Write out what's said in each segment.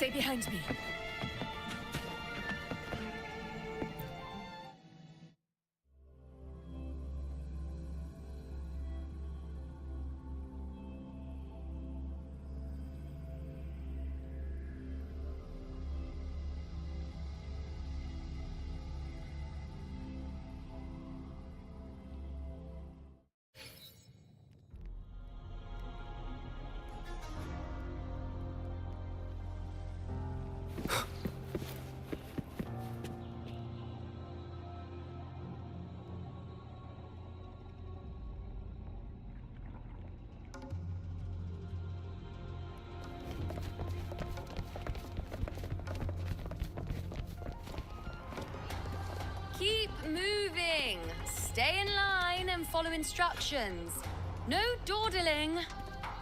Stay behind me. Keep moving. Stay in line and follow instructions. No dawdling.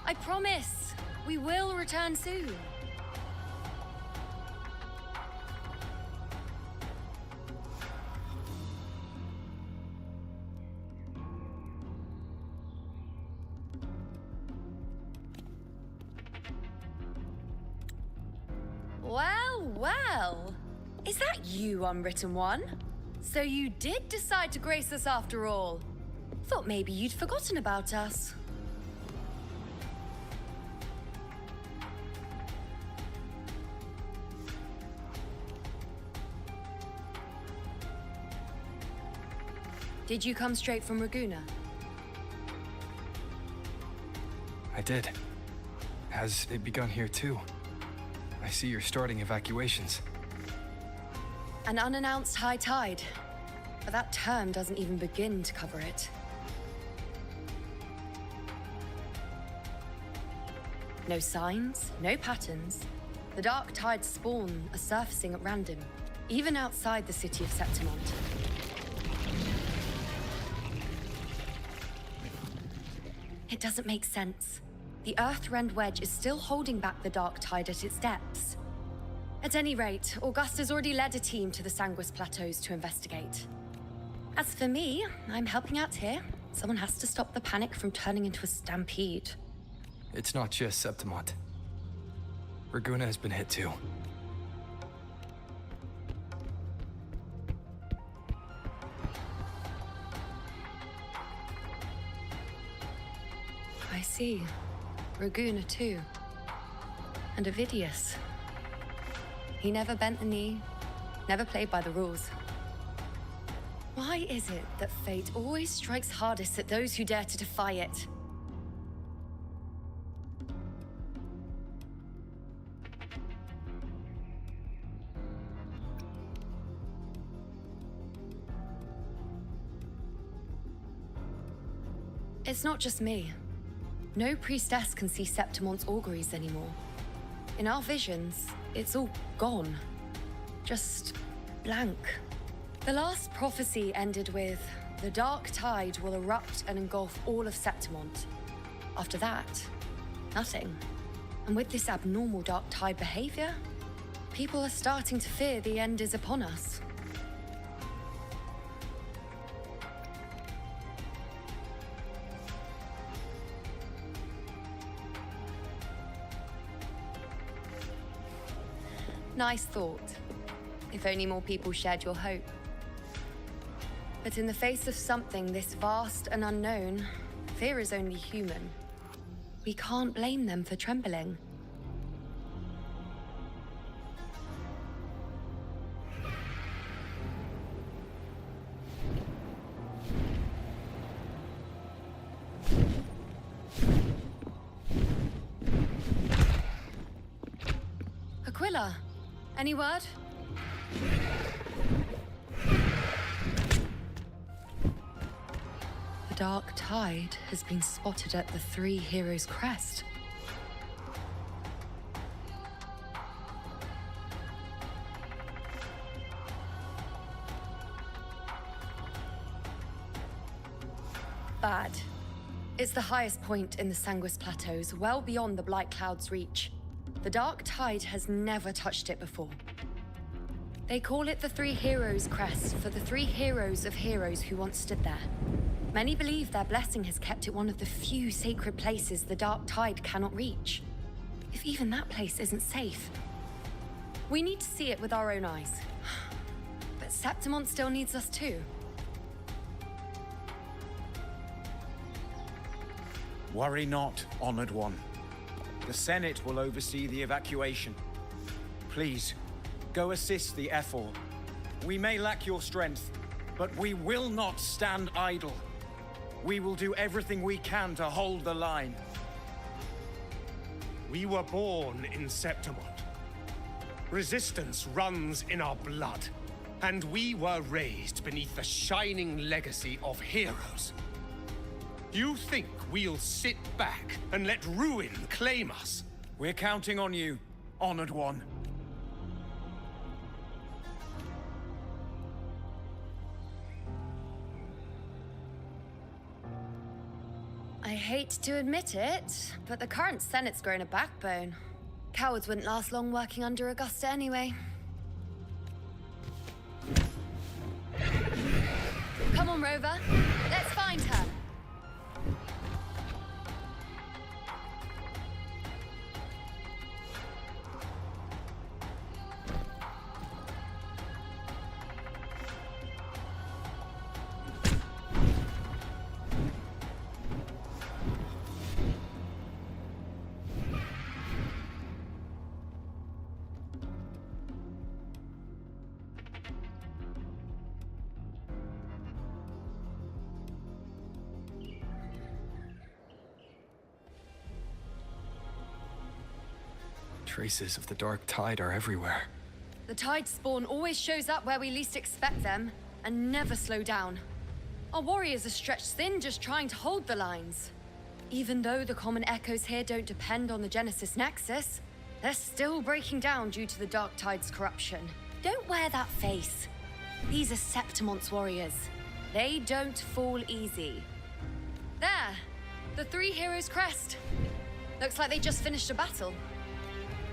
I promise, we will return soon. Well, well. Is that you, Unwritten One? So you did decide to grace us after all. Thought maybe you'd forgotten about us. Did you come straight from Raguna? I did. Has it begun here too? I see you're starting evacuations. An unannounced high tide. But that term doesn't even begin to cover it. No signs, no patterns. The dark tide's spawn are surfacing at random, even outside the city of Septimont. It doesn't make sense. The Earth-rend wedge is still holding back the dark tide at its depths. At any rate, Augusta's already led a team to the Sanguis Plateaus to investigate. As for me, I'm helping out here. Someone has to stop the panic from turning into a stampede. It's not just Septimont. Raguna has been hit too. I see. Raguna too. And Ovidius. He never bent a knee, never played by the rules. Why is it that fate always strikes hardest at those who dare to defy it? It's not just me. No priestess can see Septimont's auguries anymore. In our visions, it's all gone. Just blank. The last prophecy ended with, the dark tide will erupt and engulf all of Septimont. After that, nothing. And with this abnormal dark tide behavior, people are starting to fear the end is upon us. Nice thought. If only more people shared your hope. But in the face of something this vast and unknown, fear is only human. We can't blame them for trembling. Aquila, any word? The dark tide has been spotted at the Three Heroes' crest. Bad. It's the highest point in the Sanguis Plateaus, well beyond the Blight Cloud's reach. The dark tide has never touched it before. They call it the Three Heroes' crest for the three heroes of heroes who once stood there. Many believe their blessing has kept it one of the few sacred places the dark tide cannot reach. If even that place isn't safe, We need to see it with our own eyes. But Septimont still needs us too. Worry not, Honored One. The Senate will oversee the evacuation. Please, go assist the Ethel. We may lack your strength, but we will not stand idle. We will do everything we can to hold the line. We were born in Septimont. Resistance runs in our blood, and we were raised beneath the shining legacy of heroes. You think we'll sit back and let ruin claim us? We're counting on you, Honored One. I hate to admit it, but the current Senate's grown a backbone. Cowards wouldn't last long working under Augusta anyway. Come on, Rover. Let's find her. Traces of the dark tide are everywhere. The tide spawn always shows up where we least expect them, and never slow down. Our warriors are stretched thin just trying to hold the lines. Even though the common echoes here don't depend on the Genesis Nexus, they're still breaking down due to the dark tide's corruption. Don't wear that face. These are Septimont's warriors. They don't fall easy. There! The three heroes' crest. Looks like they just finished a battle.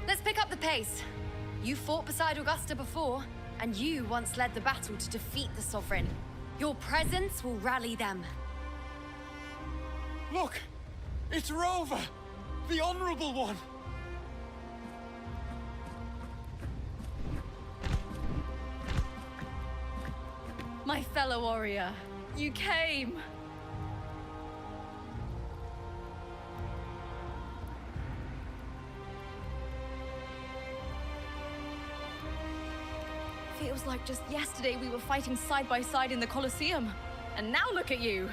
Let's pick up the pace. You fought beside Augusta before, and you once led the battle to defeat the Sovereign. Your presence will rally them. Look! It's Rover! The Honorable One! My fellow warrior, you came! Feels like just yesterday we were fighting side by side in the Colosseum. And now look at you.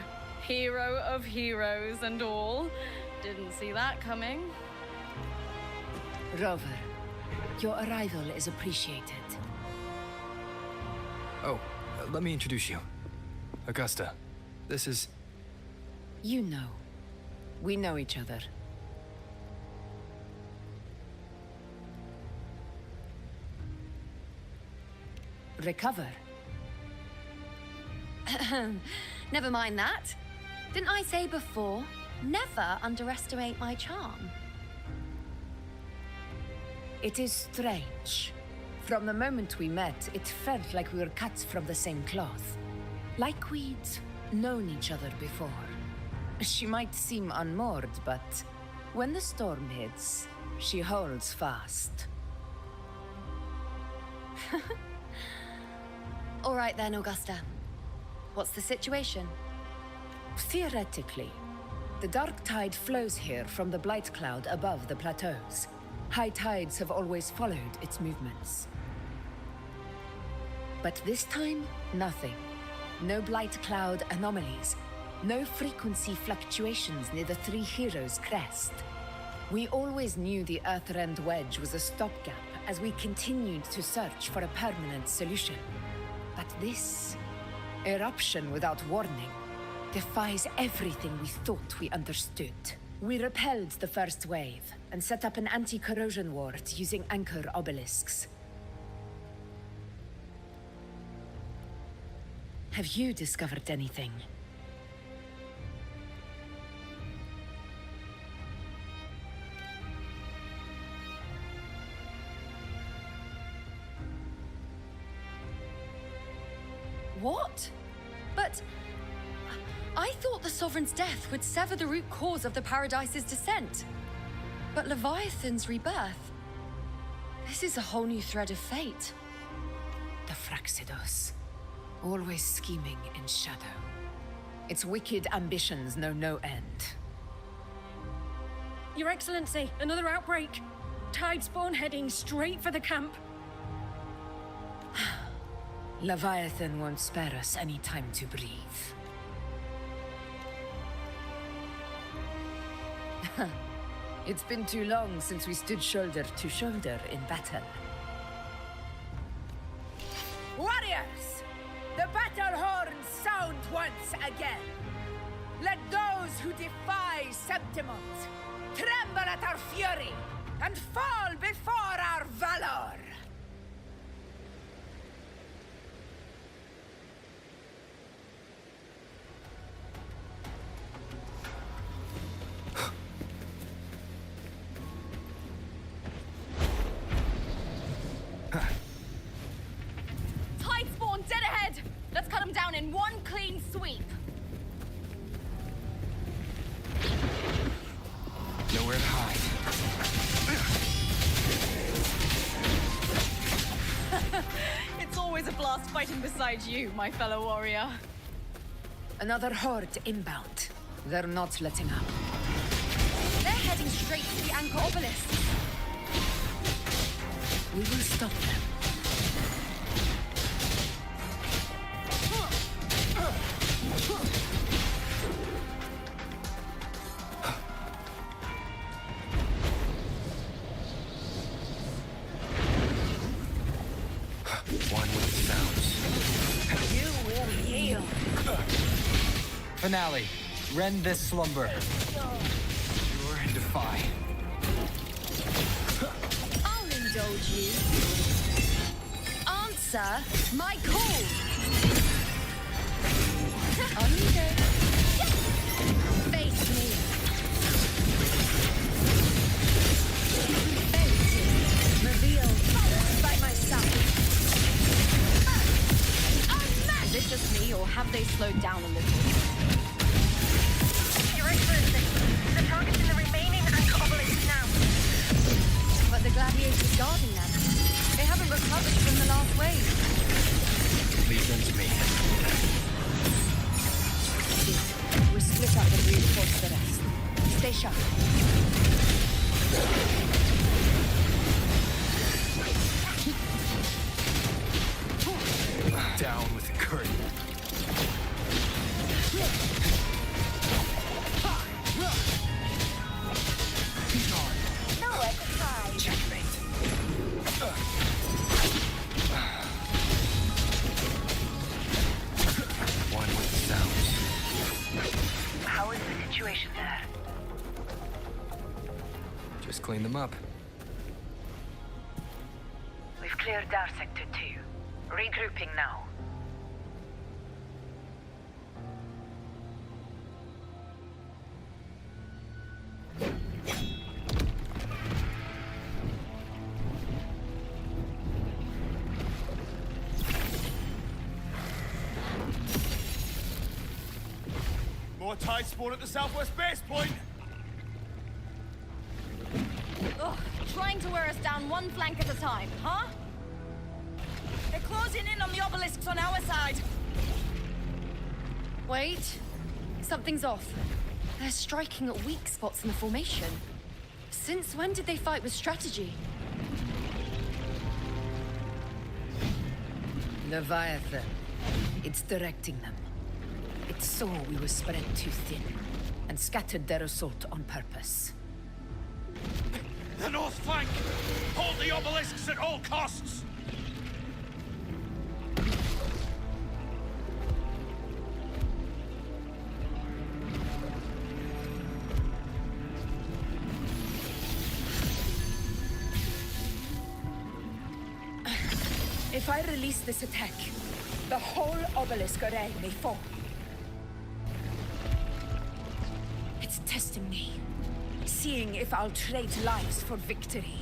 Hero of heroes and all. Didn't see that coming. Rover, your arrival is appreciated. Oh, let me introduce you. Augusta, this is... You know. We know each other. Recover. Never mind that. Didn't I say before, never underestimate my charm? It is strange. From the moment we met, it felt like we were cut from the same cloth. Like we'd known each other before. She might seem unmoored, but when the storm hits, she holds fast. All right then, Augusta. What's the situation? Theoretically, the dark tide flows here from the blight cloud above the plateaus. High tides have always followed its movements. But this time, nothing. No blight cloud anomalies. No frequency fluctuations near the Three Heroes' crest. We always knew the Earthrend Wedge was a stopgap as we continued to search for a permanent solution. But this eruption without warning defies everything we thought we understood. We repelled the first wave and set up an anti-corrosion ward using anchor obelisks. Have you discovered anything? What? But I thought the Sovereign's death would sever the root cause of the Paradise's descent. But Leviathan's rebirth, This is a whole new thread of fate. The Fraxidos. Always scheming in shadow. Its wicked ambitions know no end. Your Excellency, another outbreak. Tidespawn heading straight for the camp. Leviathan won't spare us any time to breathe. It's been too long since we stood shoulder to shoulder in battle. Warriors! The battle horns sound once again! Let those who defy Septimont tremble at our fury and fall before our valor! Tidespawn dead ahead! Let's cut them down in one clean sweep. Nowhere to hide. It's always a blast fighting beside you, my fellow warrior. Another horde inbound. They're not letting up. They're heading straight to the Anchor Obelisk. We will stop them. One with sounds. You will yield. Finale. Rend this slumber. Cure and defy. I'll indulge you. Answer my call. On you go. Face me. Fate revealed by my side. Is it just me, or have they slowed down a little? Your Excellency, the target's in the remaining Anchor Obelisk now. But the gladiators guarding them, they haven't recovered from the last wave. Leave them to me. We'll split up and reinforce the rest. Stay sharp. Down with the curtain. Nowhere to hide. Checkmate. One with sounds. How is the situation there? Just clean them up. We've cleared our sector too. Regrouping now. More Tidespawn at the southwest base point! Ugh, trying to wear us down one flank at a time, huh? They're closing in on the obelisks on our side. Wait. Something's off. They're striking at weak spots in the formation. Since when did they fight with strategy? Leviathan. It's directing them. It saw we were spread too thin, and scattered their assault on purpose. The north flank! Hold the obelisks at all costs! If I release this attack, the whole obelisk array may fall. It's testing me, seeing if I'll trade lives for victory.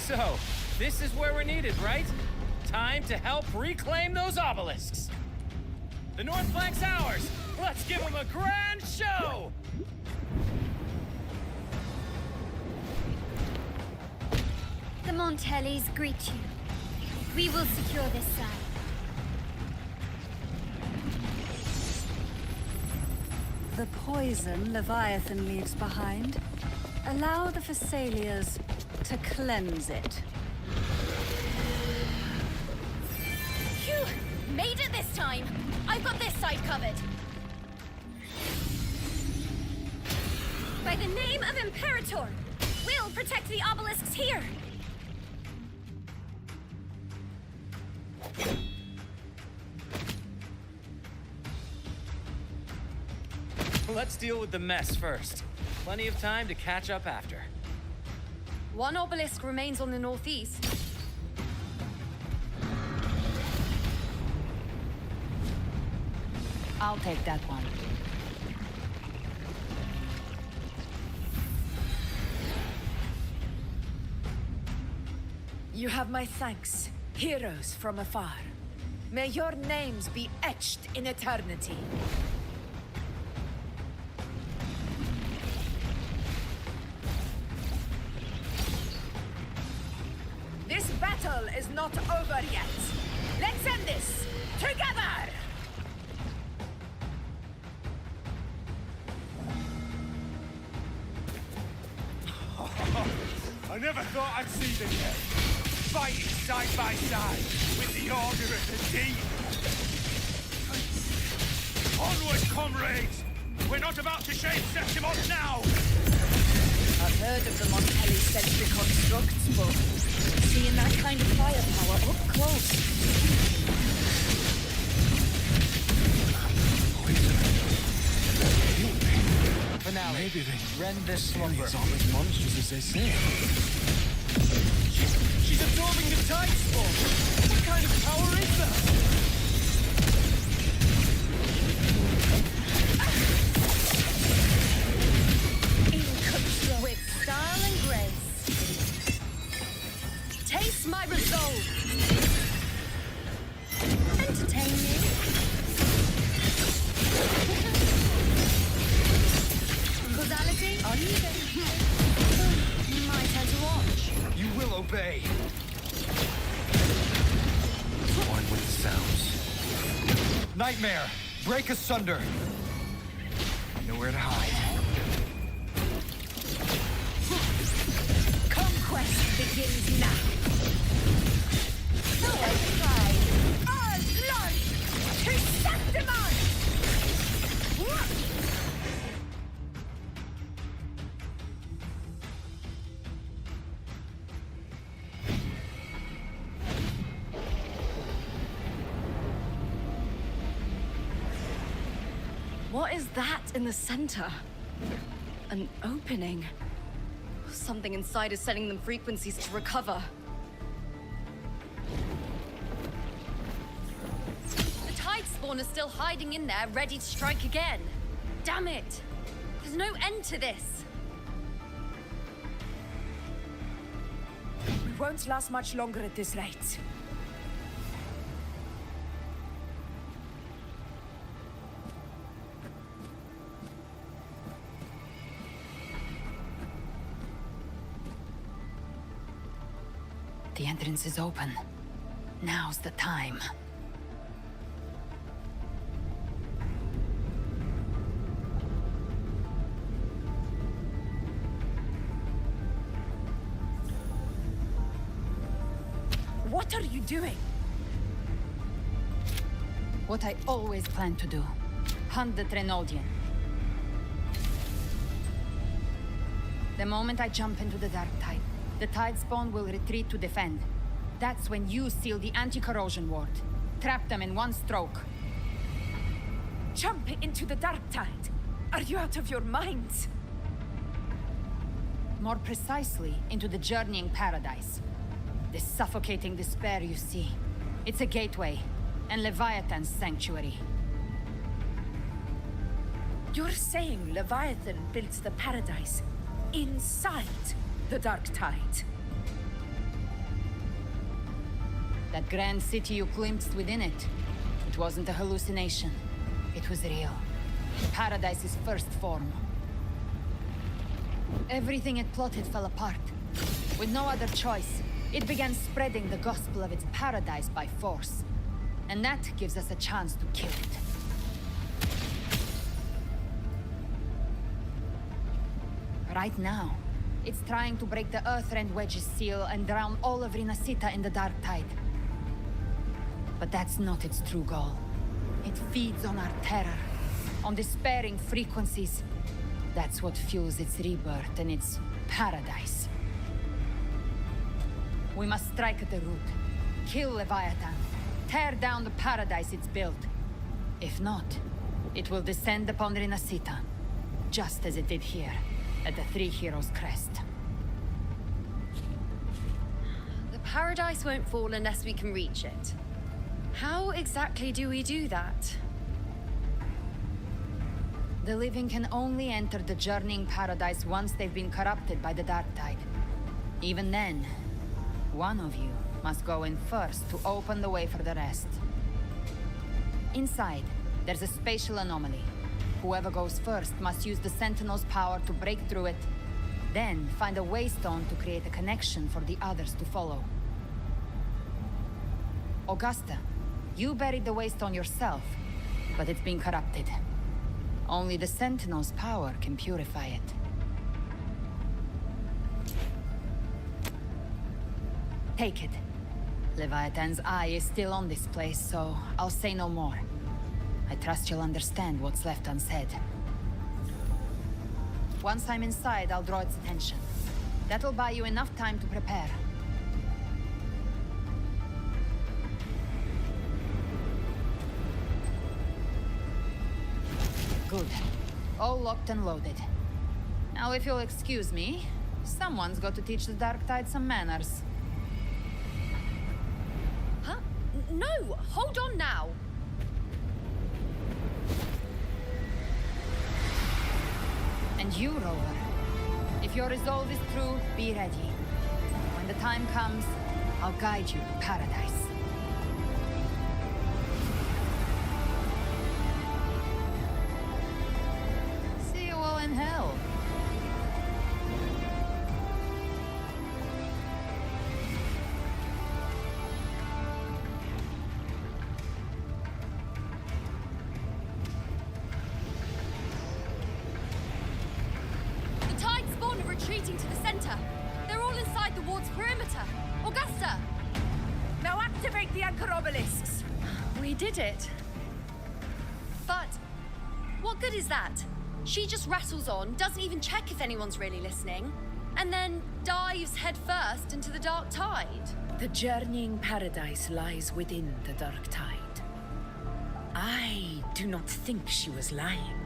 So, this is where we're needed, right? Time to help reclaim those obelisks. The North Flank's ours. Let's give them a grand show! The Montellis greet you. We will secure this side. The poison Leviathan leaves behind, allow the Thessalians to cleanse it. Phew! Made it this time! I've got this side covered. By the name of Imperator, we'll protect the obelisks here! Let's deal with the mess first. Plenty of time to catch up after. One obelisk remains on the northeast. I'll take that one. You have my thanks, heroes from afar. May your names be etched in eternity. This battle is not over yet. Let's end this together! I never thought I'd see them yet. Fighting side by side with the Order of the Deep. Onward, comrades! We're not about to shake Septimon now! I've heard of the Montelli sentry constructs, but seeing that kind of firepower up close. Finale. Maybe they rend this slumber. It's all as monstrous as they say. She's absorbing the tide spawn! What kind of power is that? In control. With style and grace. Taste my resolve. Entertain me. Causality? Uneven. My turn to watch. You will obey. One with the sounds. Nightmare! Break asunder! Nowhere to hide. Conquest begins now. So I tried. Our blood to Septimon! What is that in the center? An opening. Something inside is sending them frequencies to recover. The tide spawn is still hiding in there, ready to strike again. Damn it! There's no end to this. We won't last much longer at this rate. The entrance is open. Now's the time. What are you doing? What I always planned to do. Hunt the Trenodian. The moment I jump into the dark tide, the tide spawn will retreat to defend. That's when you seal the anti-corrosion ward. Trap them in one stroke. Jump into the dark tide? Are you out of your minds? More precisely, into the journeying paradise. The suffocating despair you see. It's a gateway, and Leviathan's sanctuary. You're saying Leviathan built the paradise inside the dark tide? That grand city you glimpsed within it, it wasn't a hallucination. It was real. Paradise's first form. Everything it plotted fell apart. With no other choice, it began spreading the gospel of its paradise by force. And that gives us a chance to kill it. Right now, it's trying to break the Earthrend Wedge's seal and drown all of Rinasita in the Dark Tide. But that's not its true goal. It feeds on our terror, on despairing frequencies. That's what fuels its rebirth and its paradise. We must strike at the root, kill Leviathan, tear down the paradise it's built. If not, it will descend upon Rinasita, just as it did here, at the Three Heroes Crest. The paradise won't fall unless we can reach it. How exactly do we do that? The living can only enter the journeying paradise once they've been corrupted by the Dark Tide. Even then, one of you must go in first to open the way for the rest. Inside, there's a spatial anomaly. Whoever goes first must use the Sentinel's power to break through it, then find a waystone to create a connection for the others to follow. Augusta, you buried the waystone yourself, but it's been corrupted. Only the Sentinel's power can purify it. Take it. Leviathan's eye is still on this place, so I'll say no more. I trust you'll understand what's left unsaid. Once I'm inside, I'll draw its attention. That'll buy you enough time to prepare. Good. All locked and loaded. Now, if you'll excuse me, someone's got to teach the Dark Tide some manners. Huh? No! Hold on now! And you, Rover. If your resolve is true, be ready. When the time comes, I'll guide you to paradise. See you all in hell. The Tide spawn are retreating to the center. They're all inside the ward's perimeter. Augusta! Now activate the anchor obelisks. We did it. But what good is that? She just rattles on, doesn't even check if anyone's really listening, and then dives headfirst into the Dark Tide. The journeying paradise lies within the Dark Tide. I do not think she was lying.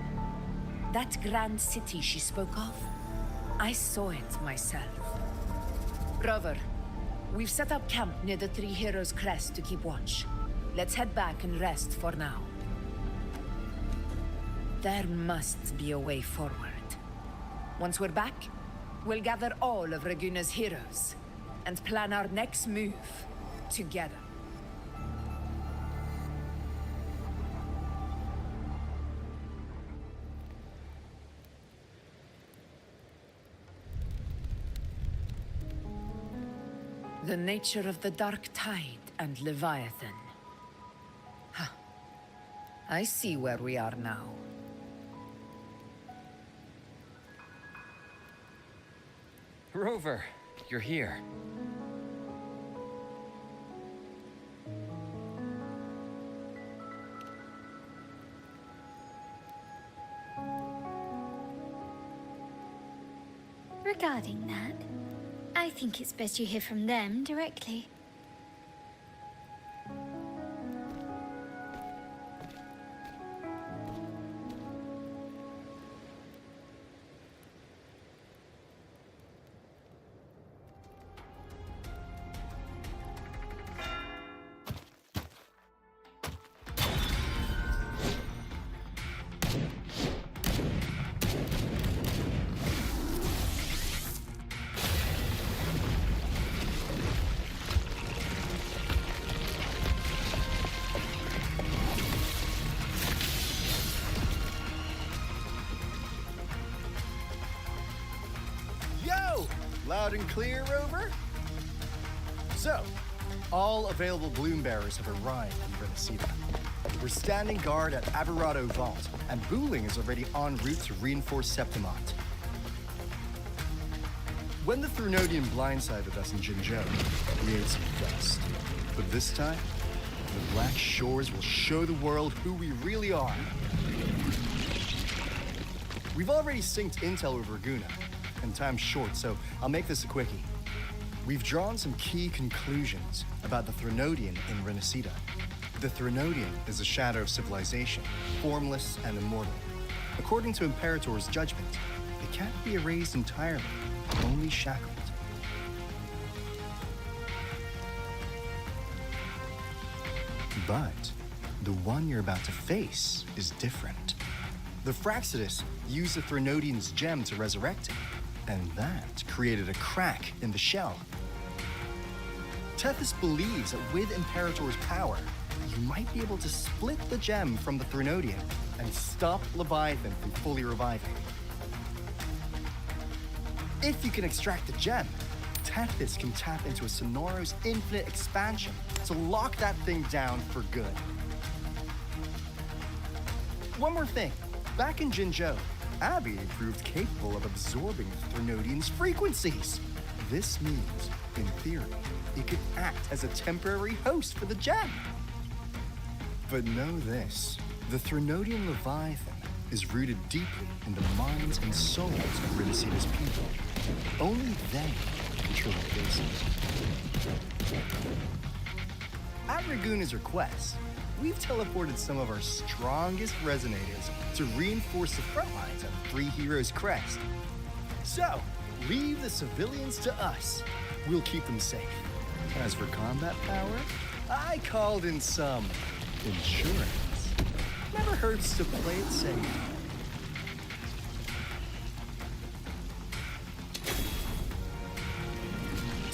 That grand city she spoke of, I saw it myself. Rover, we've set up camp near the Three Heroes Crest to keep watch. Let's head back and rest for now. There must be a way forward. Once we're back, we'll gather all of Raguna's heroes and plan our next move together. The nature of the Dark Tide and Leviathan. Huh. I see where we are now. Rover, you're here. Regarding that, I think it's best you hear from them directly. loud and clear, Rover? So, all available bloom bearers have arrived in Renacida. We're standing guard at Averado Vault, and Booling is already en route to reinforce Septimont. When the Threnodian blindsided us in Jinzhou, we ate some dust. But this time, the Black Shores will show the world who we really are. We've already synced intel with Raguna, and time's short, so I'll make this a quickie. We've drawn some key conclusions about the Threnodian in Renacida. The Threnodian is a shadow of civilization, formless and immortal. According to Imperator's judgment, they can't be erased entirely, only shackled. But the one you're about to face is different. The Fraxidus used the Threnodian's gem to resurrect him, and that created a crack in the shell. Tethys believes that with Imperator's power, you might be able to split the gem from the Threnodian and stop Leviathan from fully reviving. If you can extract the gem, Tethys can tap into a Sonoros infinite expansion to lock that thing down for good. One more thing. Back in Jinzhou, Abby proved capable of absorbing the Threnodian's frequencies. This means, in theory, it could act as a temporary host for the gem. But know this, the Threnodian Leviathan is rooted deeply in the minds and souls of Renacida's people. Only they control the basin. At Raguna's request, we've teleported some of our strongest resonators to reinforce the front lines of Three Heroes Crest. So, leave the civilians to us. We'll keep them safe. As for combat power, I called in some insurance. Never hurts to play it safe.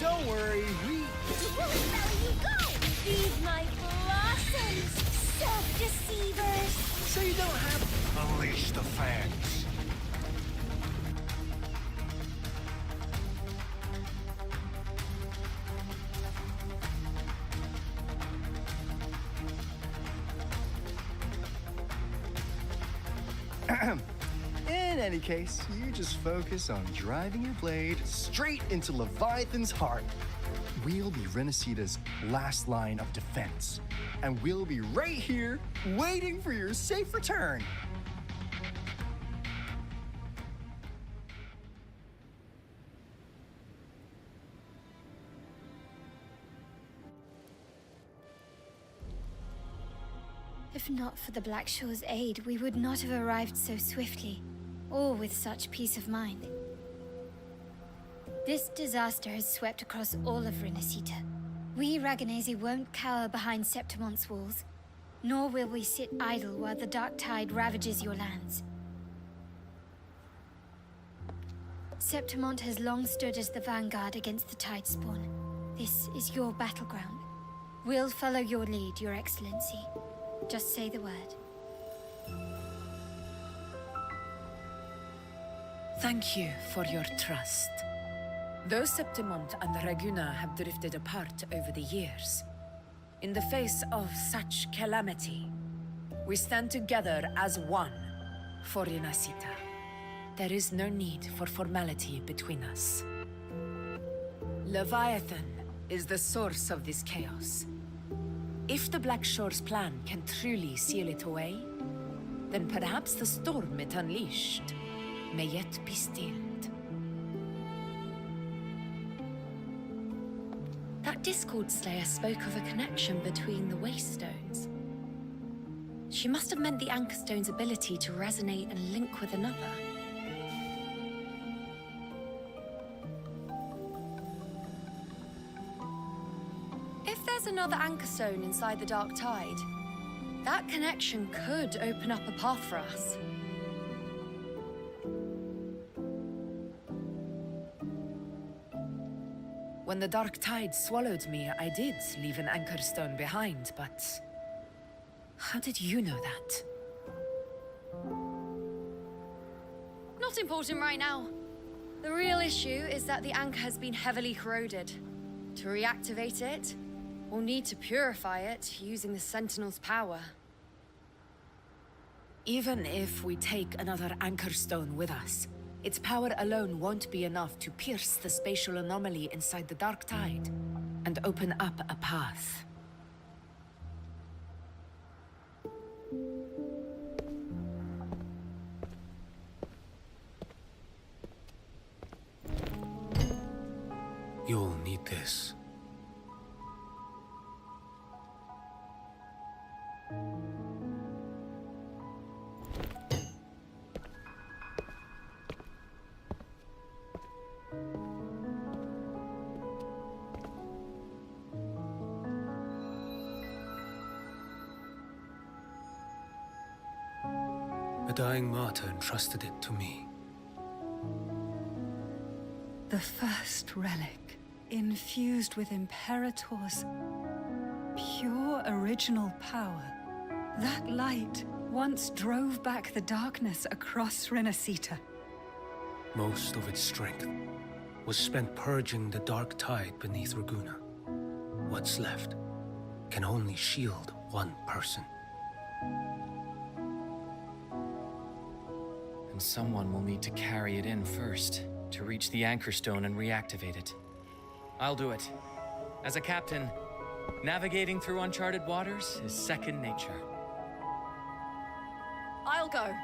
Don't worry, Where you go? These my blossoms, self-deceivers. So you don't have Unleash the fangs. In any case, you just focus on driving your blade straight into Leviathan's heart. We'll be Renacida's last line of defense, and we'll be right here waiting for your safe return. If not for the Black Shore's aid, we would not have arrived so swiftly, or with such peace of mind. This disaster has swept across all of Renacita. We Raganese won't cower behind Septimont's walls, nor will we sit idle while the dark tide ravages your lands. Septimont has long stood as the vanguard against the tide spawn. This is your battleground. We'll follow your lead, Your Excellency. Just say the word. Thank you for your trust. Though Septimont and Raguna have drifted apart over the years, in the face of such calamity, we stand together as one for Renacita. There is no need for formality between us. Leviathan is the source of this chaos. If the Black Shore's plan can truly seal it away, then perhaps the storm it unleashed may yet be stilled. That Discord Slayer spoke of a connection between the Wastestones. She must have meant the Anchorstone's ability to resonate and link with another. If there's another Anchorstone inside the Dark Tide, that connection could open up a path for us. When the Dark Tide swallowed me, I did leave an Anchorstone behind, but... how did you know that? Not important right now. The real issue is that the anchor has been heavily corroded. To reactivate it, we'll need to purify it using the Sentinel's power. Even if we take another anchor stone with us, its power alone won't be enough to pierce the spatial anomaly inside the Dark Tide and open up a path. You'll need this. A dying martyr entrusted it to me. The first relic, infused with Imperator's pure original power. That light once drove back the darkness across Renacita. Most of its strength was spent purging the dark tide beneath Raguna. What's left can only shield one person. And someone will need to carry it in first, to reach the anchor stone and reactivate it. I'll do it. As a captain, navigating through uncharted waters is second nature. I'll go.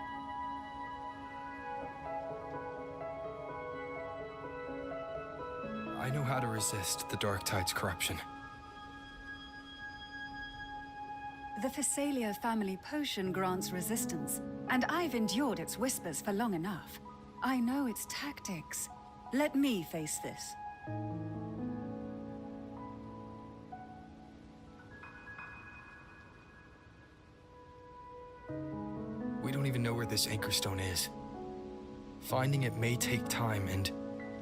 I know how to resist the Dark Tide's corruption. The Phasalia family potion grants resistance, and I've endured its whispers for long enough. I know its tactics. Let me face this. We don't even know where this anchor stone is. Finding it may take time, and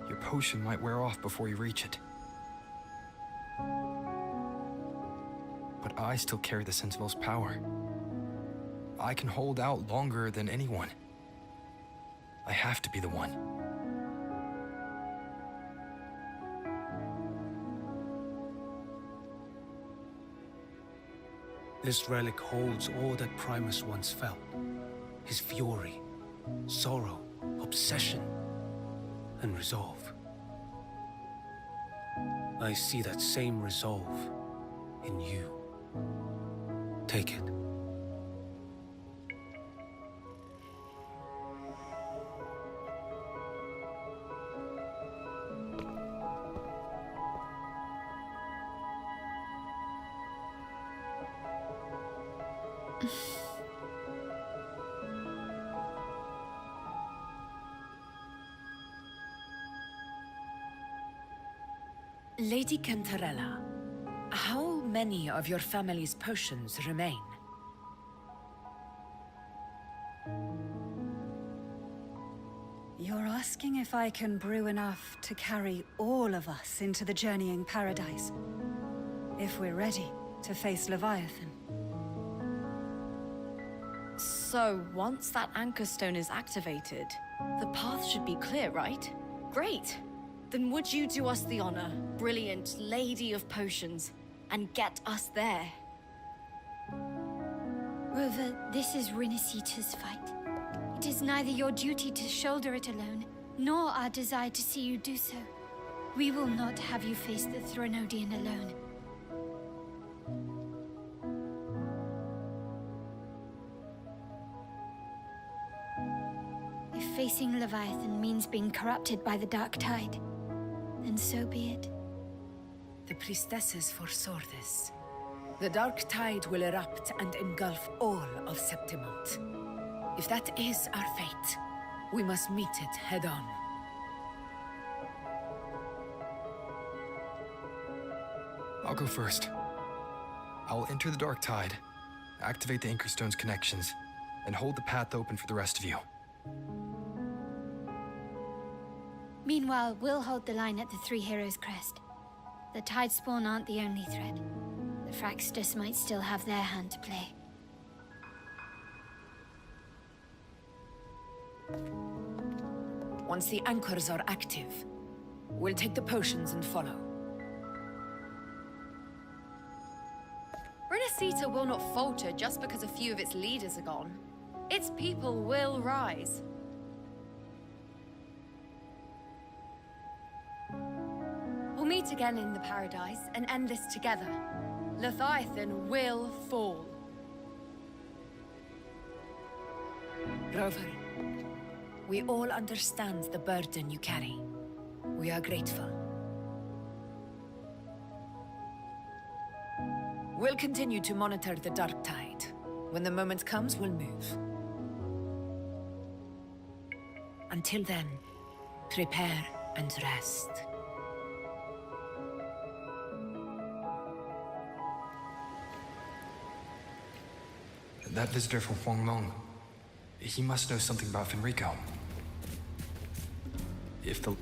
your potion might wear off before you reach it. But I still carry the Sentinel's power. I can hold out longer than anyone. I have to be the one. This relic holds all that Primus once felt. His fury, sorrow, obsession, and resolve. I see that same resolve in you. Take it. Lady Cantarella, how many of your family's potions remain? You're asking if I can brew enough to carry all of us into the journeying paradise. If we're ready to face Leviathan. So, once that anchor stone is activated, the path should be clear, right? Great! Then would you do us the honor, brilliant Lady of Potions, and get us there? Rover, this is Renacita's fight. It is neither your duty to shoulder it alone, nor our desire to see you do so. We will not have you face the Threnodian alone. If facing Leviathan means being corrupted by the Dark Tide, then so be it. The priestesses foresaw this. The Dark Tide will erupt and engulf all of Septimont. If that is our fate, we must meet it head-on. I'll go first. I'll enter the Dark Tide, activate the Anchor Stone's connections, and hold the path open for the rest of you. Meanwhile, we'll hold the line at the Three Heroes Crest. The Tidespawn aren't the only threat. The Fraxtus might still have their hand to play. Once the anchors are active, we'll take the potions and follow. Renacita will not falter just because a few of its leaders are gone. Its people will rise. We'll meet again in the Paradise and end this together. Leviathan will fall. Rover, we all understand the burden you carry. We are grateful. We'll continue to monitor the dark tide. When the moment comes, we'll move. Until then, prepare and rest. That visitor from Huanglong, he must know something about Fenrico. If the...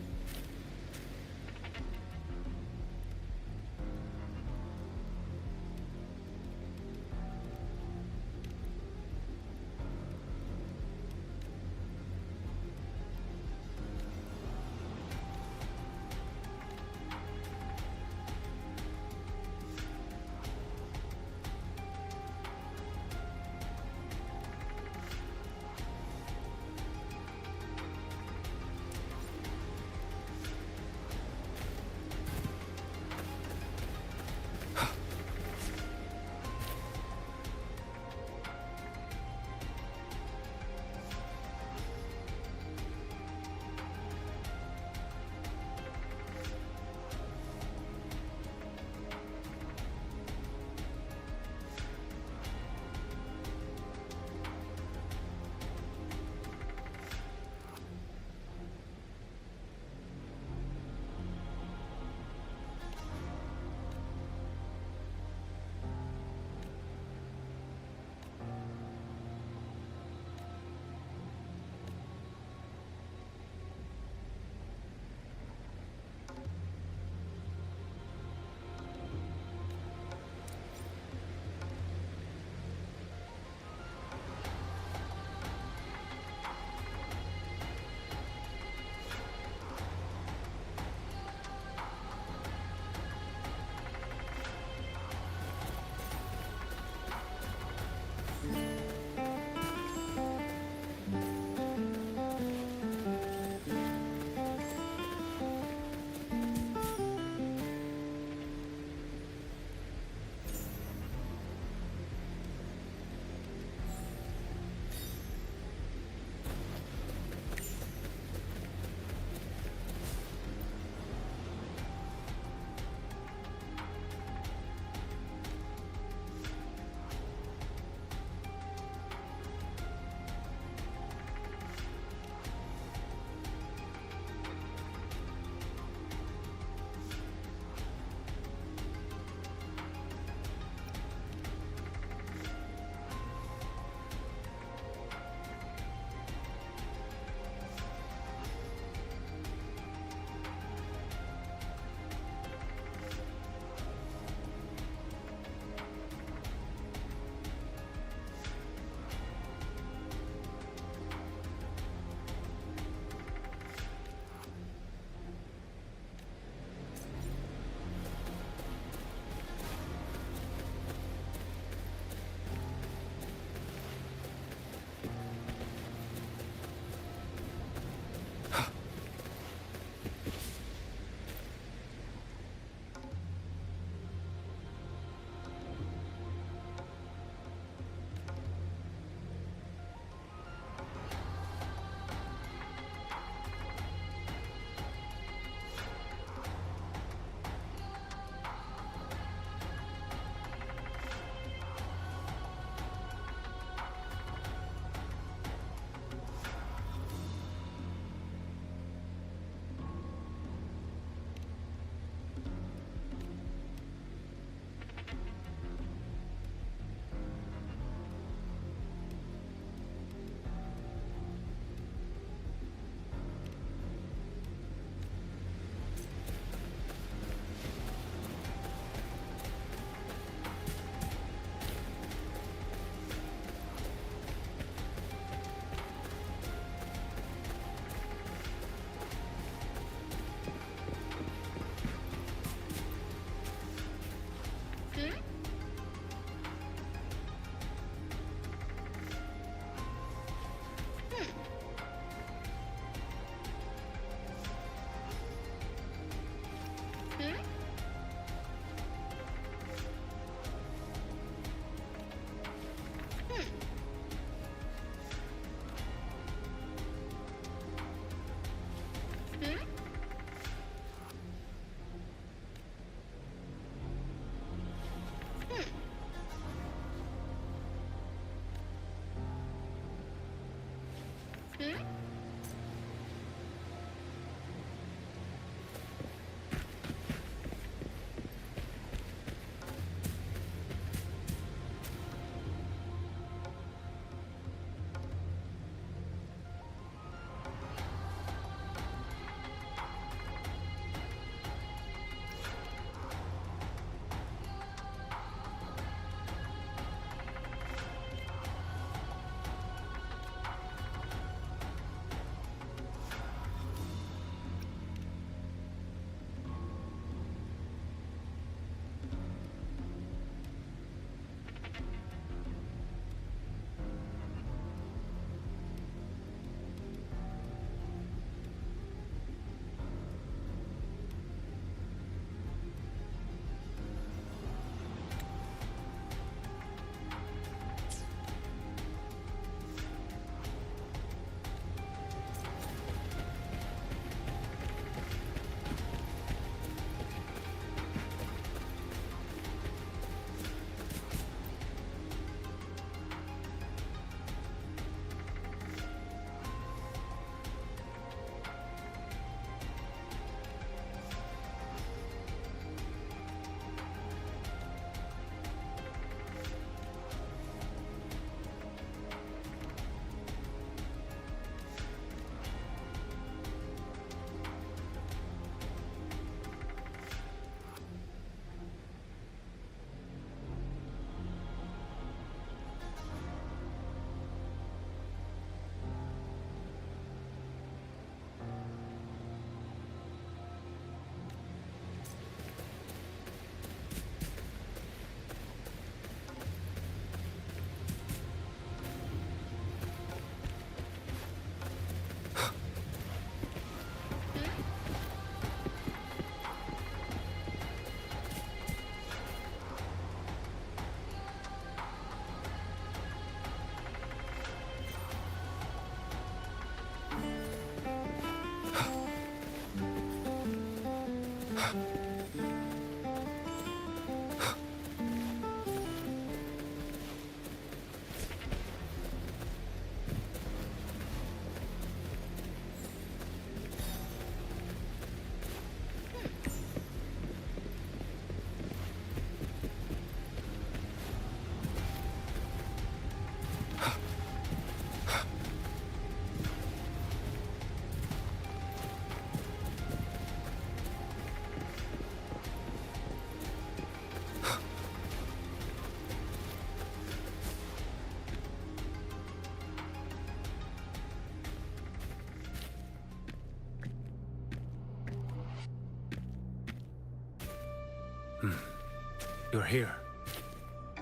You're here,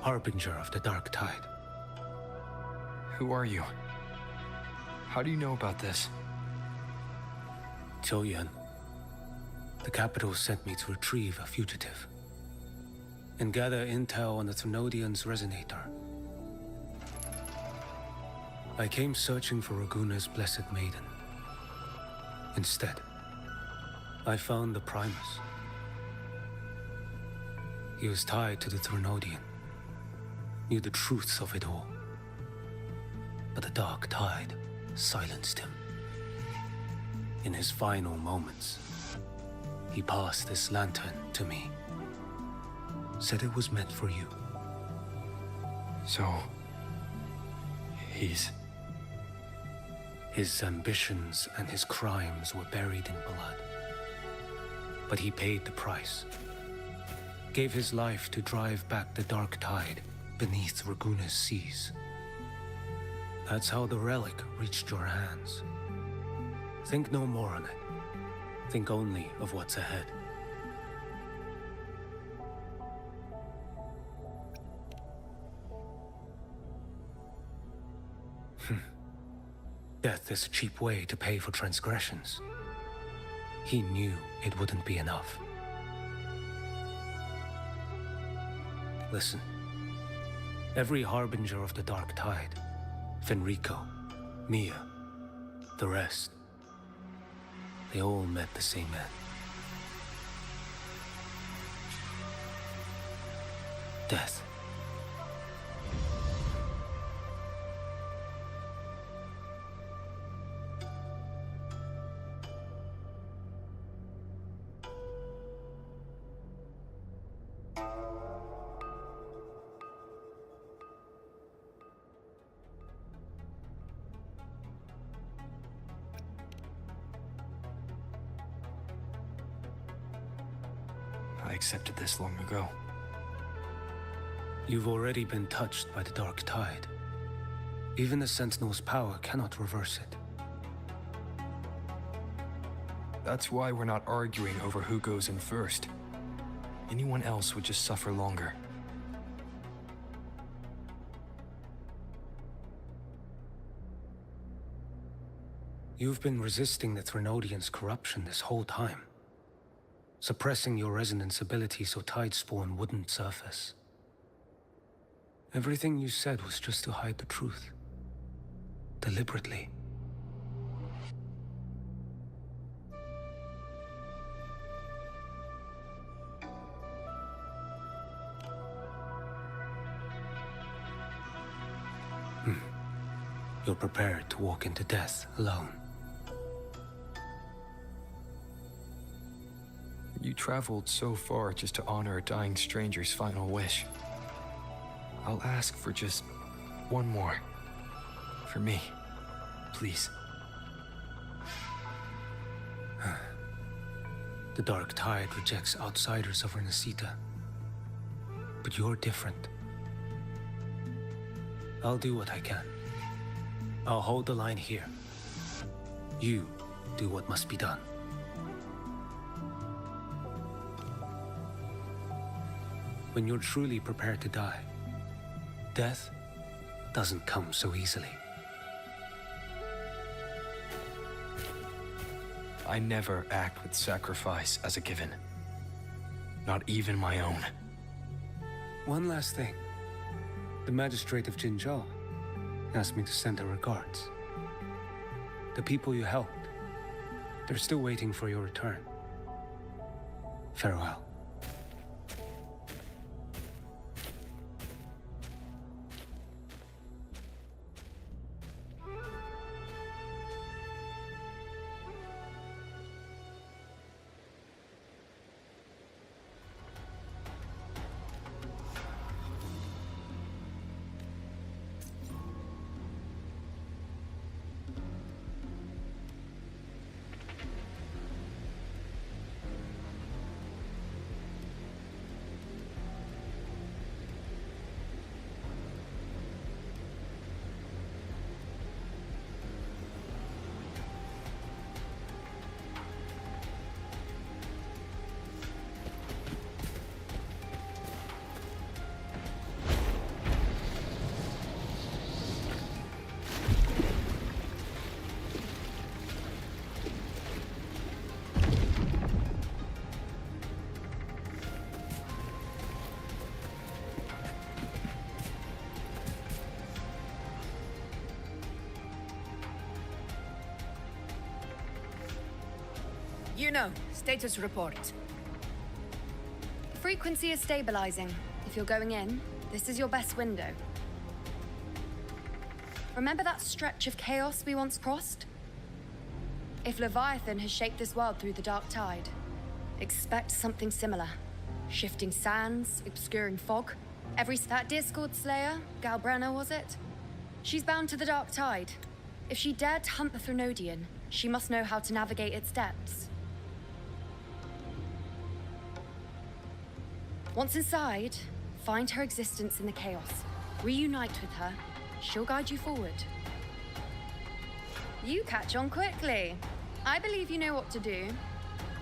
Harbinger of the Dark Tide. Who are you? How do you know about this? Choyan. The capital sent me to retrieve a fugitive and gather intel on the Thrunodian's resonator. I came searching for Raguna's Blessed Maiden. Instead, I found the Primus. He was tied to the Thrunodian, knew the truths of it all. But the Dark Tide silenced him. In his final moments, he passed this lantern to me. Said it was meant for you. So... he's... His ambitions and his crimes were buried in blood. But he paid the price. Gave his life to drive back the Dark Tide beneath Raguna's seas. That's how the relic reached your hands. Think no more on it. Think only of what's ahead. Death is a cheap way to pay for transgressions. He knew it wouldn't be enough. Listen. Every Harbinger of the Dark Tide, Fenrico, Mia, the rest, they all met the same end. Death. I accepted this long ago. You've already been touched by the Dark Tide. Even the Sentinel's power cannot reverse it. That's why we're not arguing over who goes in first. Anyone else would just suffer longer. You've been resisting the Thrunodian's corruption this whole time. Suppressing your resonance ability so Tidespawn wouldn't surface. Everything you said was just to hide the truth. Deliberately. You're prepared to walk into death alone. You traveled so far just to honor a dying stranger's final wish. I'll ask for just one more. For me. Please. The Dark Tide rejects outsiders of Renacita. But you're different. I'll do what I can. I'll hold the line here. You do what must be done. When you're truly prepared to die, death doesn't come so easily. I never act with sacrifice as a given. Not even my own. One last thing. The magistrate of Jinzhou asked me to send her regards. The people you helped, they're still waiting for your return. Farewell. you know? Status report. Frequency is stabilizing. If you're going in, this is your best window. Remember that stretch of chaos we once crossed? If Leviathan has shaped this world through the dark tide, expect something similar. Shifting sands, obscuring fog. That Discord Slayer, Galbrenna was it? She's bound to the dark tide. If she dared to hunt the Threnodian, she must know how to navigate its depths. Once inside, find her existence in the chaos. Reunite with her. She'll guide you forward. You catch on quickly. I believe you know what to do.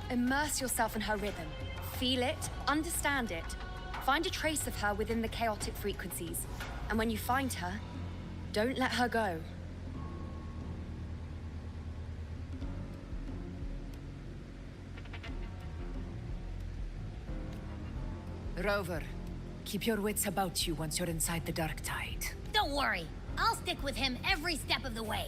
Immerse yourself in her rhythm. Feel it, understand it. Find a trace of her within the chaotic frequencies. And when you find her, don't let her go. Rover, keep your wits about you once you're inside the dark tide. Don't worry. I'll stick with him every step of the way.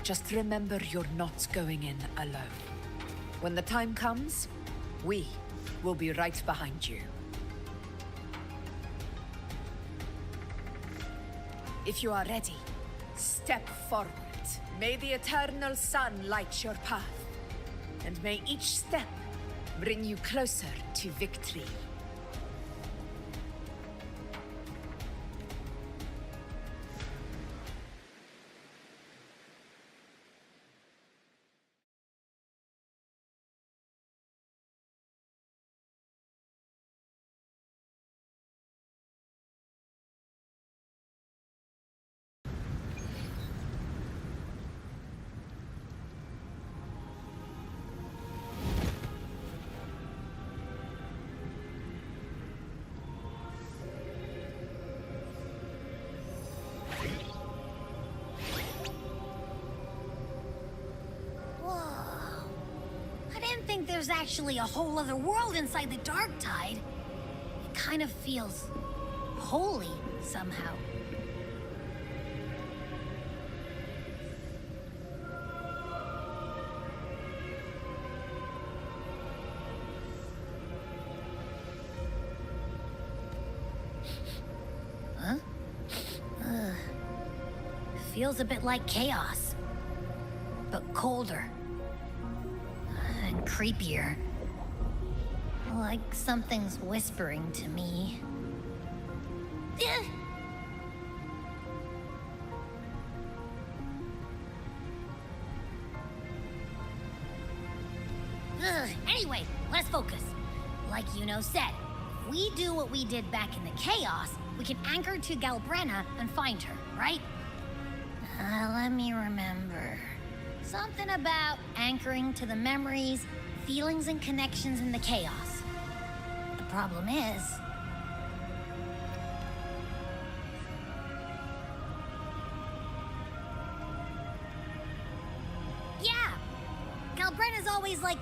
Just remember you're not going in alone. When the time comes, we will be right behind you. If you are ready, step forward. May the eternal sun light your path, and may each step bring you closer to victory. There's actually a whole other world inside the dark tide. It kind of feels holy somehow. Huh? Feels a bit like chaos, but colder. And creepier. Like something's whispering to me. Anyway, let's focus. Like Yuno said, if we do what we did back in the chaos, we can anchor to Galbrenna and find her, right? Let me remember. Something about anchoring to the memories, feelings, and connections in the chaos. The problem is... yeah! Galbrenna's always like...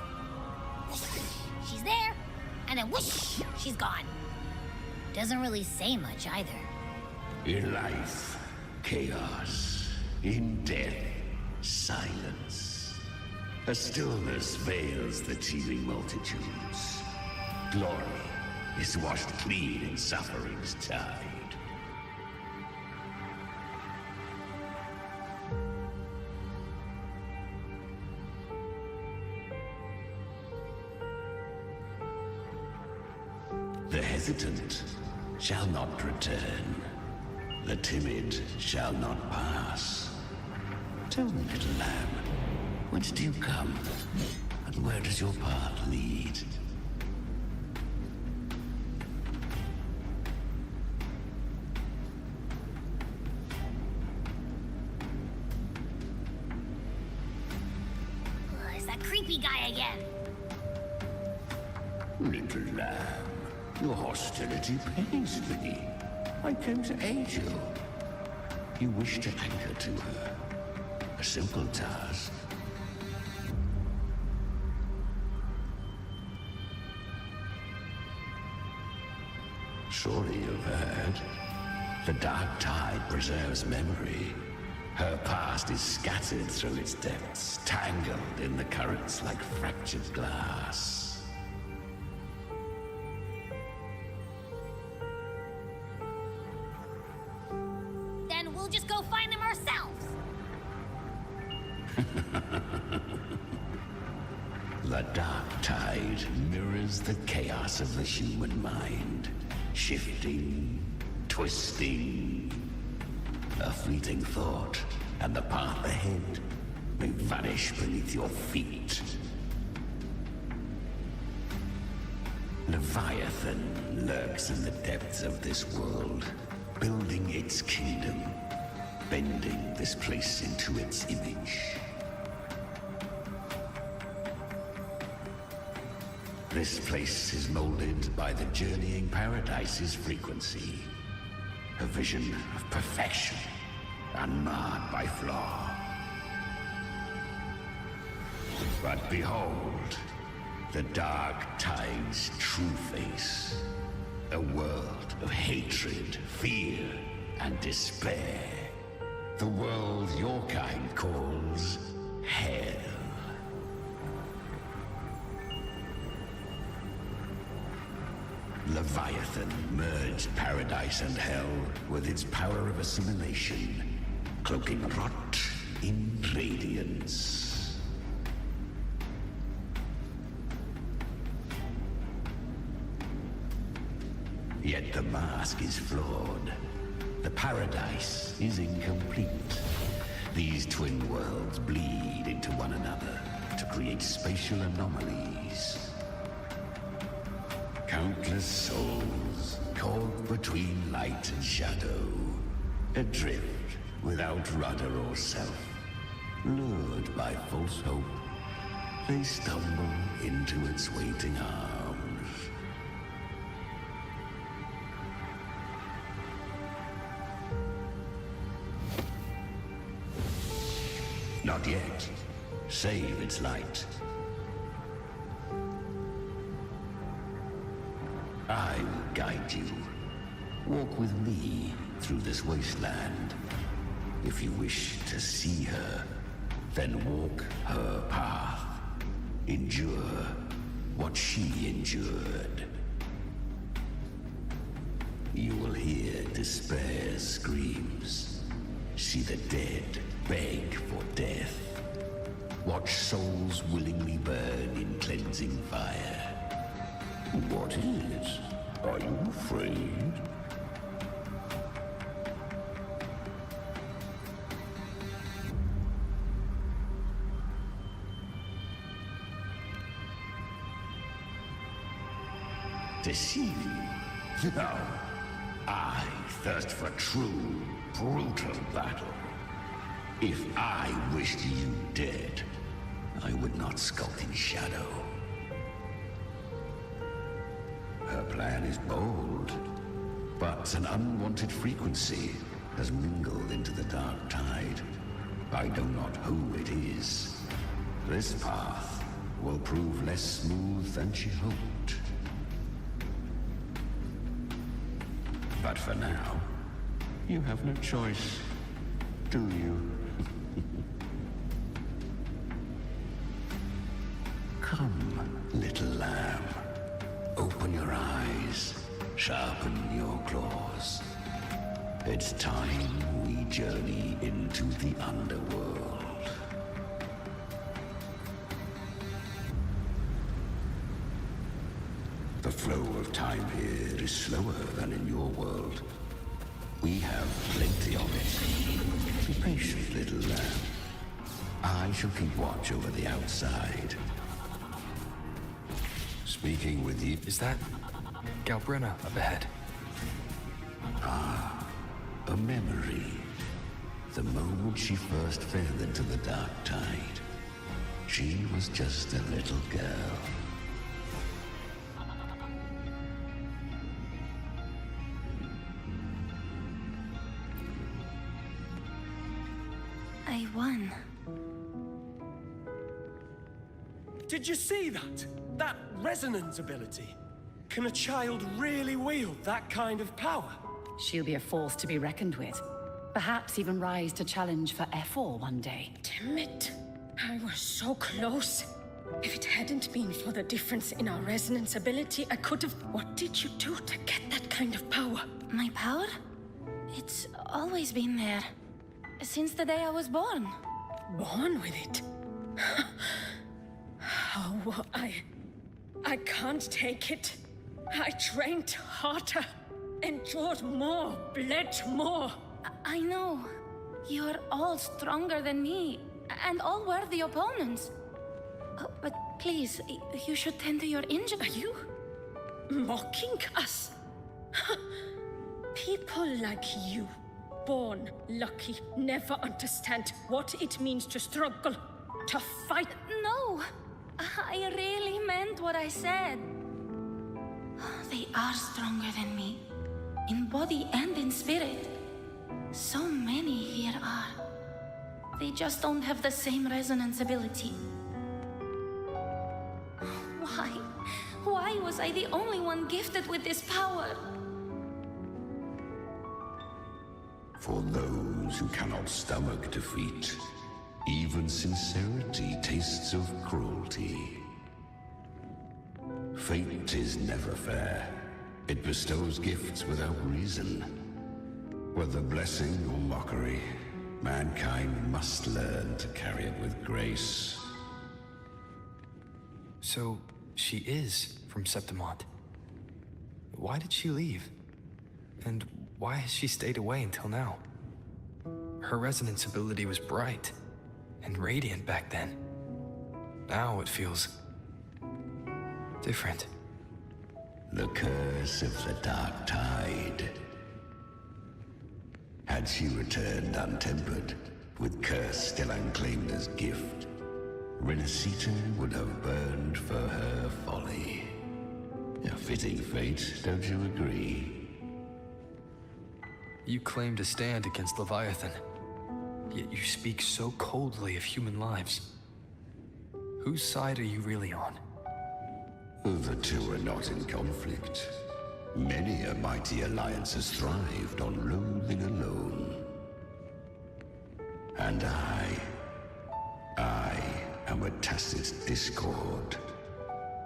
she's there, and then whoosh, she's gone. Doesn't really say much either. In life, chaos. In death, silence. A stillness veils the teeming multitudes. Glory is washed clean in suffering's tide. The hesitant shall not return. The timid shall not pass. Tell me, little lamb, whence do you come? And where does your path lead? It's that creepy guy again. Little lamb, your hostility pains me. I came to aid you. You wish to anchor to her. A simple task. Surely you've heard. The dark tide preserves memory. Her past is scattered through its depths, tangled in the currents like fractured glass. Then we'll just go find them ourselves. The dark tide mirrors the chaos of the human mind, shifting, twisting. A fleeting thought, and the path ahead may vanish beneath your feet. Leviathan lurks in the depths of this world, building its kingdom, bending this place into its image. This place is molded by the journeying paradise's frequency. A vision of perfection, unmarred by flaw. But behold, the dark tide's true face. A world of hatred, fear, and despair. The world your kind calls hell. Leviathan merged paradise and hell with its power of assimilation, cloaking rot in radiance. Yet the mask is flawed. The paradise is incomplete. These twin worlds bleed into one another to create spatial anomalies. Countless souls caught between light and shadow, adrift without rudder or self, lured by false hope, they stumble into its waiting arms. Not yet. Save its light. I will guide you. Walk with me through this wasteland. If you wish to see her, then walk her path. Endure what she endured. You will hear despair's screams. See the dead beg for death. Watch souls willingly burn in cleansing fire. What is? Are you afraid? Deceive you? No. I thirst for true, brutal battle. If I wished you dead, I would not skulk in shadow. Her plan is bold, but an unwanted frequency has mingled into the dark tide. I know not who it is. This path will prove less smooth than she hoped. But for now, you have no choice, do you? Come, little lamb. Open your eyes, sharpen your claws. It's time we journey into the underworld. The flow of time here is slower than in your world. We have plenty of it. Be patient, little lamb. I shall keep watch over the outside. Speaking with you... Is that Galbrenna up ahead? Ah, a memory. The moment she first fell into the dark tide. She was just a little girl. I won. Did you see that? That resonance ability? Can a child really wield that kind of power? She'll be a force to be reckoned with. Perhaps even rise to challenge for F4 one day. Damn it. I was so close. If it hadn't been for the difference in our resonance ability, I could have... What did you do to get that kind of power? My power? It's always been there. Since the day I was born. Born with it? Oh, I can't take it. I trained harder, endured more, bled more. I know. You're all stronger than me, and all worthy opponents. But please, you should tend to your injury. Are you mocking us? People like you, born lucky, never understand what it means to struggle, to fight. No, I really meant what I said. They are stronger than me, in body and in spirit. So many here are. They just don't have the same resonance ability. Why? Why was I the only one gifted with this power? For those who cannot stomach defeat, even sincerity tastes of cruelty. Fate is never fair. It bestows gifts without reason. Whether blessing or mockery, mankind must learn to carry it with grace. So, she is from Septimont. Why did she leave? And why has she stayed away until now? Her resonance ability was bright and radiant back then. Now it feels different. The curse of the Dark Tide. Had she returned untempered, with curse still unclaimed as gift, Renacita would have burned for her folly. A fitting fate, don't you agree? You claim to stand against Leviathan, yet you speak so coldly of human lives. Whose side are you really on? The two are not in conflict. Many a mighty alliance has thrived on loathing alone. And I am a tacit discord,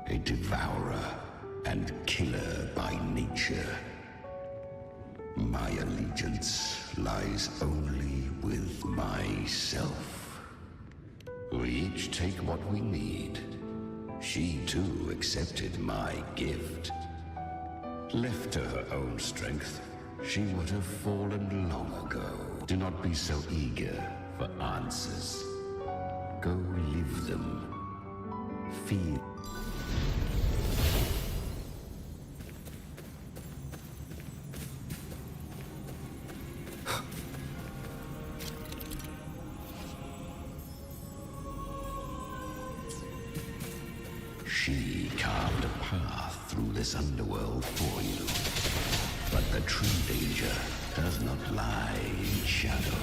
a devourer and killer by nature. My allegiance lies only with myself. We each take what we need. She too accepted my gift. Left to her own strength, she would have fallen long ago. Do not be so eager for answers. Go live them. Feel. She carved a path through this underworld for you. But the true danger does not lie in shadow.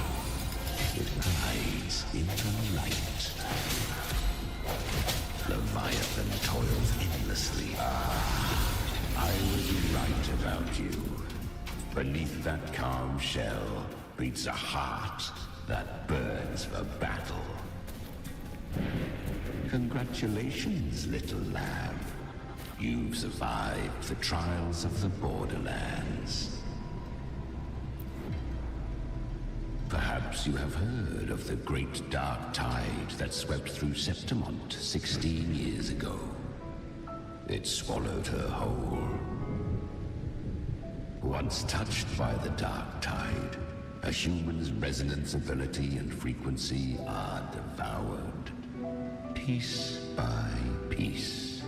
It hides in the light. Leviathan toils endlessly. I was right about you. Beneath that calm shell beats a heart that burns for battle. Congratulations, little lamb. You've survived the trials of the Borderlands. Perhaps you have heard of the great dark tide that swept through Septimont 16 years ago. It swallowed her whole. Once touched by the dark tide, a human's resonance ability and frequency are devoured, piece by piece.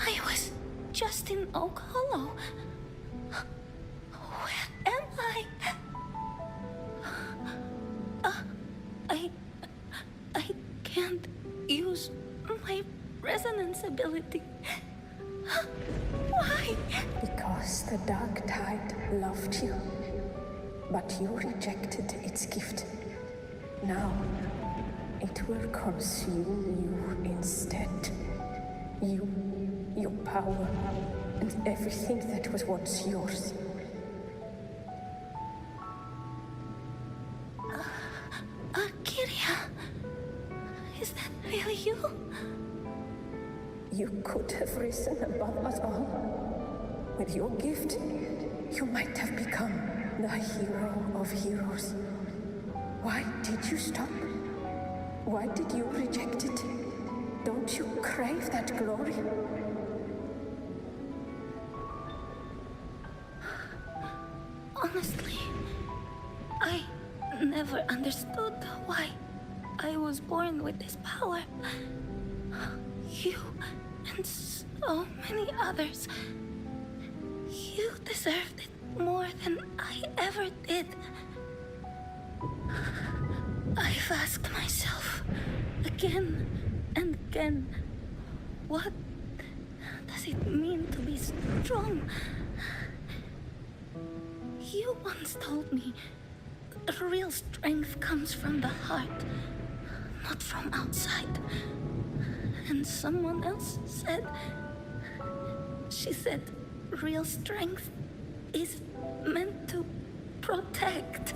I was just in Oak Hollow. Where am I? I can't use my resonance ability. Why? Because the Dark Tide loved you, but you rejected its gift. Now, it will consume you instead. You, your power, and everything that was once yours. Kyria, is that really you? You could have risen above us all. With your gift, you might have become the hero of heroes. Why did you stop? Why did you reject it? Don't you crave that glory? Honestly, I never understood why I was born with this power. You and so many others. You deserved it more than I ever did. I've asked myself again and again, what does it mean to be strong? You once told me real strength comes from the heart, not from outside. And someone else said, she said, real strength is meant to protect.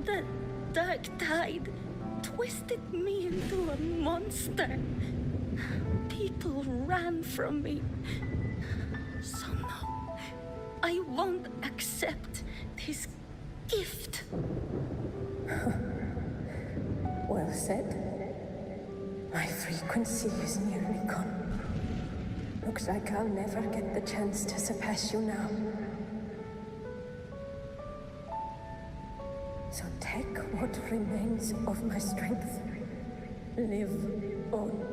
The dark tide twisted me into a monster. People ran from me. So no, I won't accept this gift. Well said. My frequency is nearly gone. Looks like I'll never get the chance to surpass you now. So take what remains of my strength. Live on.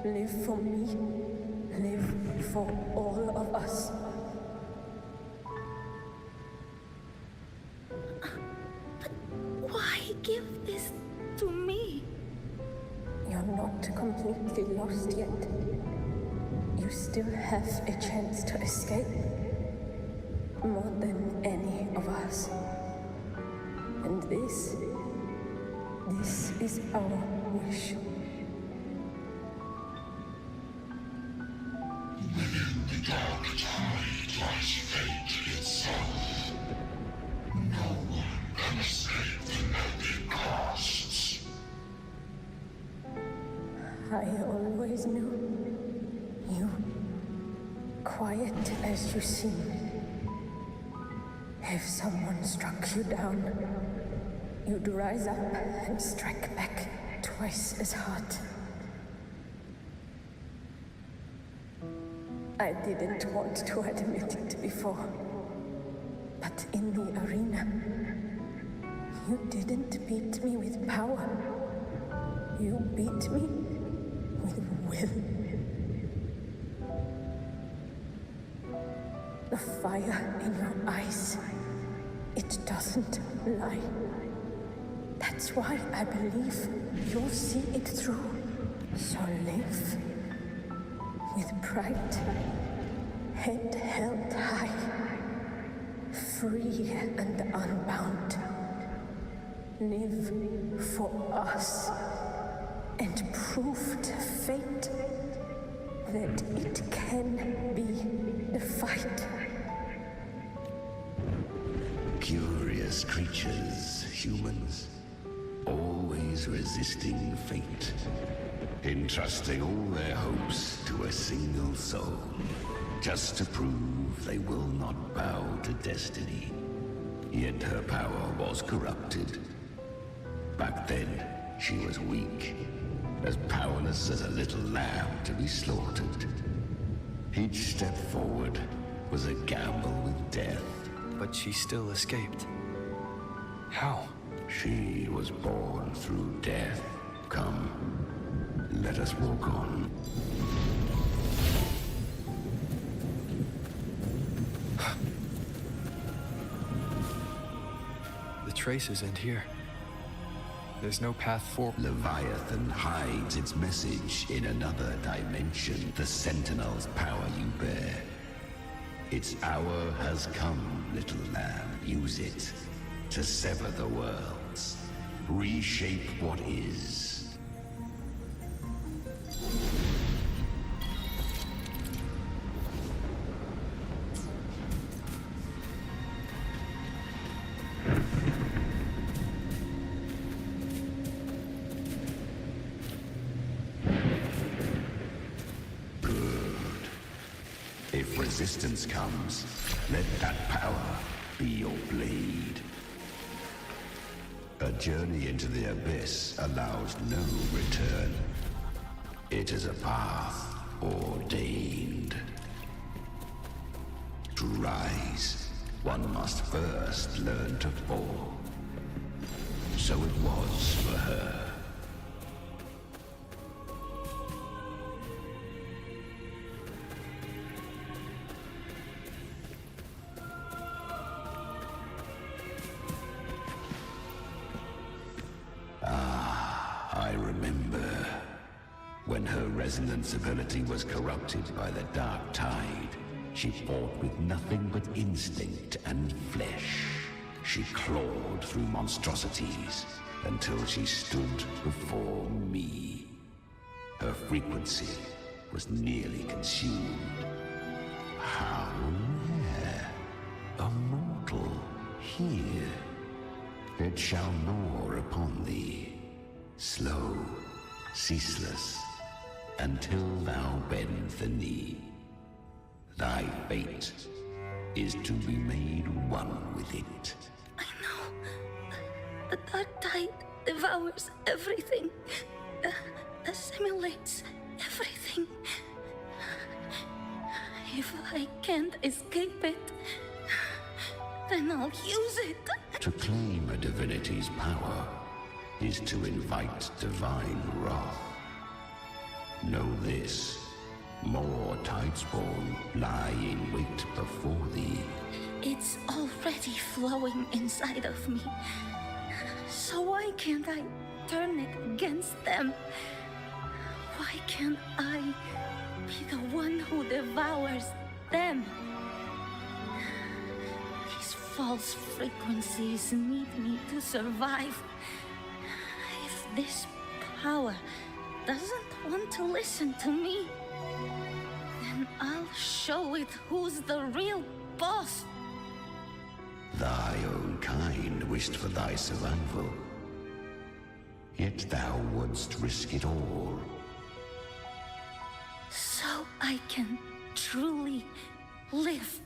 Live for me. Live for all of us. But why give this to me? You're not completely lost yet. You still have a chance to escape. More than any of us. And this is our wish. Within the dark tide lies fate itself. No one can escape the loaded costs. I always knew you, quiet as you seem. If someone struck you down, you'd rise up and strike back twice as hard. I didn't want to admit it before, but in the arena, you didn't beat me with power. You beat me with will. The fire in your eyes, it doesn't lie. That's why I believe you'll see it through. So live with pride, head held high, free and unbound. Live for us and prove to fate that it can be the fight. Curious creatures, humans, always resisting fate, entrusting all their hopes to a single soul, just to prove they will not bow to destiny. Yet her power was corrupted. Back then, she was weak, as powerless as a little lamb to be slaughtered. Each step forward was a gamble with death. But she still escaped. How? She was born through death. Come, let us walk on. The traces end here. There's no path forward. Leviathan hides its message in another dimension. The Sentinel's power you bear. Its hour has come, little lamb. Use it to sever the worlds. Reshape what is. resistance comes, let that power be your blade. A journey into the abyss allows no return. It is a path ordained. To rise, one must first learn to fall. So it was for her. I remember when her resonance ability was corrupted by the dark tide. She fought with nothing but instinct and flesh. She clawed through monstrosities until she stood before me. Her frequency was nearly consumed. How rare! A mortal here. It shall gnaw upon thee. Slow, ceaseless, until thou bend the knee. Thy fate is to be made one with it. I know. The dark tide devours everything. Assimilates everything. If I can't escape it, then I'll use it. To claim a divinity's power is to invite divine wrath. Know this, more Tidespawn lie in wait before thee. It's already flowing inside of me. So why can't I turn it against them? Why can't I be the one who devours them? These false frequencies need me to survive. If this power doesn't want to listen to me, then I'll show it who's the real boss. Thy own kind wished for thy survival. Yet thou wouldst risk it all. So I can truly live.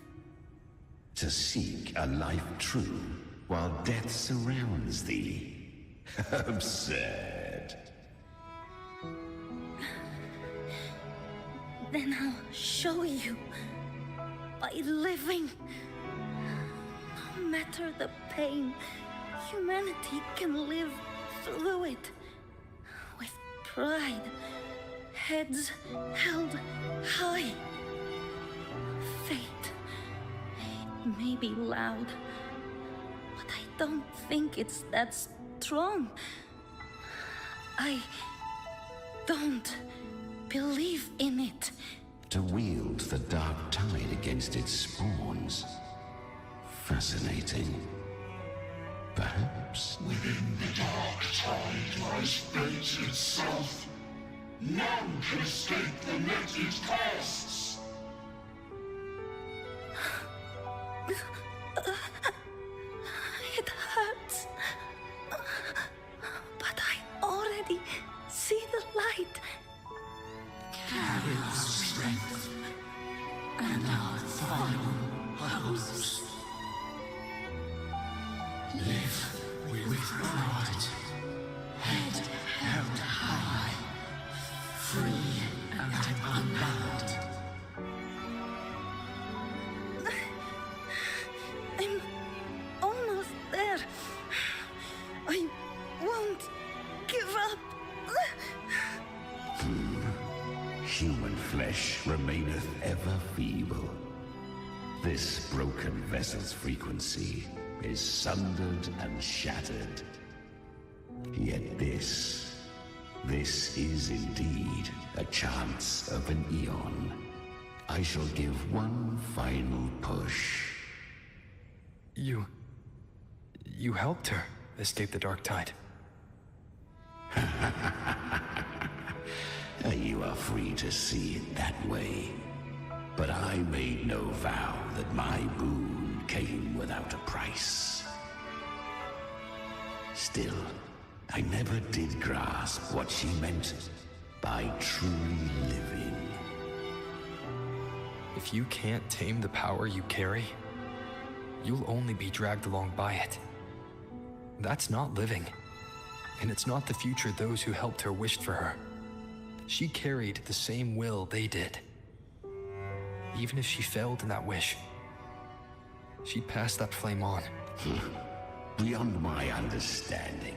To seek a life true while death surrounds thee. Absurd. Then I'll show you. By living. No matter the pain, humanity can live through it. With pride. Heads held high. Fate. It may be loud, but I don't think it's that strong. I don't believe in it. To wield the dark tide against its spawns. Fascinating. Perhaps. Within the dark tide lies fate itself. None can escape the net it casts. It hurts. But I already see the light. Carry our strength and our final hopes. Live with pride, head held high, free and unbound. I'm almost there. I won't give up. Human flesh remaineth ever feeble. This broken vessel's frequency is sundered and shattered. Yet this is indeed a chance of an eon. I shall give one final push. You helped her escape the dark tide. You are free to see it that way. But I made no vow that my boon came without a price. Still, I never did grasp what she meant by truly living. If you can't tame the power you carry, you'll only be dragged along by it. That's not living. And it's not the future those who helped her wished for her. She carried the same will they did. Even if she failed in that wish, she'd pass that flame on. Beyond my understanding.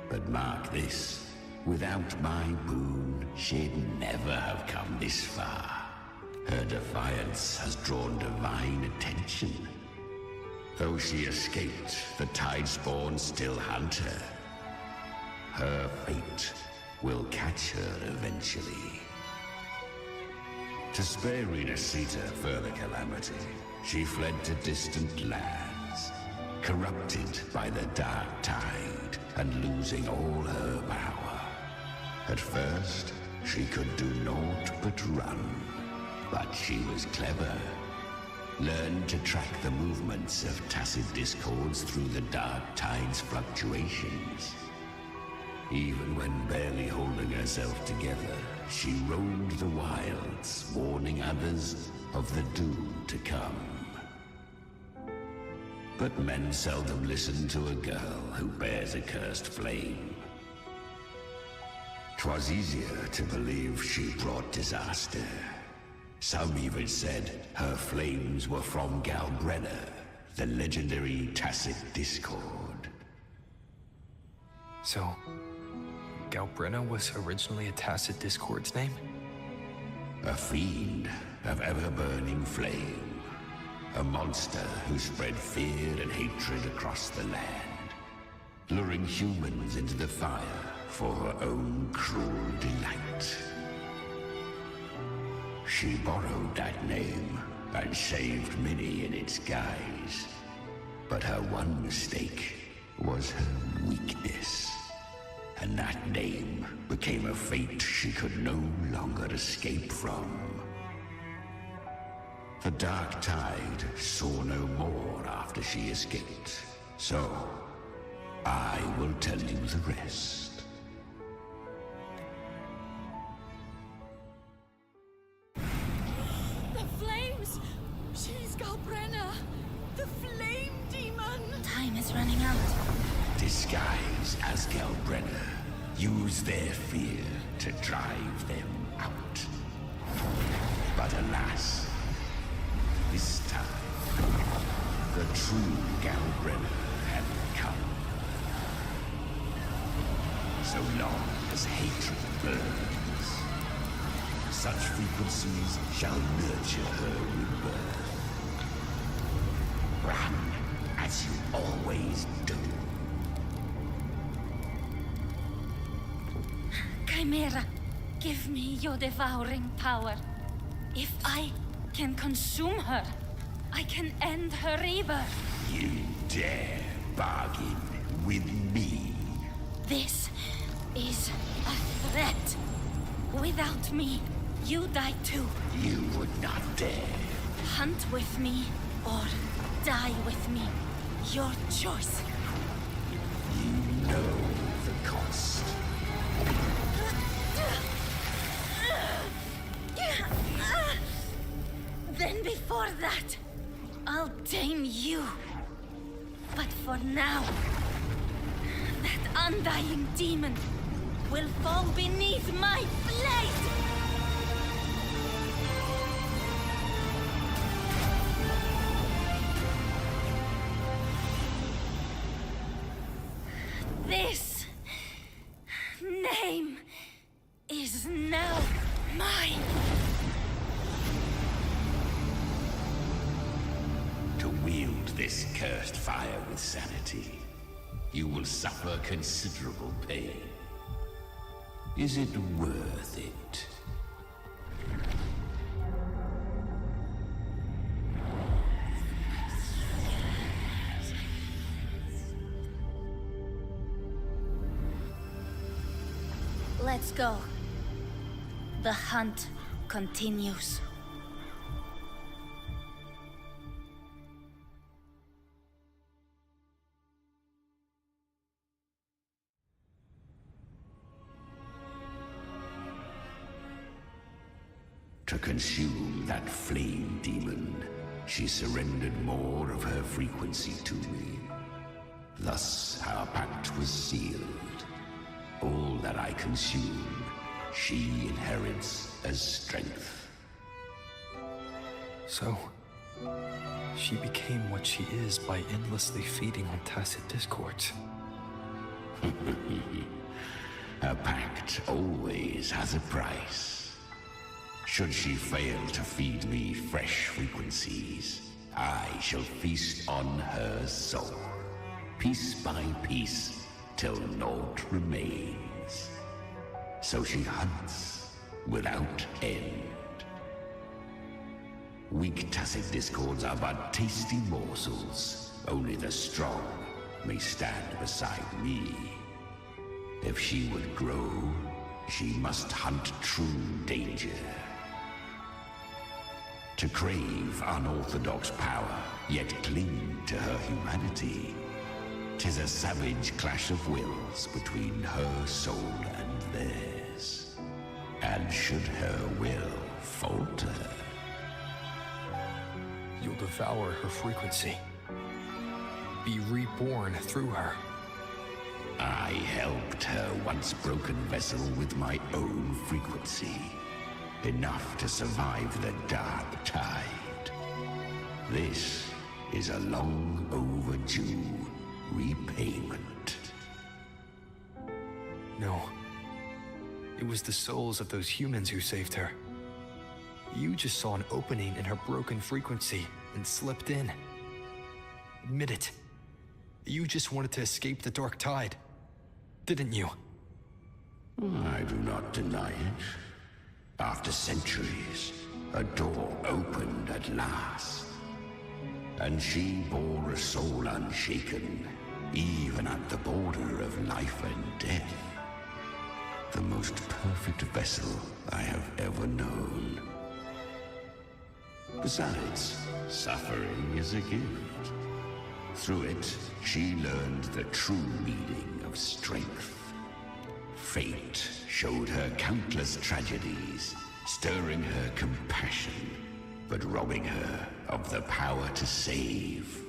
But mark this, without my boon, she'd never have come this far. Her defiance has drawn divine attention. Though she escaped, the Tidespawn still hunt her. Her fate will catch her eventually. To spare Renasita further calamity, she fled to distant lands, corrupted by the dark tide and losing all her power. At first, she could do naught but run, but she was clever. Learned to track the movements of tacit discords through the dark tide's fluctuations. Even when barely holding herself together, she roamed the wilds, warning others of the doom to come. But men seldom listen to a girl who bears a cursed flame. 'Twas easier to believe she brought disaster. Some even said her flames were from Galbrenna, the legendary tacit discord. So, Galbrenna was originally a tacit discord's name? A fiend of ever-burning flame. A monster who spread fear and hatred across the land, luring humans into the fire for her own cruel delight. She borrowed that name and saved many in its guise. But her one mistake was her weakness. And that name became a fate she could no longer escape from. The dark tide saw no more after she escaped. So, I will tell you the rest. The flames! She's Galbrenna! The flame demon! Time is running out. Disguised as Galbrenna, use their fear to drive them out. But alas, this time, the true Galbrenna had come. So long as hatred burns, such frequencies shall nurture her rebirth. Run as you always do. Chimera, give me your devouring power. If I can consume her, I can end her rebirth. You dare bargain with me? This is a threat. Without me, you die too. You would not dare. Hunt with me or die with me. Your choice. You know the cost. Then before that, I'll tame you. But for now, that undying demon will fall beneath my blade! This name is now mine. To wield this cursed fire with sanity, you will suffer considerable pain. Is it worth it? Let's go. The hunt continues. To consume that flame demon, she surrendered more of her frequency to me. Thus, our pact was sealed. All that I consume, she inherits as strength. So, she became what she is by endlessly feeding on tacit discords. A pact always has a price. Should she fail to feed me fresh frequencies, I shall feast on her soul, piece by piece, till naught remains. So she hunts without end. Weak tacit discords are but tasty morsels. Only the strong may stand beside me. If she would grow, she must hunt true danger. To crave unorthodox power, yet cling to her humanity, 'tis a savage clash of wills between her soul and theirs. And should her will falter, you'll devour her frequency. Be reborn through her. I helped her once broken vessel with my own frequency. Enough to survive the dark tide. This is a long overdue repayment. No. It was the souls of those humans who saved her. You just saw an opening in her broken frequency and slipped in. Admit it. You just wanted to escape the dark tide, didn't you? I do not deny it. After centuries, a door opened at last. And she bore a soul unshaken, even at the border of life and death. The most perfect vessel I have ever known. Besides, suffering is a gift. Through it, she learned the true meaning of strength. Fate showed her countless tragedies, stirring her compassion, but robbing her of the power to save.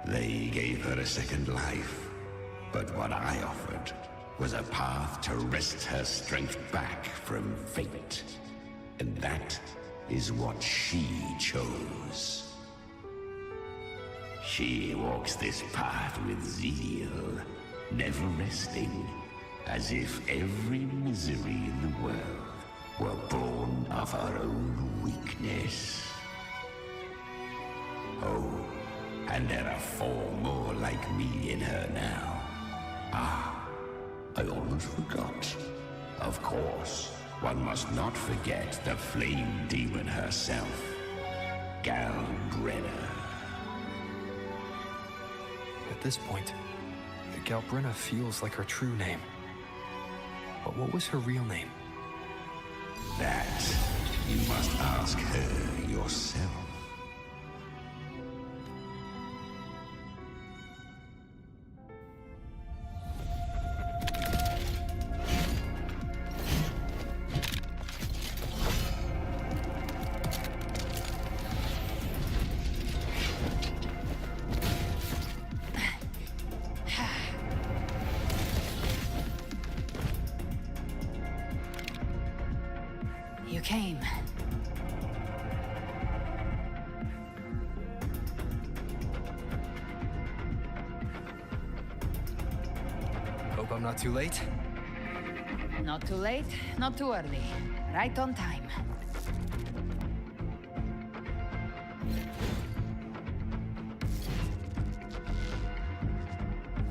They gave her a second life, but what I offered was a path to wrest her strength back from fate. And that is what she chose. She walks this path with zeal, never resting, as if every misery in the world were born of her own weakness. Oh, and there are 4 more like me in her now. Ah, I almost forgot. Of course, one must not forget the flame demon herself, Galbrenna. At this point, Galbrenna feels like her true name. But what was her real name? That you must ask her yourself. You came. Hope I'm not too late. Not too late, not too early. Right on time.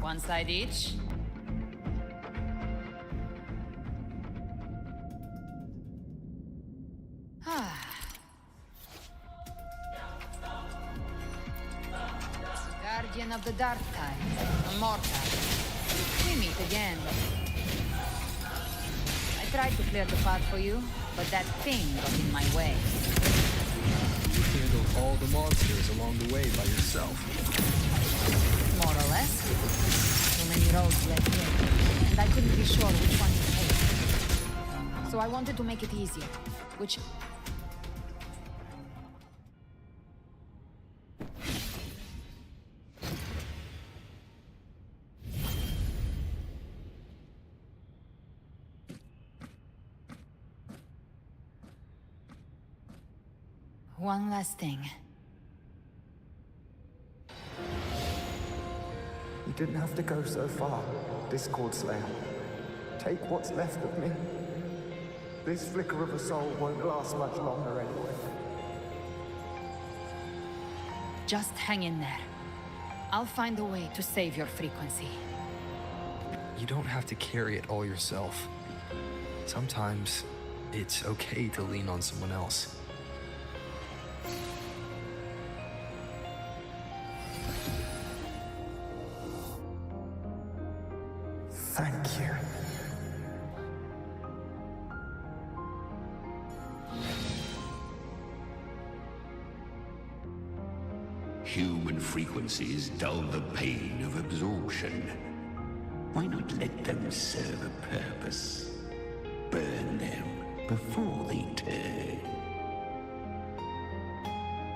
One side each. Guardian of the Dark Tide, Immortal. We meet again. I tried to clear the path for you, but that thing got in my way. You handled all the monsters along the way by yourself. More or less. Too many roads led here, and I couldn't be sure which one to take. So I wanted to make it easier. which... One last thing. You didn't have to go so far, Discord Slayer. Take what's left of me. This flicker of a soul won't last much longer anyway. Just hang in there. I'll find a way to save your frequency. You don't have to carry it all yourself. Sometimes it's okay to lean on someone else. Thank you. Human frequencies dull the pain of absorption. Why not let them serve a purpose? Burn them before they turn.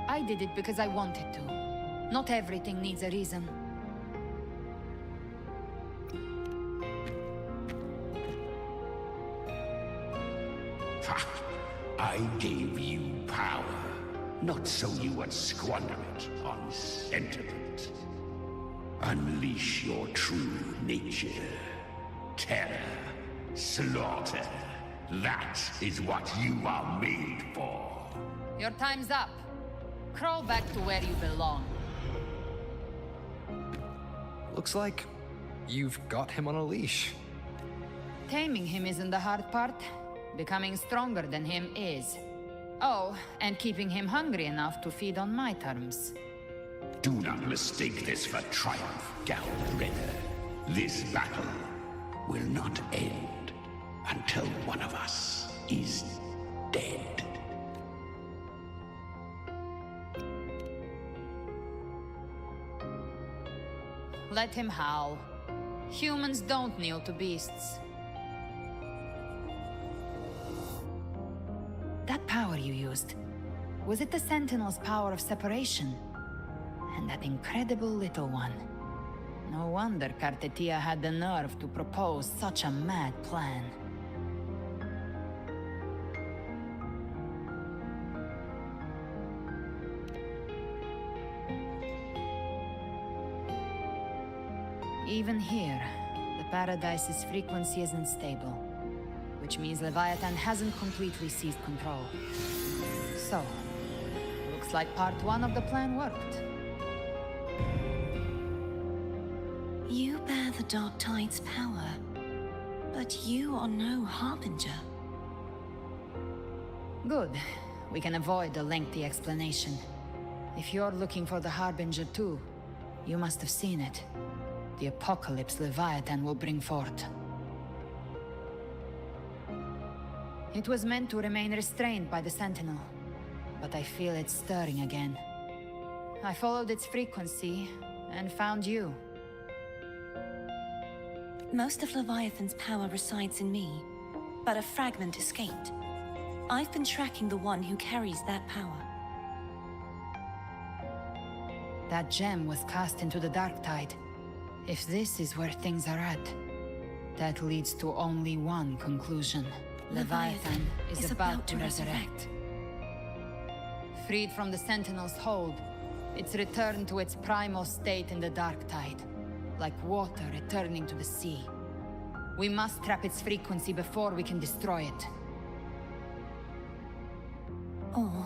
I did it because I wanted to. Not everything needs a reason. I gave you power, not so you would squander it on sentiment. Unleash your true nature. Terror, slaughter. That is what you are made for. Your time's up. Crawl back to where you belong. Looks like you've got him on a leash. Taming him isn't the hard part. Becoming stronger than him is. Oh, and keeping him hungry enough to feed on my terms. Do not mistake this for triumph, Galbrenna. This battle will not end until one of us is dead. Let him howl. Humans don't kneel to beasts. That power you used, was it the Sentinel's power of separation? And that incredible little one. No wonder Kartetia had the nerve to propose such a mad plan. Even here, the Paradise's frequency isn't stable. Which means Leviathan hasn't completely seized control. So, looks like part one of the plan worked. You bear the Dark Tide's power, but you are no Harbinger. Good. We can avoid a lengthy explanation. If you're looking for the Harbinger too, you must have seen it. The apocalypse Leviathan will bring forth. It was meant to remain restrained by the Sentinel, but I feel it stirring again. I followed its frequency, and found you. Most of Leviathan's power resides in me, but a fragment escaped. I've been tracking the one who carries that power. That gem was cast into the Dark Tide. If this is where things are at, that leads to only one conclusion. Leviathan is about to resurrect. Freed from the Sentinel's hold, it's returned to its primal state in the Dark Tide, like water returning to the sea. We must trap its frequency before we can destroy it. Or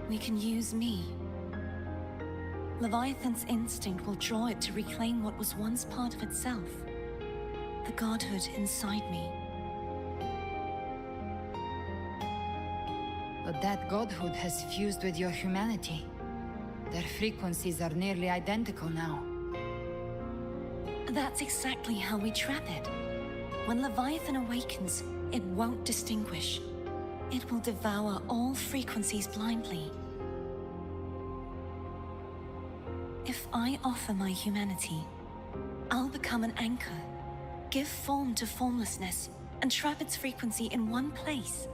we can use me. Leviathan's instinct will draw it to reclaim what was once part of itself. The godhood inside me. But that godhood has fused with your humanity. Their frequencies are nearly identical now. That's exactly how we trap it. When Leviathan awakens, it won't distinguish. It will devour all frequencies blindly. If I offer my humanity, I'll become an anchor, give form to formlessness, and trap its frequency in one place.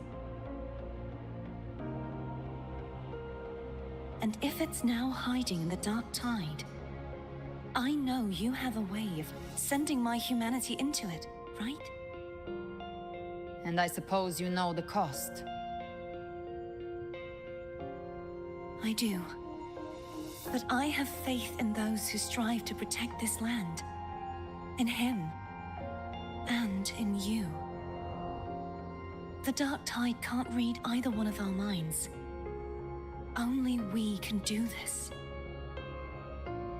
And if it's now hiding in the dark tide, I know you have a way of sending my humanity into it, right? And I suppose you know the cost. I do. But I have faith in those who strive to protect this land. In him. And in you. The dark tide can't read either one of our minds. Only we can do this.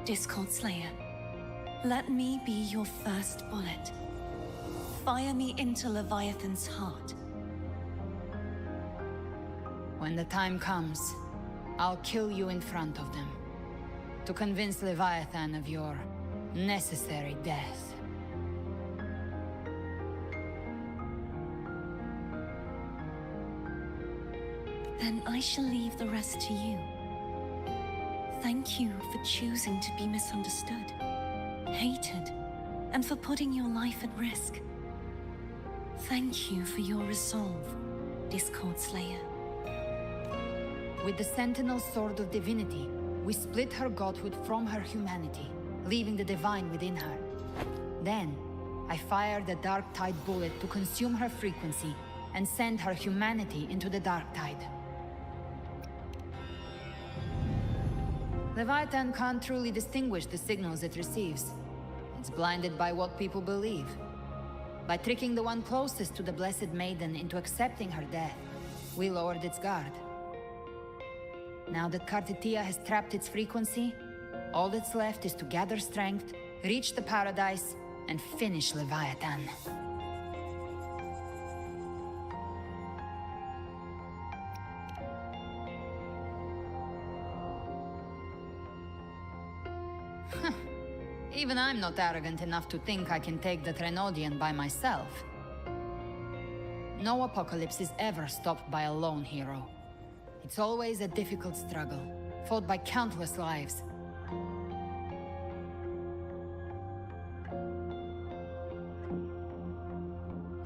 Discord Slayer, let me be your first bullet. Fire me into Leviathan's heart. When the time comes, I'll kill you in front of them. To convince Leviathan of your necessary death. Then I shall leave the rest to you. Thank you for choosing to be misunderstood, hated, and for putting your life at risk. Thank you for your resolve, Discord Slayer. With the Sentinel Sword of Divinity, we split her godhood from her humanity, leaving the divine within her. Then, I fired the Dark Tide bullet to consume her frequency and send her humanity into the Dark Tide. Leviathan can't truly distinguish the signals it receives. It's blinded by what people believe. By tricking the one closest to the Blessed Maiden into accepting her death, we lowered its guard. Now that Kartitia has trapped its frequency, all that's left is to gather strength, reach the paradise, and finish Leviathan. Even I'm not arrogant enough to think I can take the Trenodian by myself. No apocalypse is ever stopped by a lone hero. It's always a difficult struggle, fought by countless lives.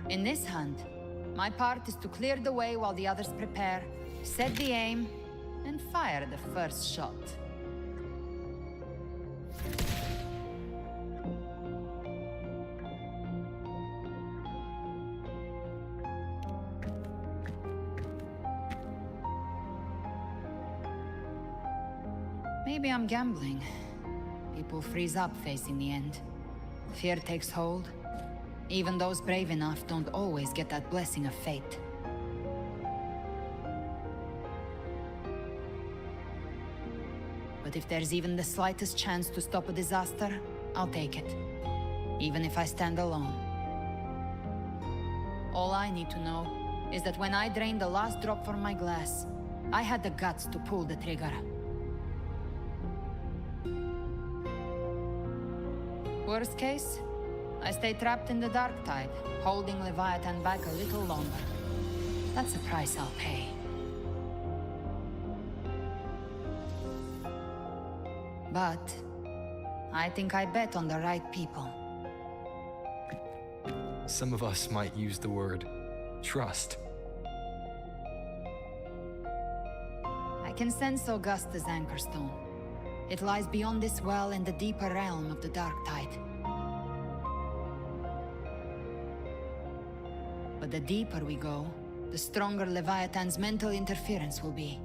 In this hunt, my part is to clear the way while the others prepare, set the aim, and fire the first shot. Maybe I'm gambling. People freeze up facing the end. Fear takes hold. Even those brave enough don't always get that blessing of fate. But if there's even the slightest chance to stop a disaster, I'll take it. Even if I stand alone. All I need to know is that when I drained the last drop from my glass, I had the guts to pull the trigger. Worst case, I stay trapped in the Dark Tide, holding Leviathan back a little longer. That's a price I'll pay. But I think I bet on the right people. Some of us might use the word trust. I can sense Augusta's Anchorstone. It lies beyond this well in the deeper realm of the Dark Tide. But the deeper we go, the stronger Leviathan's mental interference will be.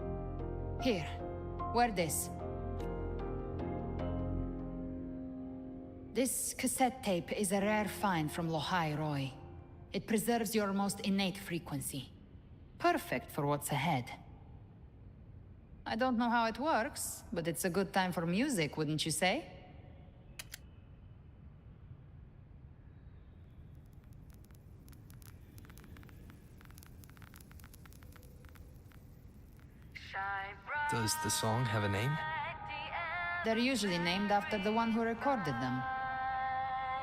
Here, wear this. This cassette tape is a rare find from Lohai Roy. It preserves your most innate frequency. Perfect for what's ahead. I don't know how it works, but it's a good time for music, wouldn't you say? Does the song have a name? They're usually named after the one who recorded them.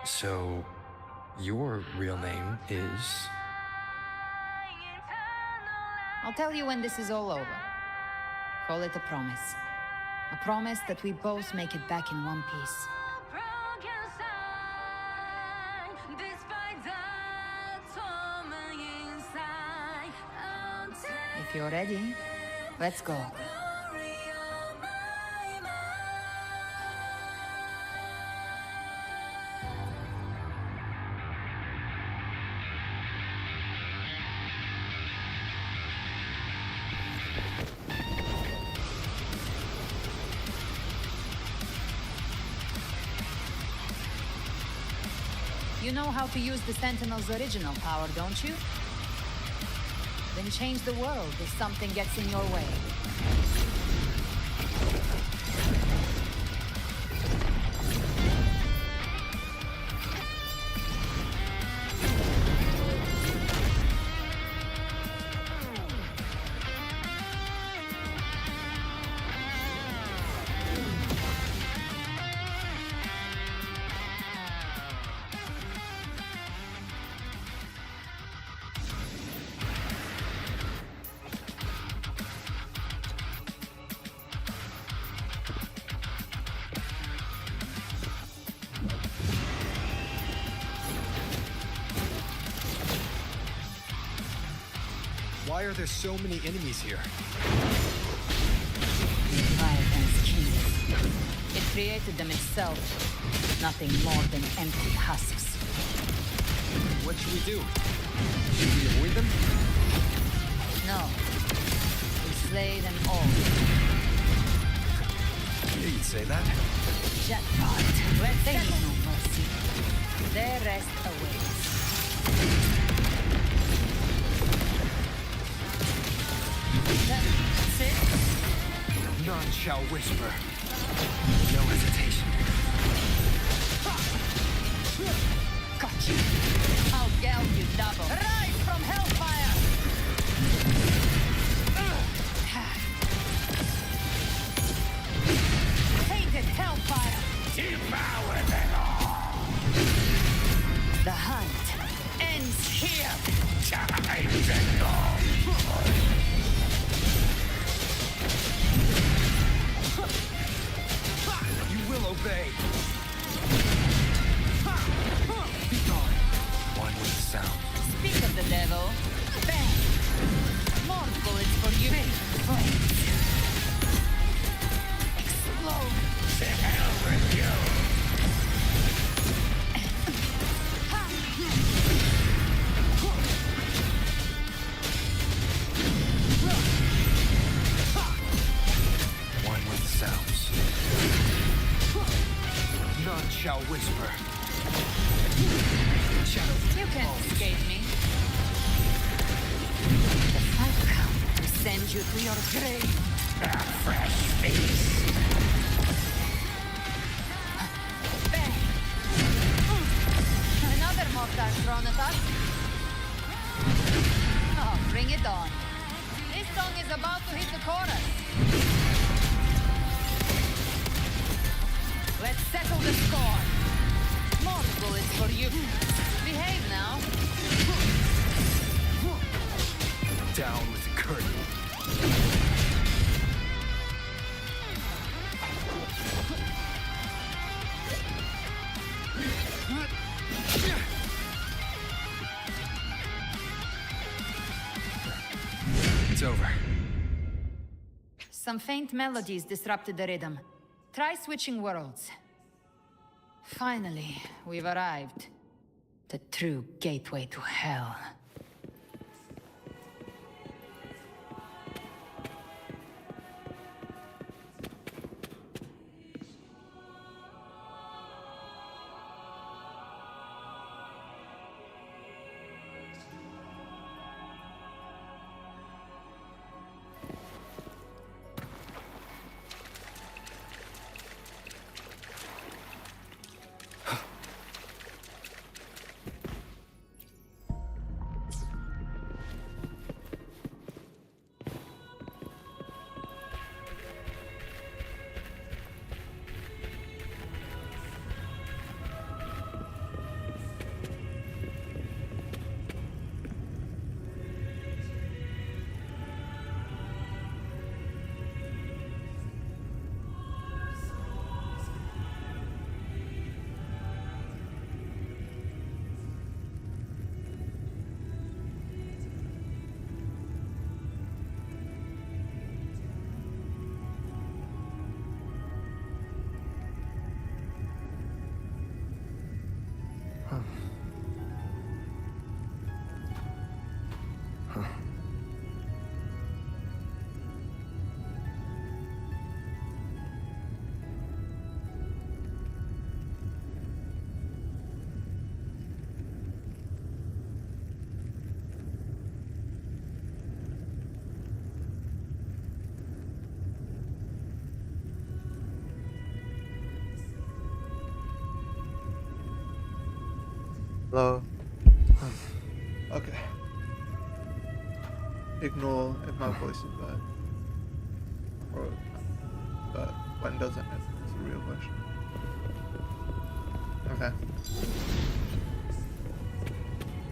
So, your real name is... I'll tell you when this is all over. Call it a promise. A promise that we both make it back in one piece. If you're ready, let's go. You know how to use the Sentinel's original power, don't you? Then change the world if something gets in your way. Why are there so many enemies here? Leviathan's kingdom. It created them itself. Nothing more than empty husks. What should we do? Should we avoid them? No. We slay them all. Yeah, you'd say that. Jackpot. Where they know no mercy. Their rest awaits. That's it? None shall whisper. No hesitation. Got you. I'll geld you double. Rise from hellfire! Tainted hellfire! Devour them all! The hunt ends here! Time to go! You will obey. Be gone. One with the sound. Speak of the devil. Bang! More bullets for you. Explode! To hell with you! One with the sounds. None shall whisper. You can't escape me. The fight count will send you to your grave. A fresh feast! Bang! Another mortar thrown at us. Oh, bring it on. This song is about to hit the chorus. Let's settle the score. More bullets for you. Behave now. Down with the curtain. It's over. Some faint melodies disrupted the rhythm. Try switching worlds. Finally, we've arrived. The true gateway to hell. Low. Okay. Ignore if my voice is bad. Or, but when doesn't it? It's a real question. Okay.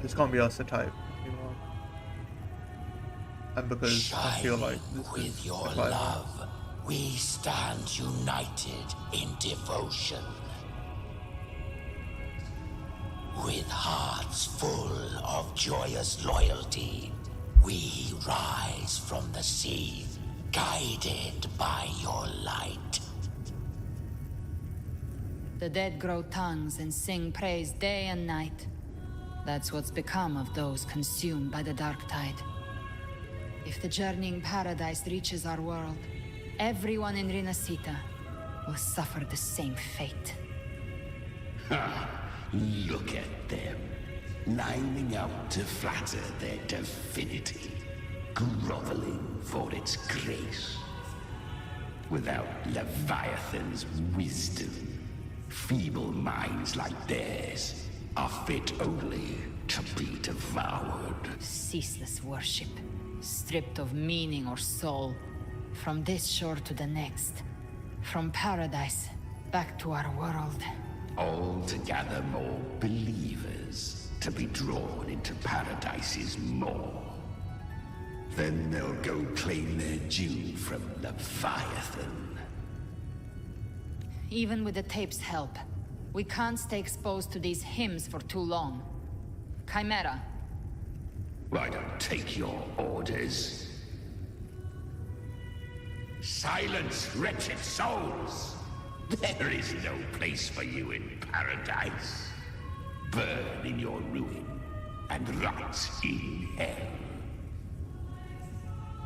It's gonna be us to type, you know. And because I feel like this with is your if I- love, we stand united in devotion. With hearts full of joyous loyalty, we rise from the sea, guided by your light. The dead grow tongues and sing praise day and night. That's what's become of those consumed by the dark tide. If the journeying paradise reaches our world, everyone in Rinasita will suffer the same fate. Ha! Look at them, lining up to flatter their divinity, groveling for its grace. Without Leviathan's wisdom, feeble minds like theirs are fit only to be devoured. Ceaseless worship, stripped of meaning or soul, from this shore to the next, from paradise back to our world. All to gather more believers to be drawn into Paradise's maw. Then they'll go claim their due from Leviathan. Even with the tape's help, we can't stay exposed to these hymns for too long. Chimera. I don't take your orders. Silence, wretched souls! There is no place for you in paradise. Burn in your ruin and rot in hell.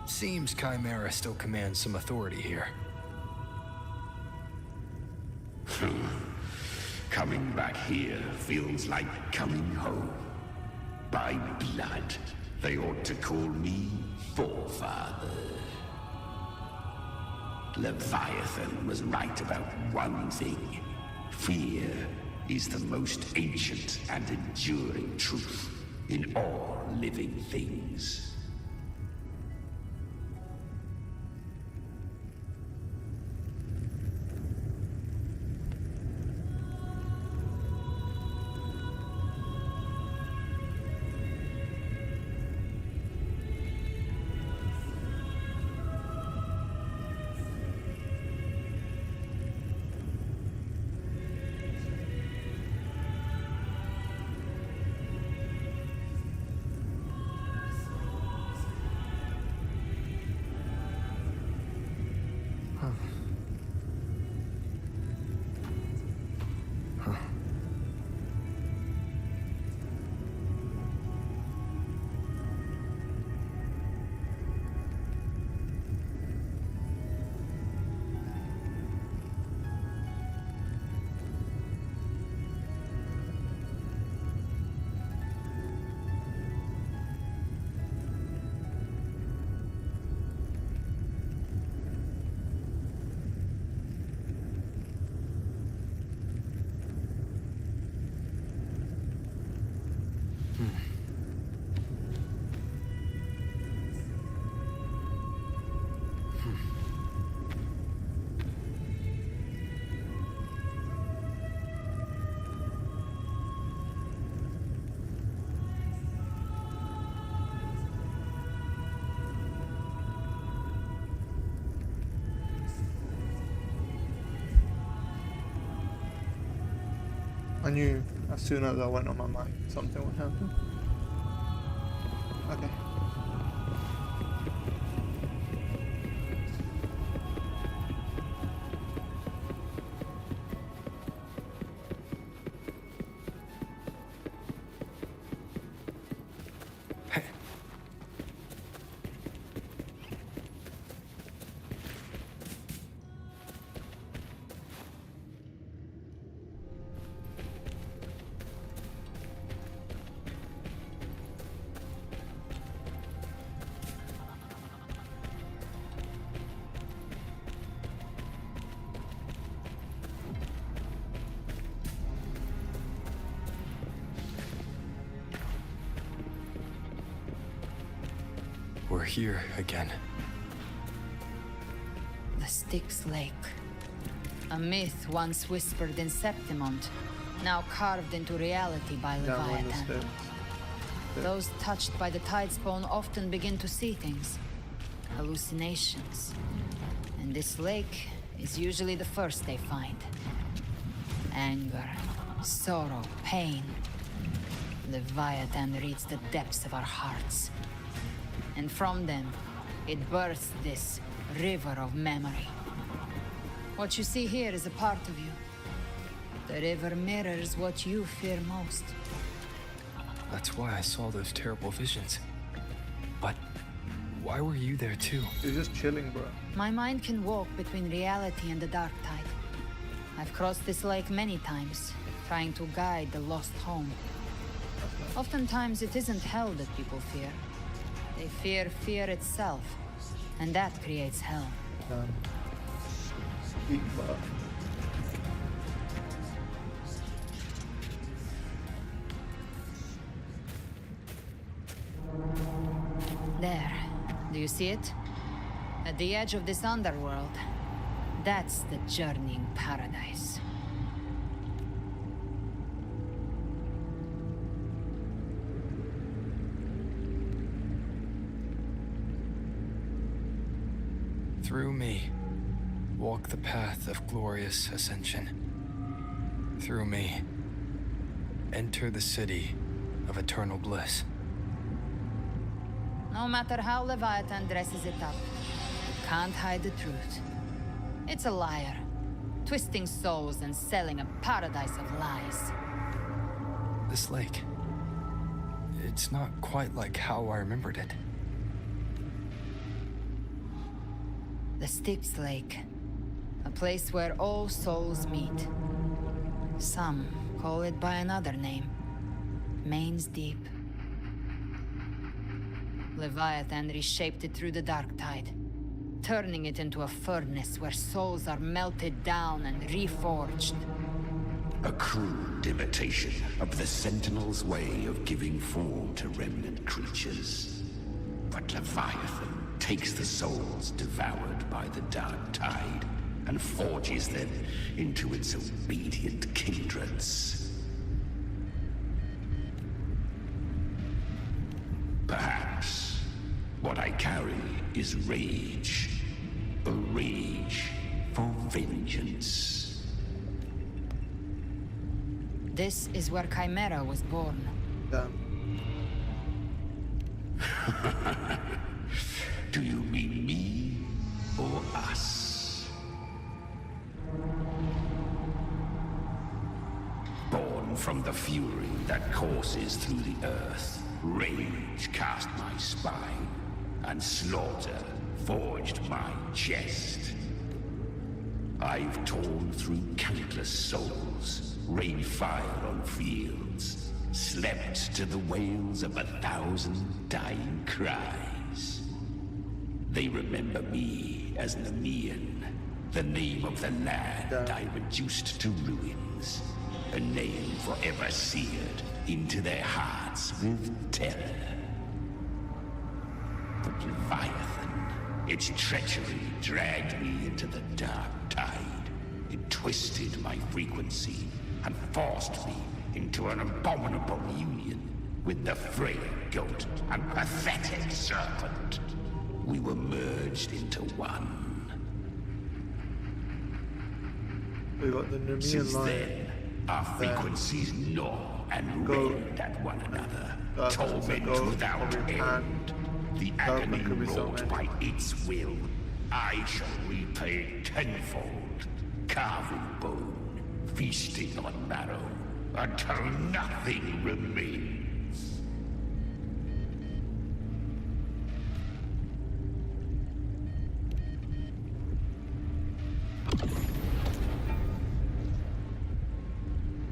Seems Chimera still commands some authority here. Coming back here feels like coming home. By blood, they ought to call me Forefather. Leviathan was right about one thing. Fear is the most ancient and enduring truth in all living things. I knew as soon as I went on my mic, something would happen. Okay. here again. The Styx Lake. A myth once whispered in Septimont, now carved into reality by Leviathan. Those touched by the Tidespawn often begin to see things. Hallucinations. And this lake is usually the first they find. Anger, sorrow, pain. Leviathan reads the depths of our hearts. And from them, it births this river of memory. What you see here is a part of you. The river mirrors what you fear most. That's why I saw those terrible visions. But why were you there too? You're just chilling, bro. My mind can walk between reality and the dark tide. I've crossed this lake many times, trying to guide the lost home. Oftentimes it isn't hell that people fear. They fear fear itself, and that creates hell. There. Do you see it? At the edge of this underworld, that's the journeying paradise. Through me, walk the path of glorious ascension. Through me, enter the city of eternal bliss. No matter how Leviathan dresses it up, it can't hide the truth. It's a liar, twisting souls and selling a paradise of lies. This lake, it's not quite like how I remembered it. The Styx Lake, a place where all souls meet. Some call it by another name, Main's Deep. Leviathan reshaped it through the dark tide, turning it into a furnace where souls are melted down and reforged. A crude imitation of the Sentinel's way of giving form to remnant creatures. But Leviathan takes the souls devoured by the dark tide and forges them into its obedient kindreds. Perhaps what I carry is rage. A rage for vengeance. This is where Chimera was born. Do you mean me or us? Born from the fury that courses through the earth, rage cast my spine, and slaughter forged my chest. I've torn through countless souls, rained fire on fields, slept to the wails of 1,000 dying cries. They remember me as Nemean, the name of the land I reduced to ruins, a name forever seared into their hearts with terror. But Leviathan, its treachery dragged me into the dark tide. It twisted my frequency and forced me into an abominable union with the frail goat and pathetic serpent. We were merged into one. We got the Nemean Since line. then, our frequencies gnaw and rend at one another, torment without end. The agony wrought by its will, I shall repay tenfold, carving bone, feasting on marrow, until nothing remains.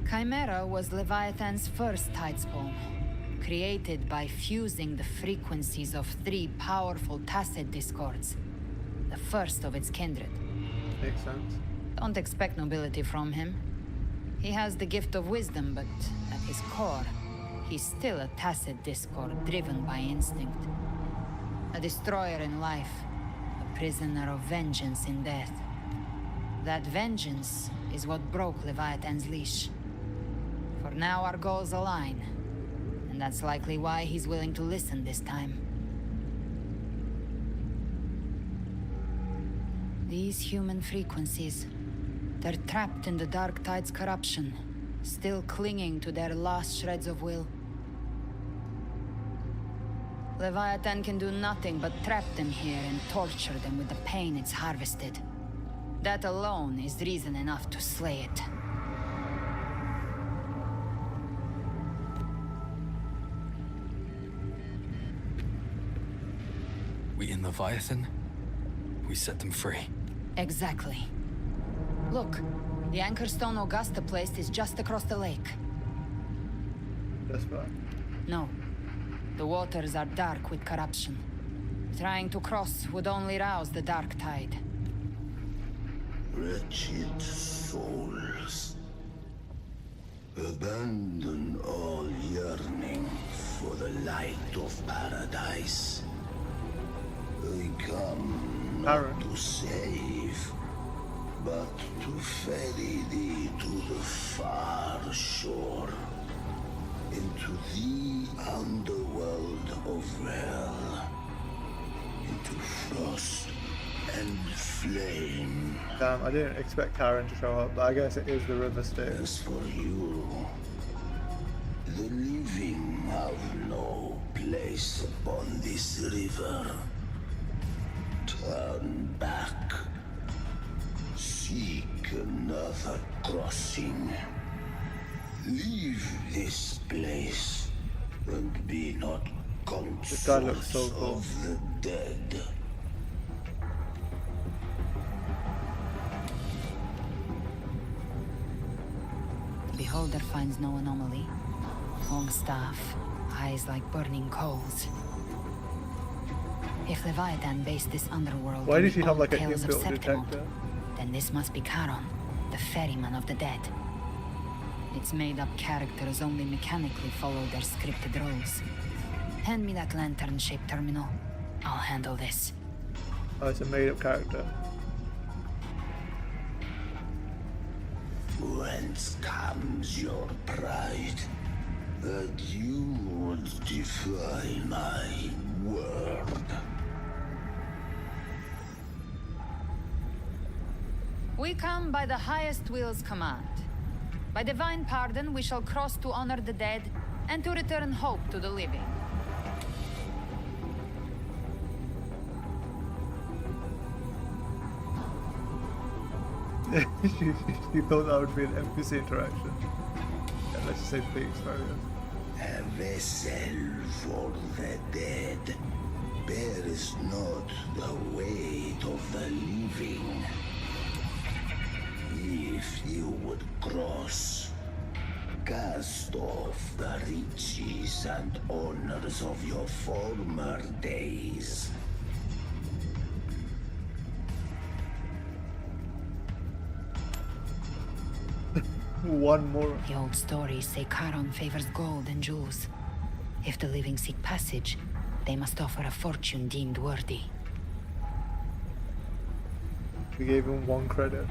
Chimera was Leviathan's first Tidespawn, created by fusing the frequencies of 3 powerful tacit discords, the first of its kindred. Makes sense. Don't expect nobility from him. He has the gift of wisdom, but at his core, he's still a tacit discord driven by instinct. A destroyer in life, a prisoner of vengeance in death. That vengeance is what broke Leviathan's leash. For now our goals align, and that's likely why he's willing to listen this time. These human frequencies, they're trapped in the Dark Tide's corruption, still clinging to their last shreds of will. Leviathan can do nothing but trap them here and torture them with the pain it's harvested. That alone is reason enough to slay it. We in Leviathan? We set them free. Exactly. Look, the Anchorstone Augusta placed is just across the lake. That's right. No. The waters are dark with corruption. Trying to cross would only rouse the Dark Tide. Wretched souls. Abandon all yearning for the light of paradise. I come not to save, but to ferry thee to the far shore, into the underworld of hell, into frost and flame. Damn, I didn't expect Karen to show up, but I guess it is the river stick. As for you, the living have no place upon this river. Turn back. Seek another crossing. Leave this place and be not consorts of the dead. Beholder finds no anomaly. Long staff, eyes like burning coals. If Leviathan based this underworld Why on did he the have old like an tales of inbuilt Septimont, detector? then this must be Charon, the ferryman of the dead. Its made-up characters only mechanically follow their scripted roles. Hand me that lantern-shaped terminal. I'll handle this. Oh, it's a made-up character. Whence comes your pride? That you would defy my word? We come by the highest will's command. By divine pardon, we shall cross to honor the dead and to return hope to the living. You thought that would be an NPC interaction. Yeah, let's just say the experience. A vessel for the dead bears not the weight of the living. If you would cross, cast off the riches and honors of your former days. One more. The old stories say Charon favors gold and jewels. If the living seek passage, they must offer a fortune deemed worthy. We gave him 1 credit.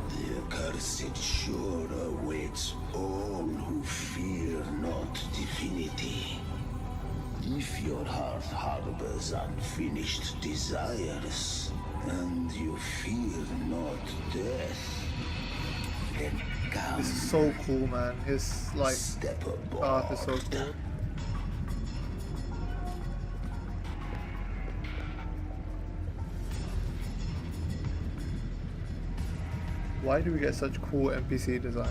The accursed shore awaits all who fear not divinity. If your heart harbors unfinished desires, and you fear not death, then come. This is so cool, man. His, like, path is so cool. Why do we get such cool NPC design?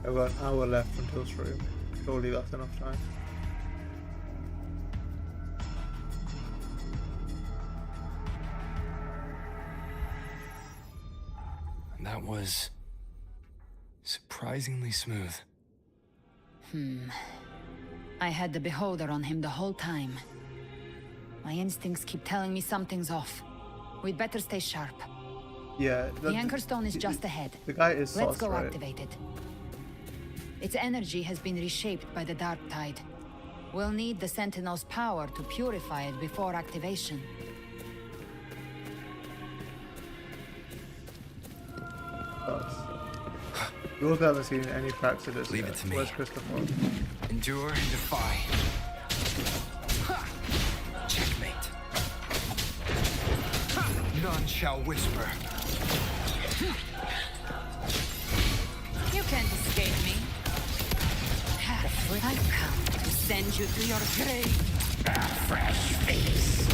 I've got an hour left until stream. Surely that's enough time. That was surprisingly smooth. I had the beholder on him the whole time. My instincts keep telling me something's off. We'd better stay sharp. Yeah. The Anchor Stone is just ahead. The guy is Let's sus, go right? activate it. Its energy has been reshaped by the Dark Tide. We'll need the Sentinel's power to purify it before activation. Sus. You also haven't seen any cracks of this. Leave yet. it to me. Where's Christopher? Endure and defy. Checkmate. None shall whisper. You can't escape me. I've come to send you to your grave. A fresh feast.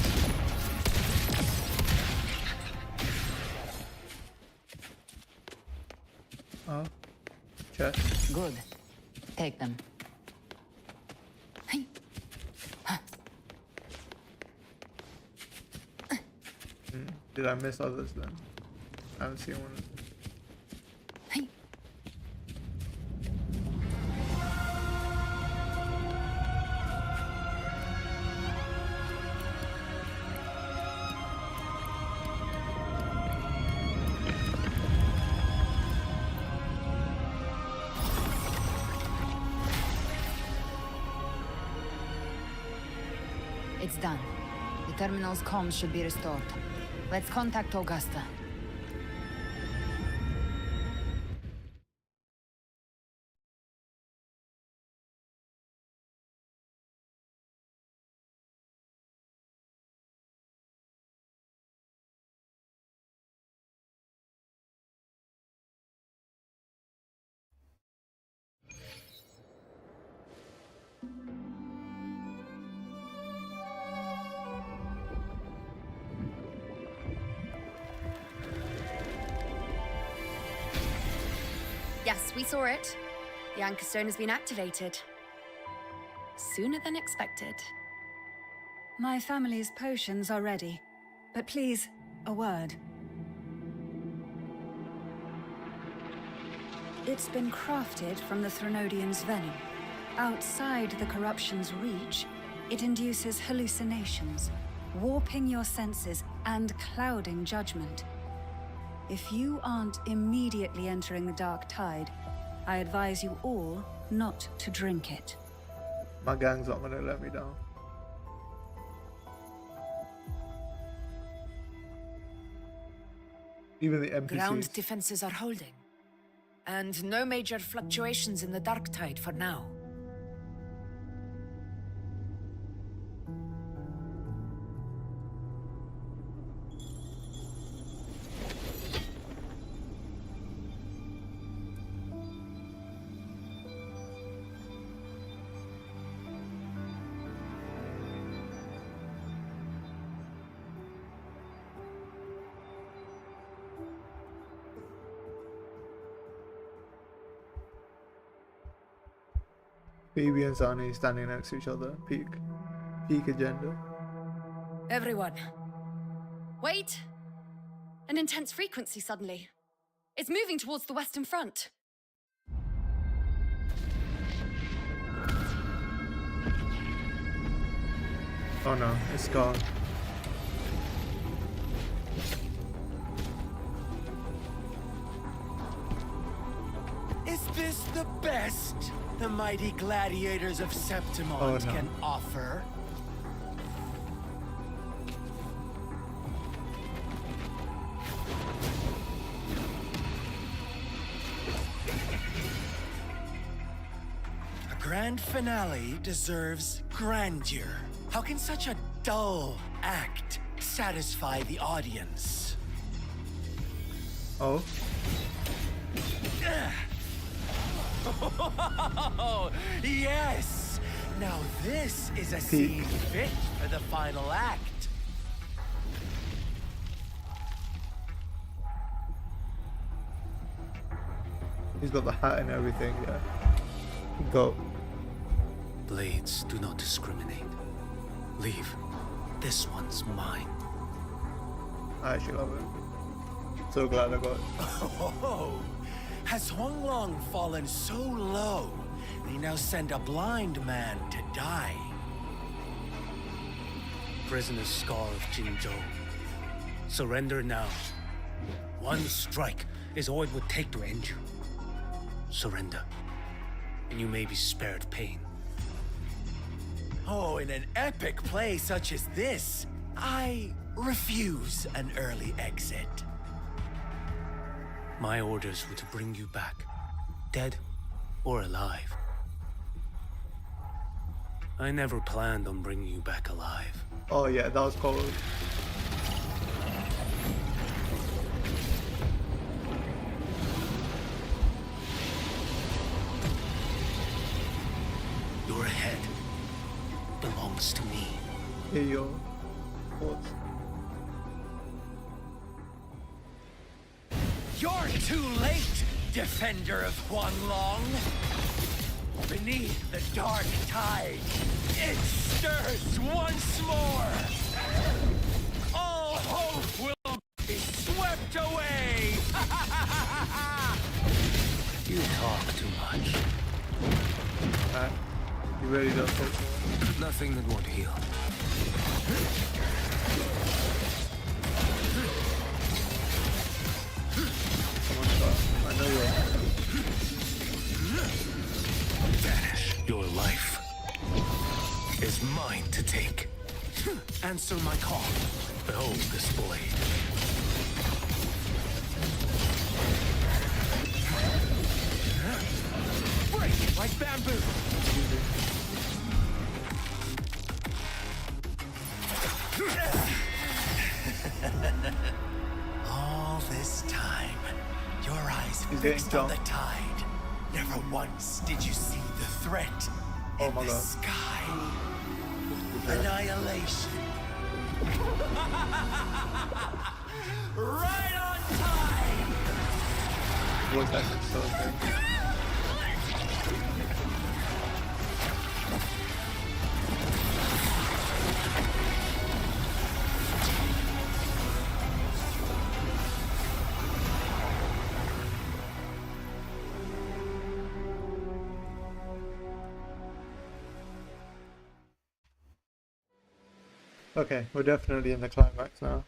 Oh. Chest. Good. Take them. Did I miss others then? I haven't seen one. It's done. The terminal's comms should be restored. Let's contact Augusta. Yes, we saw it. The Anchor Stone has been activated. Sooner than expected. My family's potions are ready. But please, a word. It's been crafted from the Threnodian's venom. Outside the corruption's reach, it induces hallucinations, warping your senses and clouding judgment. If you aren't immediately entering the Dark Tide, I advise you all not to drink it. My gang's not gonna let me down. Even the NPCs. Ground defenses are holding. And no major fluctuations in the Dark Tide for now. Phoebe and Zani standing next to each other. Peak agenda. Everyone. Wait! An intense frequency suddenly. It's moving towards the Western Front. Oh no, it's gone. Is this the best the mighty gladiators of Septimont Oh, no. can offer? A grand finale deserves grandeur. How can such a dull act satisfy the audience? Oh. Oh, yes! Now this is a scene fit for the final act. He's got the hat and everything, yeah. Go. Blades do not discriminate. Leave. This one's mine. I actually love it. So glad I got it. Oh, has Honglong fallen so low they now send a blind man to die? Prisoner's Scar of Jinzhou. Surrender now. One strike is all it would take to end you. Surrender, and you may be spared pain. Oh, in an epic play such as this, I refuse an early exit. My orders were to bring you back, dead or alive. I never planned on bringing you back alive. Oh yeah, that was cold. Your head belongs to me. Hey yo. Thoughts? You're too late, defender of Huanglong. Beneath the dark tide, it stirs once more. All hope will be swept away. You talk too much. You really don't talk too much. Nothing that won't heal. I know you are. Vanish. Your life is mine to take. Answer my call. Behold this blade. Break like bamboo. All this time, your eyes fixed on the tide. Never once did you see the threat in the sky. Annihilation. Right on time. Voice acting so good. Okay, we're definitely in the climax now.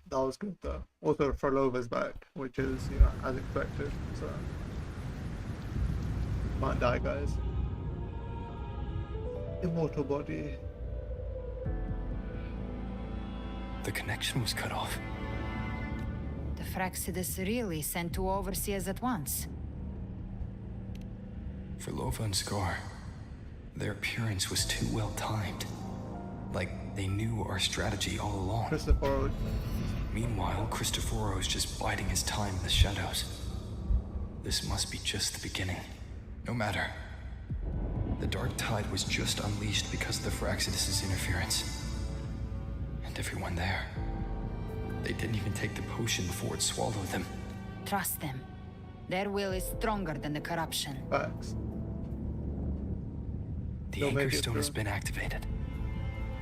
That was good though. Also, Frolova's back, which is, you know, as expected, so... Might die, guys. Immortal body. The connection was cut off. The Fraxidus really sent two overseers at once. Frolova and Scar, their appearance was too well timed. Like they knew our strategy all along. Christopher. Meanwhile, Christopher is just biding his time in the shadows. This must be just the beginning. No matter. The dark tide was just unleashed because of the Fraxidus' interference. And everyone there. They didn't even take the potion before it swallowed them. Trust them. Their will is stronger than the corruption. Facts. The Anchor Stone has been activated.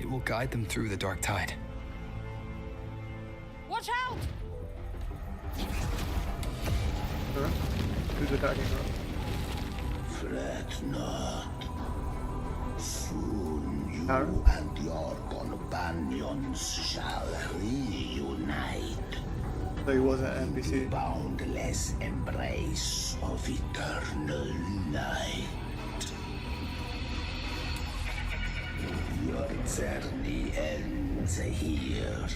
It will guide them through the dark tide. Watch out! Who's attacking her? Fret not. Soon you and your companions shall reunite. So he wasn't an NPC. The boundless embrace of eternal night. Your journey ends here.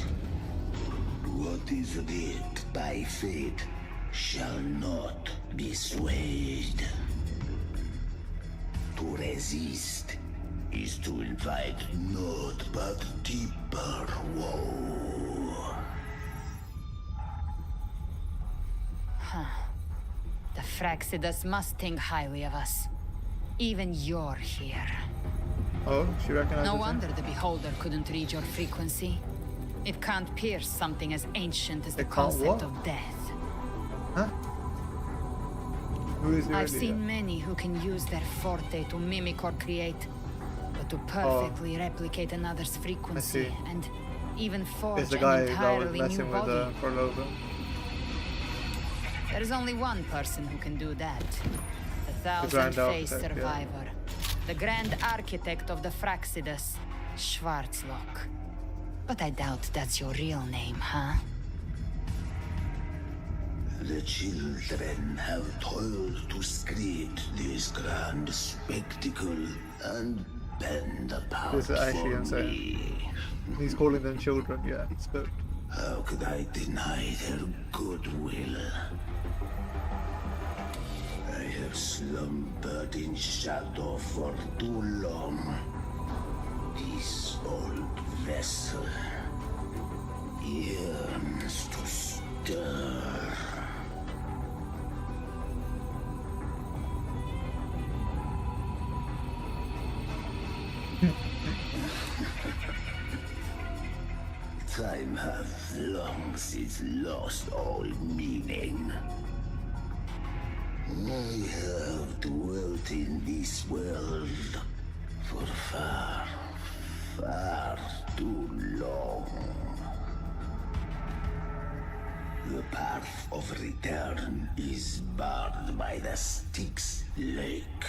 What is lit by fate shall not be swayed. To resist is to invite naught but deeper woe. Huh. The Fraxidus must think highly of us. Even you're here. Oh, she recognizes No him? wonder the Beholder couldn't read your frequency. It can't pierce something as ancient as the concept of death. Huh? Who is I've Irelia? seen many who can use their forte to mimic or create, but to perfectly replicate another's frequency and even forge It's the an guy that was entirely new messing with body. Prolova. There's only one person who can do that. The Grand thousand-faced Architect, yeah. survivor. The Grand Architect of the Fraxidus, Schwarzlock. But I doubt that's your real name, huh? The children have toiled to create this grand spectacle and bend the path This is actually for insane. me. He's calling them children, yeah, it's good. How could I deny their goodwill? I have slumbered in shadow for too long. This old vessel yearns to stir. Time hath long since lost all meaning. I have dwelt in this world for far, far too long. The path of return is barred by the Styx Lake.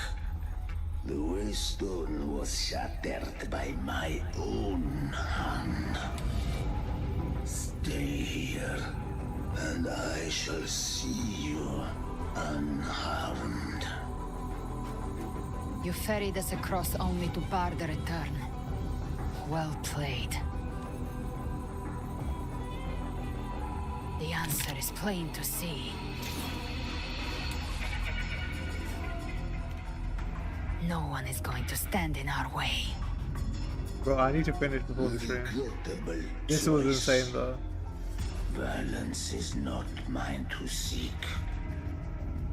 The waystone was shattered by my own hand. Stay here, and I shall see you unharmed. You ferried us across only to bar the return. Well played. The answer is plain to see. No one is going to stand in our way. Bro, I need to finish before the stream. This was insane though. Balance is not mine to seek.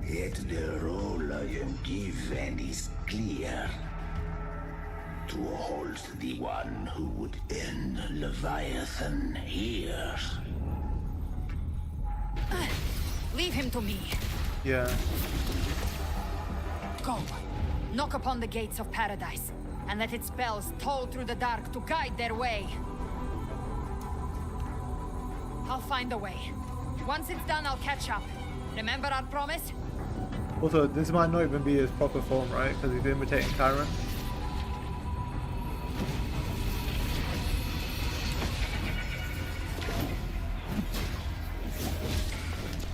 Yet the role I am given is clear. To hold the one who would end Leviathan here. Leave him to me. Yeah. Go. Knock upon the gates of paradise, and let its bells toll through the dark to guide their way. I'll find a way. Once it's done, I'll catch up. Remember our promise? Also, this might not even be his proper form, right? Because he's imitating Chiron.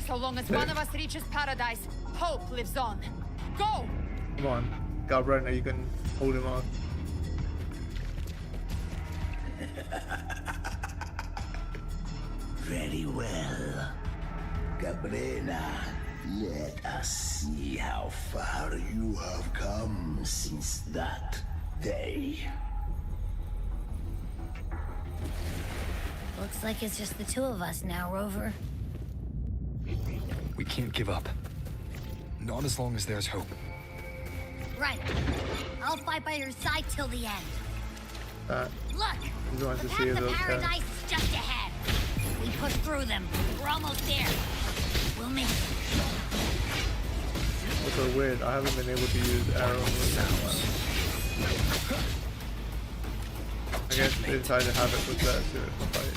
So long as one of us reaches paradise, hope lives on. Go! Come on, Galbrena, you can hold him off. Very well. Cabrera, let us see how far you have come since that day. Looks like it's just the two of us now, Rover. We can't give up. Not as long as there's hope. Right. I'll fight by your side till the end. Look! He's going The to path see to those paradise is just ahead. We push through them. We're almost there. We'll make it. Also weird, I haven't been able to use arrow sounds. I guess they decided to have it with that serious fight.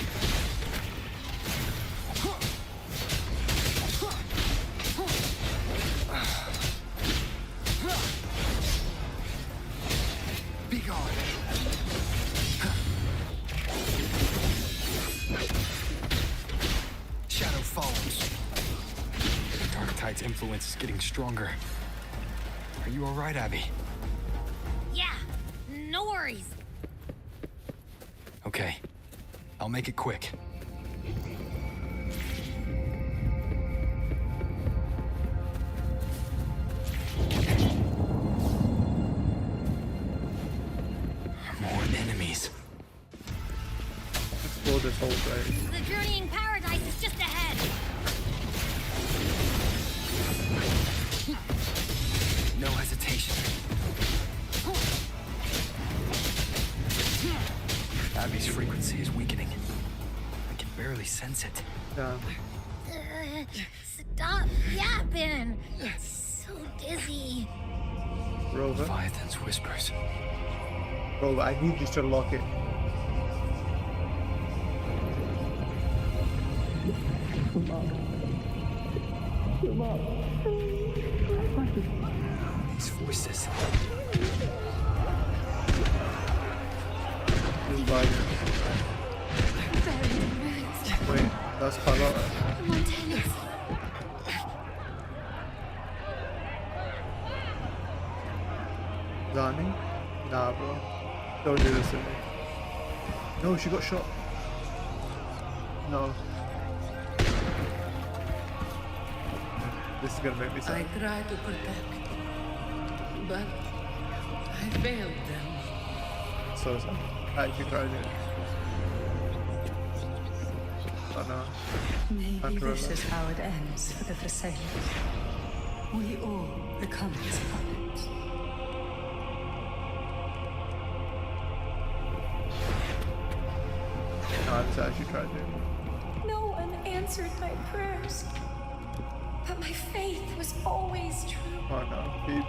Be gone. Shadow falls. Dark Tide's influence is getting stronger. Are you all right, Abby? Yeah, no worries. Okay. I'll make it quick. More enemies. Explore this whole place. The journeying paradise is just ahead. No hesitation. Abby's frequency is weakening. I can barely sense it. Yeah. Stop yapping. It's so dizzy. Rover. Leviathan's whispers. Rover, I need you to lock it. These voices. Wait, that's Carlotta. Come on, Dennis. Zani? Nah, bro. Don't do this to me. No, she got shot. No. This is gonna make me sad. I tried to protect, but I failed them. So sad. I actually cried it. Oh no. Maybe this is how it ends for the Forsaken. We all become his puppets. No, it's actually tragic. No one answered my prayers. But my faith was always true. Oh no, Phoebe.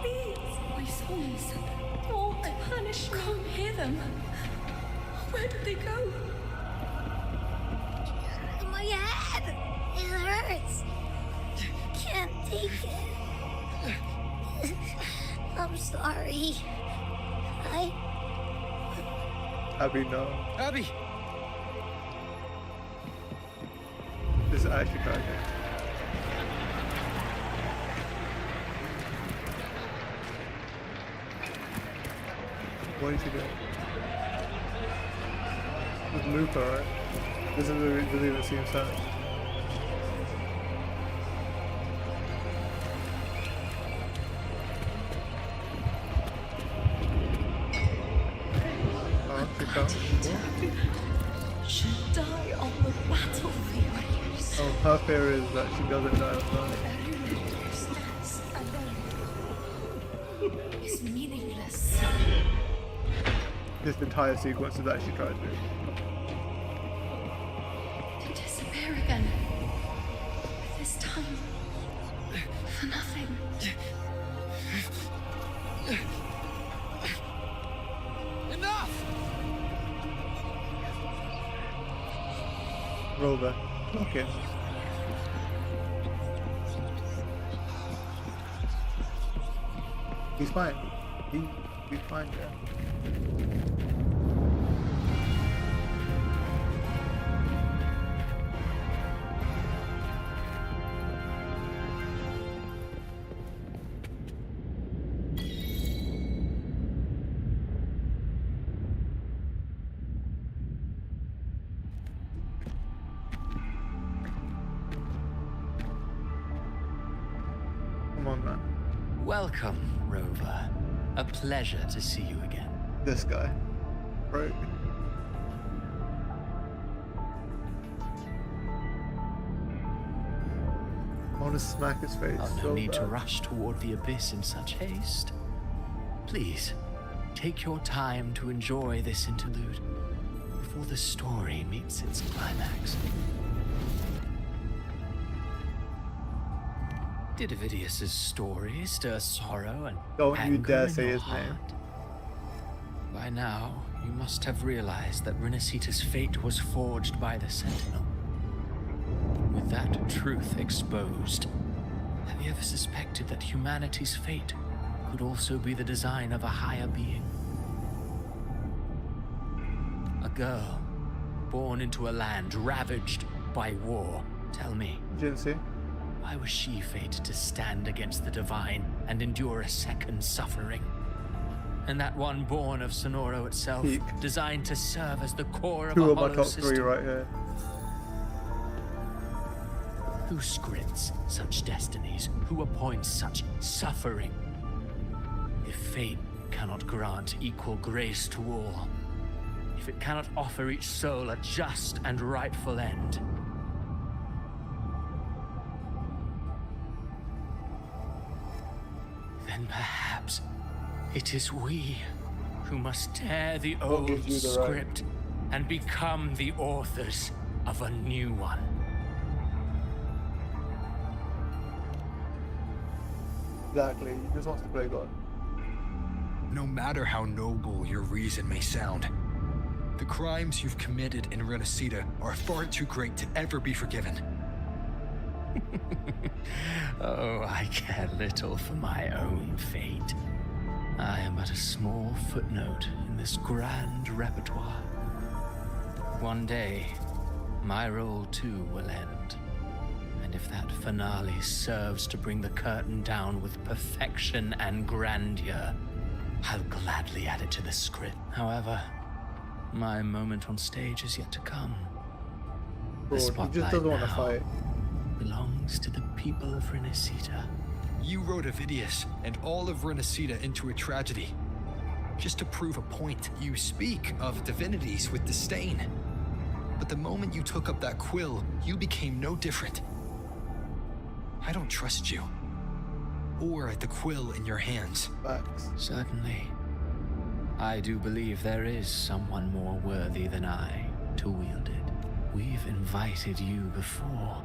Please, my souls, don't punish me. Come hear them. Where did they go? My head! It hurts. Can't take it. I'm sorry. Abby, no. Abby! This is actually tragic. What did she do? With Luca, right? Doesn't even seem sad. Oh, she can't. Should die on the battlefield. Oh, her fear is that she doesn't die of that. It's meaningless. This entire sequence is actually tragic. To disappear again. This time. For nothing. Enough! Rover. Okay. He's fine. He's fine, yeah. Come on, man. Welcome, Rover. A pleasure to see you again. This guy. Right. I want to smack his face. Oh, no so need to bad. rush toward the abyss in such haste. Please, take your time to enjoy this interlude before the story meets its climax. Did Avidius's story stir sorrow and Don't you anger dare in say your his name. heart? By now, you must have realized that Renacita's fate was forged by the Sentinel. With that truth exposed, have you ever suspected that humanity's fate could also be the design of a higher being? A girl born into a land ravaged by war. Tell me, Jinxie. why was she fated to stand against the divine and endure a second suffering? And that one born of Sonoro itself, Peak. designed to serve as the core of Two a of my hollow top system. three right here. Who scripts such destinies? Who appoints such suffering? If fate cannot grant equal grace to all, if it cannot offer each soul a just and rightful end, then perhaps it is we who must tear the old gives you the right? script and become the authors of a new one. Exactly, he just wants to play God. No matter how noble your reason may sound, the crimes you've committed in Renacida are far too great to ever be forgiven. Oh, I care little for my own fate. I am but a small footnote in this grand repertoire. One day, my role too will end. And if that finale serves to bring the curtain down with perfection and grandeur, I'll gladly add it to the script. However, my moment on stage is yet to come. Bro, The he spotlight just doesn't want to now fight. belongs to the people of Renacida. You wrote Avidius and all of Renacida into a tragedy. Just to prove a point, you speak of divinities with disdain. But the moment you took up that quill, you became no different. I don't trust you. Or the quill in your hands. Facts. Certainly. I do believe there is someone more worthy than I to wield it. We've invited you before.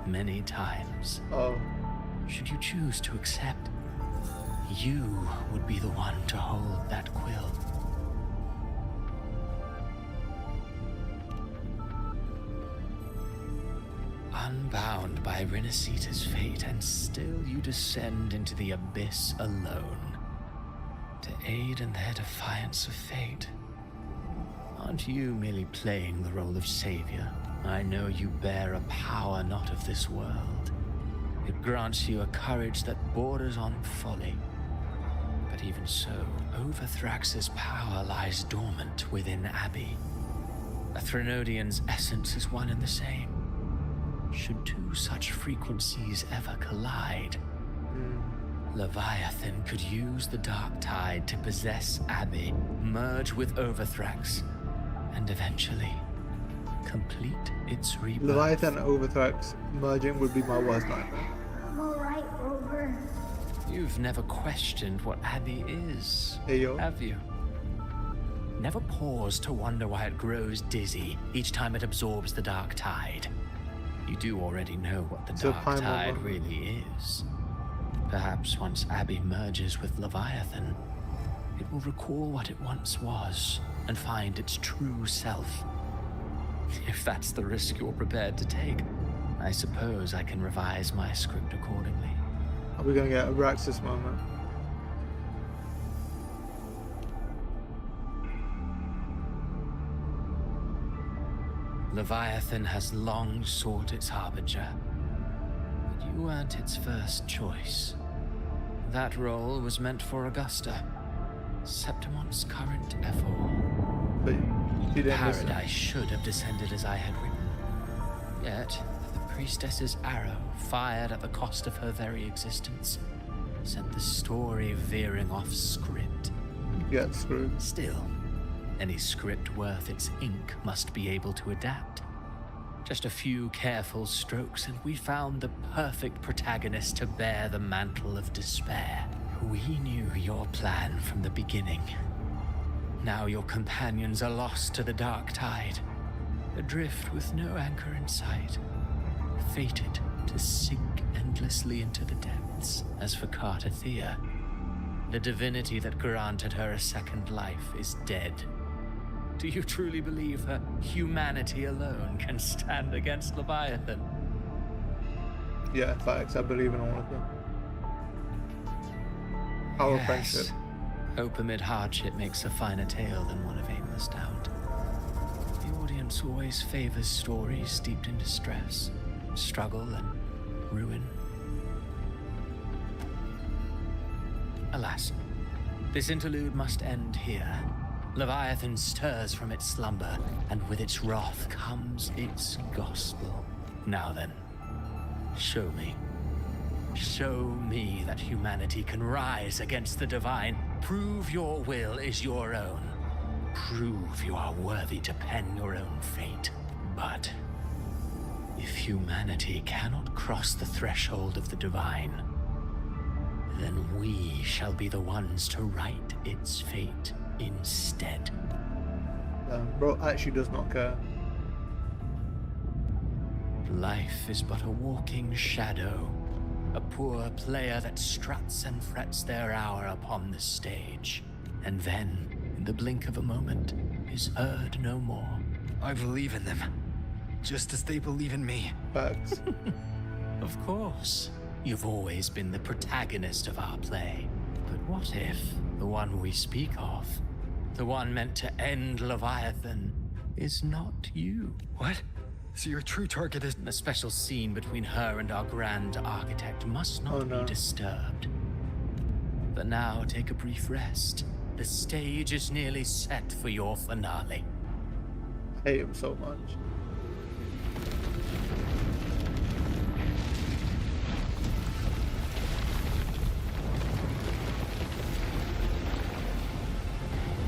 Many times. Oh. Should you choose to accept, you would be the one to hold that quill. Unbound by Renacida's fate, and still you descend into the abyss alone, to aid in their defiance of fate. Aren't you merely playing the role of savior? I know you bear a power not of this world. It grants you a courage that borders on folly. But even so, Overthrax's power lies dormant within Abbey. A Threnodian's essence is one and the same. Should two such frequencies ever collide, Leviathan could use the dark tide to possess Abbey, merge with Overthrax, and eventually complete its rebirth. Leviathan and Overthrax merging would be my worst nightmare. I'm alright, Rover. You've never questioned what Abbey is, Hey, yo. have you? Never paused to wonder why it grows dizzy each time it absorbs the dark tide. You do already know what the So dark Paimon tide will- really is. Perhaps once Abbey merges with Leviathan, it will recall what it once was and find its true self. If that's the risk you're prepared to take, I suppose I can revise my script accordingly. Are we gonna get a Raxus moment? Leviathan has long sought its harbinger, but you weren't its first choice. That role was meant for Augusta, Septimon's current Ephor. But you didn't listen. Paradise should have descended as I had written. Yet, the priestess's arrow, fired at the cost of her very existence, sent the story veering off script. Get screwed. Still, any script worth its ink must be able to adapt. Just a few careful strokes, and we found the perfect protagonist to bear the mantle of despair. We knew your plan from the beginning. Now your companions are lost to the dark tide, adrift with no anchor in sight, fated to sink endlessly into the depths. As for Cartathea, the divinity that granted her a second life is dead. Do you truly believe her humanity alone can stand against Leviathan? Yeah, facts. I believe in all of them. Our friendship. Hope amid hardship makes a finer tale than one of aimless doubt. The audience always favors stories steeped in distress, struggle, and ruin. Alas, this interlude must end here. Leviathan stirs from its slumber, and with its wrath comes its gospel. Now then, show me. Show me that humanity can rise against the divine. Prove your will is your own. Prove you are worthy to pen your own fate. But if humanity cannot cross the threshold of the divine, then we shall be the ones to write its fate instead. Bro actually does not care. Life is but a walking shadow, A poor player that struts and frets their hour upon the stage, and then, in the blink of a moment, is heard no more. I believe in them, just as they believe in me. Facts. Of course. You've always been the protagonist of our play. But what if the one we speak of, the one meant to end Leviathan, is not you? What? So your true target is... The special scene between her and our grand architect must not be disturbed. But now take a brief rest. The stage is nearly set for your finale. I hate him so much.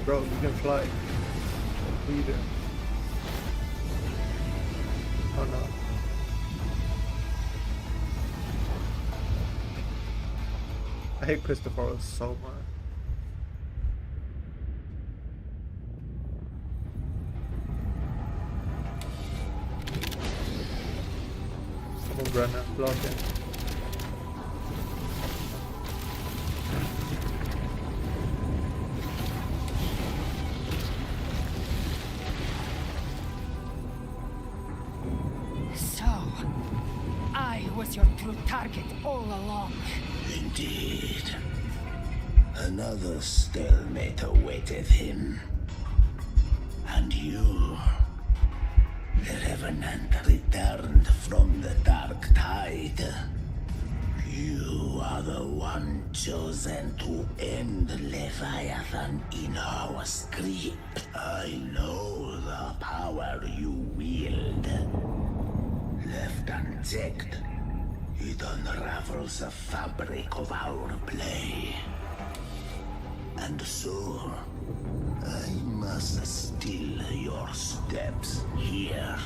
Bro, you can fly. What are you doing? Oh no. I hate Christopher so much. Come on, Brenna, block him. So, I was your true target all along. Indeed. Another stalemate awaited him. And you, the Revenant, returned from the Dark Tide. You are the one chosen to end Leviathan in our script. I know the power you wield. Left unchecked, it unravels the fabric of our play. And so, I must still your steps here.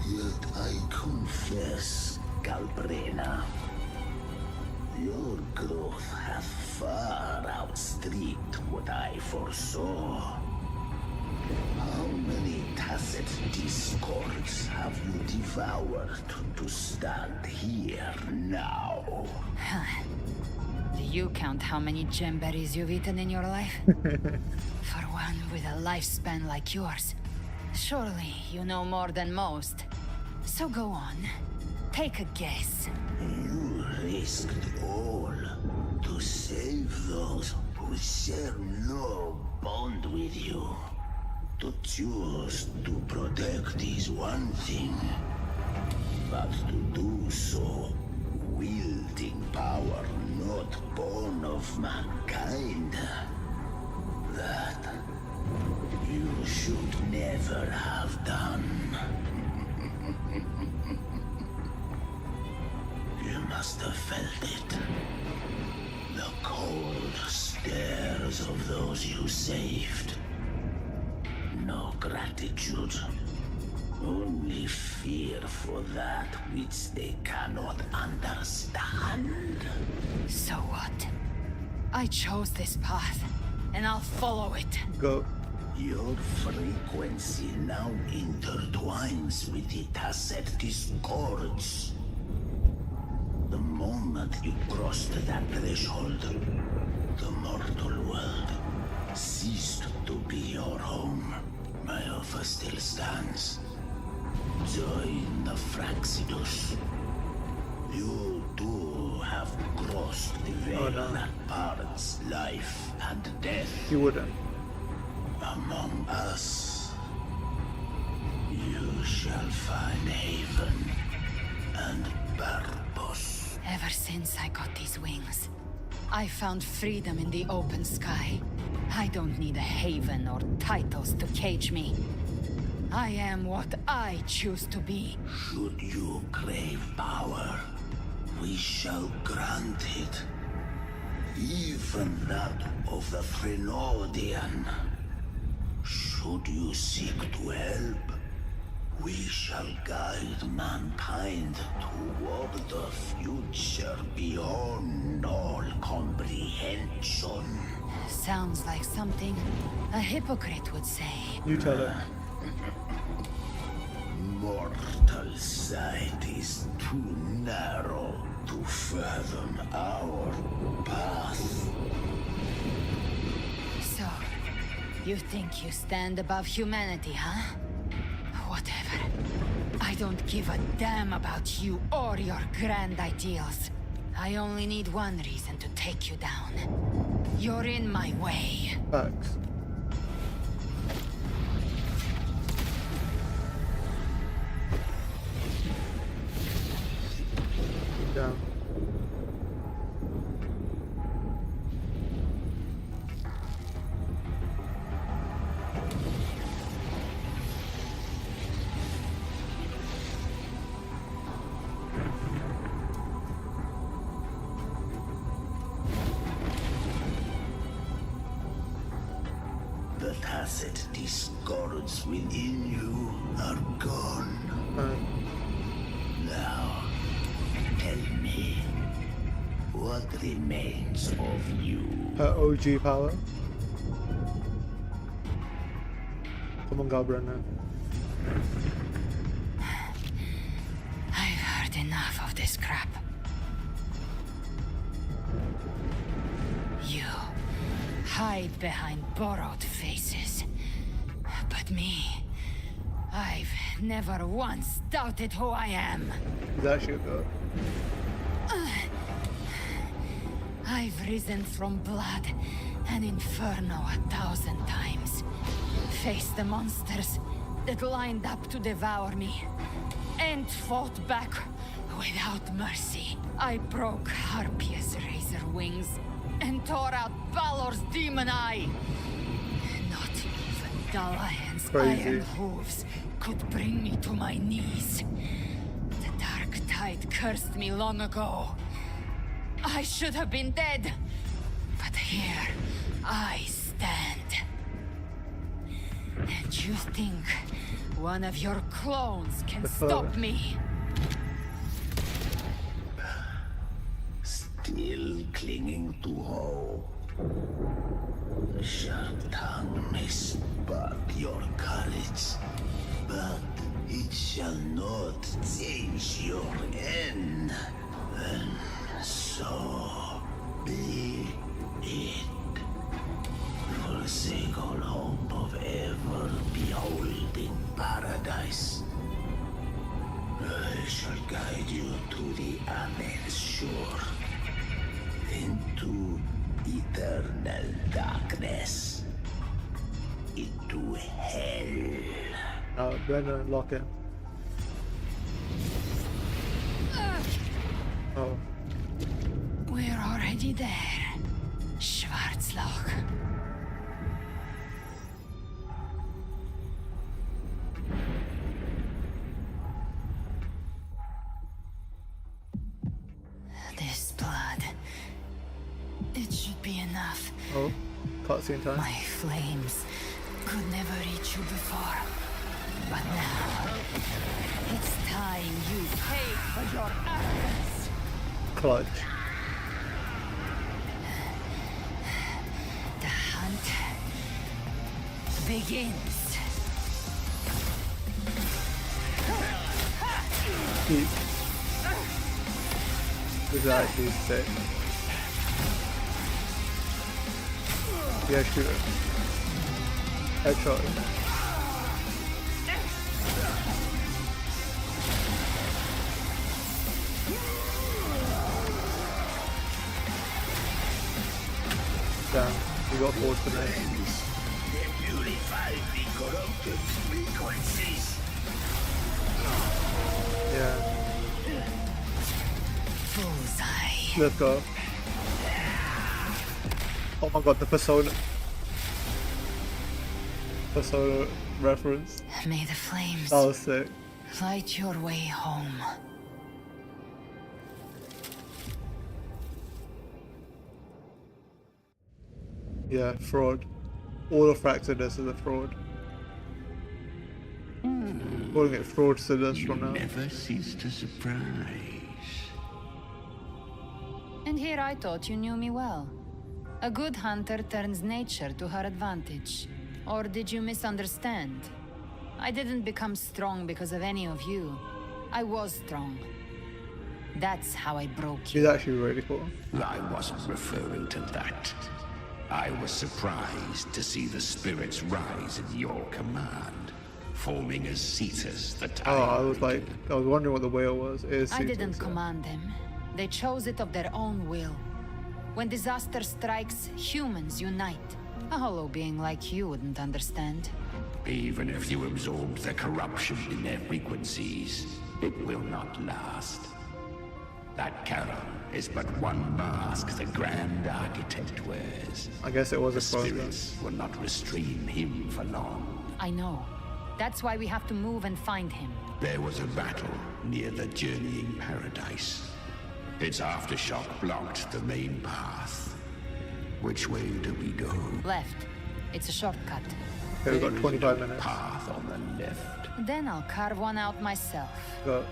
Yet I confess, Galbrena, your growth hath far outstripped what I foresaw. How many tacit discords have you devoured to stand here now? Do you count how many gemberries you've eaten in your life? For one with a lifespan like yours, surely you know more than most. So go on, take a guess. You risked all to save those who share no bond with you. To choose to protect is one thing, but to do so wielding power not born of mankind, that you should never have done. You must have felt it. The cold stares of those you saved. No gratitude. Only fear for that which they cannot understand. So what? I chose this path, and I'll follow it. Go. Your frequency now intertwines with the tacit discords. The moment you crossed that threshold, the mortal world ceased to be your home. My offer still stands. Join the Fraxidus. You too have crossed the veil that parts life and death. You wouldn't. Among us, you shall find haven and purpose. Ever since I got these wings, I found freedom in the open sky. I don't need a haven or titles to cage me. I am what I choose to be. Should you crave power, we shall grant it. Even that of the Frenodian. Should you seek to help, we shall guide mankind toward the future beyond all comprehension. Sounds like something a hypocrite would say. You tell her. Mortal sight is too narrow. to fathom our path. So, you think you stand above humanity, huh? Whatever. I don't give a damn about you or your grand ideals. I only need one reason to take you down. You're in my way. Facts. Damn. The tacit discords within you are gone. Now, tell me, what remains of you? Her OG power. Come on, Galbrenna. I've heard enough of this crap. You hide behind borrowed faces. But me, I've never once doubted who I am. Is that shit though? I've risen from blood and inferno 1,000 times. Faced the monsters that lined up to devour me. And fought back without mercy. I broke Harpia's razor wings and tore out Balor's demon eye. Not even Dalahan's iron hooves could bring me to my knees. The dark tide cursed me long ago. I should have been dead, but here I stand. And you think one of your clones can stop me? Still clinging to hope. The sharp tongue may spark your courage, but it shall not change your end. And so be it. Forsake all hope of ever beholding paradise. I shall guide you to the other shore, into eternal darkness, into hell. Brenna, lock in. Oh. We're already there, Schwarzloch. This blood, it should be enough. Oh, cutscene time. My flames could never reach you before, but now it's time you pay for your arrogance. Clutch. The hunt begins. Keep. This is actually sick. Yeah, shoot it. Headshot it. Damn, we got forward for that. They purify the corrupted frequencies. Yeah. Bullseye. Let's go. Oh my god, the Persona reference. May the flames That was sick. light your way home. Yeah, fraud. All of Fractidus is a fraud. Calling it fraudsters from now. Never cease to surprise. And here I thought you knew me well. A good hunter turns nature to her advantage. Or did you misunderstand? I didn't become strong because of any of you. I was strong. That's how I broke She's actually really cool. I wasn't referring to that. I was surprised to see the spirits rise at your command, forming as Cetus the Time. Oh, I was wondering what the whale was. It is I Cetus, didn't yeah. command them. They chose it of their own will. When disaster strikes, humans unite. A hollow being like you wouldn't understand. Even if you absorbed the corruption in their frequencies, it will not last. That Charon is but one mask the Grand Architect wears. I guess it was a The problem. spirits will not restrain him for long. I know. That's why we have to move and find him. There was a battle near the Journeying Paradise. Its aftershock blocked the main path. Which way do we go? Left. It's a shortcut. Okay, we've got 25 minutes. Path on the left. Then I'll carve one out myself. Go.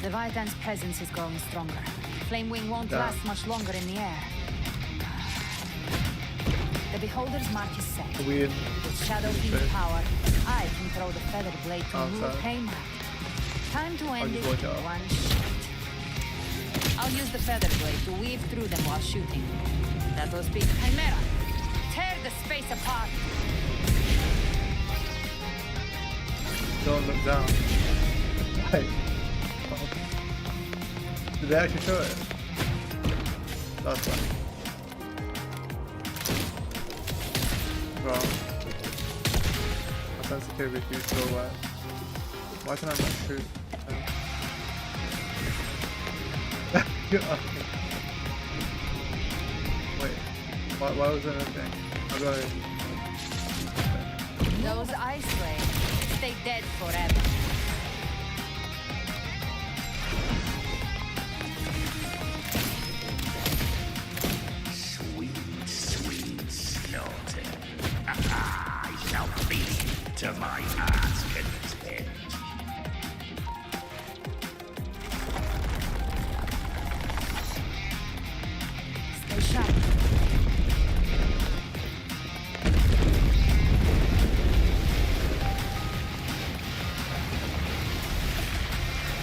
Leviathan's presence is growing stronger. Flamewing won't Yeah. last much longer in the air. The Beholder's mark is set. Are we in? With Shadow King's power, I can throw the feather blade to move sorry. Haymar. Time to end it just watch in out. one shot. I'll use the feather blade to weave through them while shooting. That'll speak Chimera. Tear the space apart. Don't look down. Right. Did they actually show it? That's fine. Bro. My sensitivity is so bad. Why can I not shoot? Get off me. Wait. Why was there no thing? How do I... Those ice rays stay dead forever. Sweet slaughter. I shall feast to my heart's content. Stay sharp.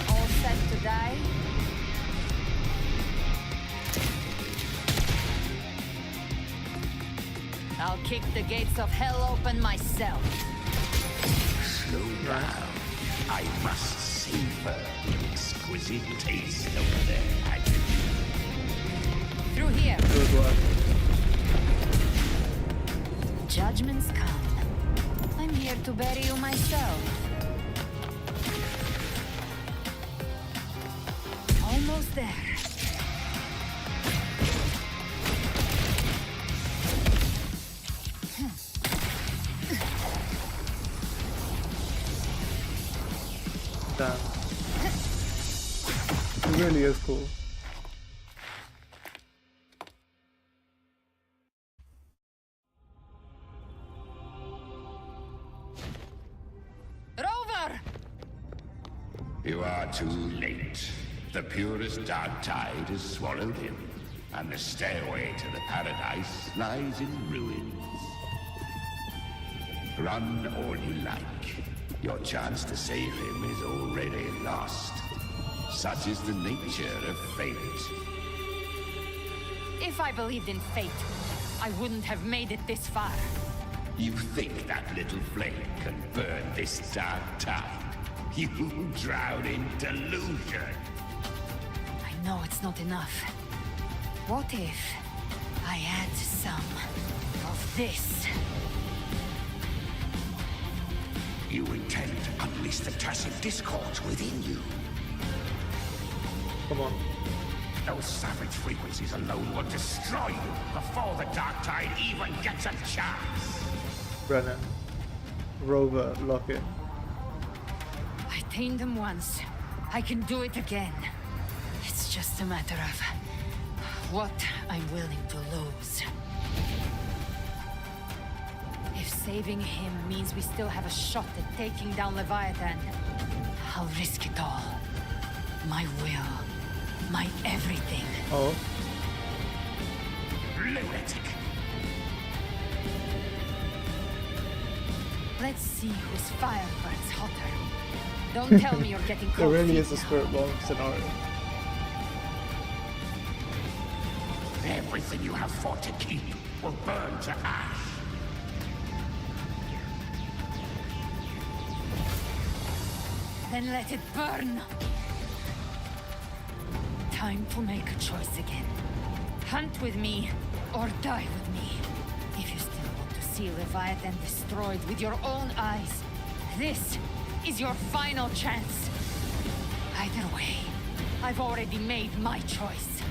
All set to die? I'll kick the gates of hell open myself. Slow down. I must savor the exquisite taste of their agony. Through here. Good work. Judgments come. I'm here to bury you myself. Almost there. Damn. It really is cool. Rover! You are too late. The purest dark tide has swallowed him, and the stairway to the paradise lies in ruins. Run all you like. Your chance to save him is already lost. Such is the nature of fate. If I believed in fate, I wouldn't have made it this far. You think that little flame can burn this dark tide? You drown in delusion. I know it's not enough. What if I add some of this? You intend to unleash the tacit discord within you. Come on. Those savage frequencies alone will destroy you before the dark tide even gets a chance. Brennan. Rover, lock it. I tamed them once. I can do it again. It's just a matter of what I'm willing to lose. If saving him means we still have a shot at taking down Leviathan, I'll risk it all. My will. My everything. Oh. Lunatic. Let's see whose fire burns hotter. Don't tell me you're getting There cold really feet is a now. spirit bomb scenario. Everything you have fought to keep will burn to ash. Then let it burn. Time to make a choice again. Hunt with me, or die with me. If you still want to see Leviathan destroyed with your own eyes, this is your final chance. Either way, I've already made my choice.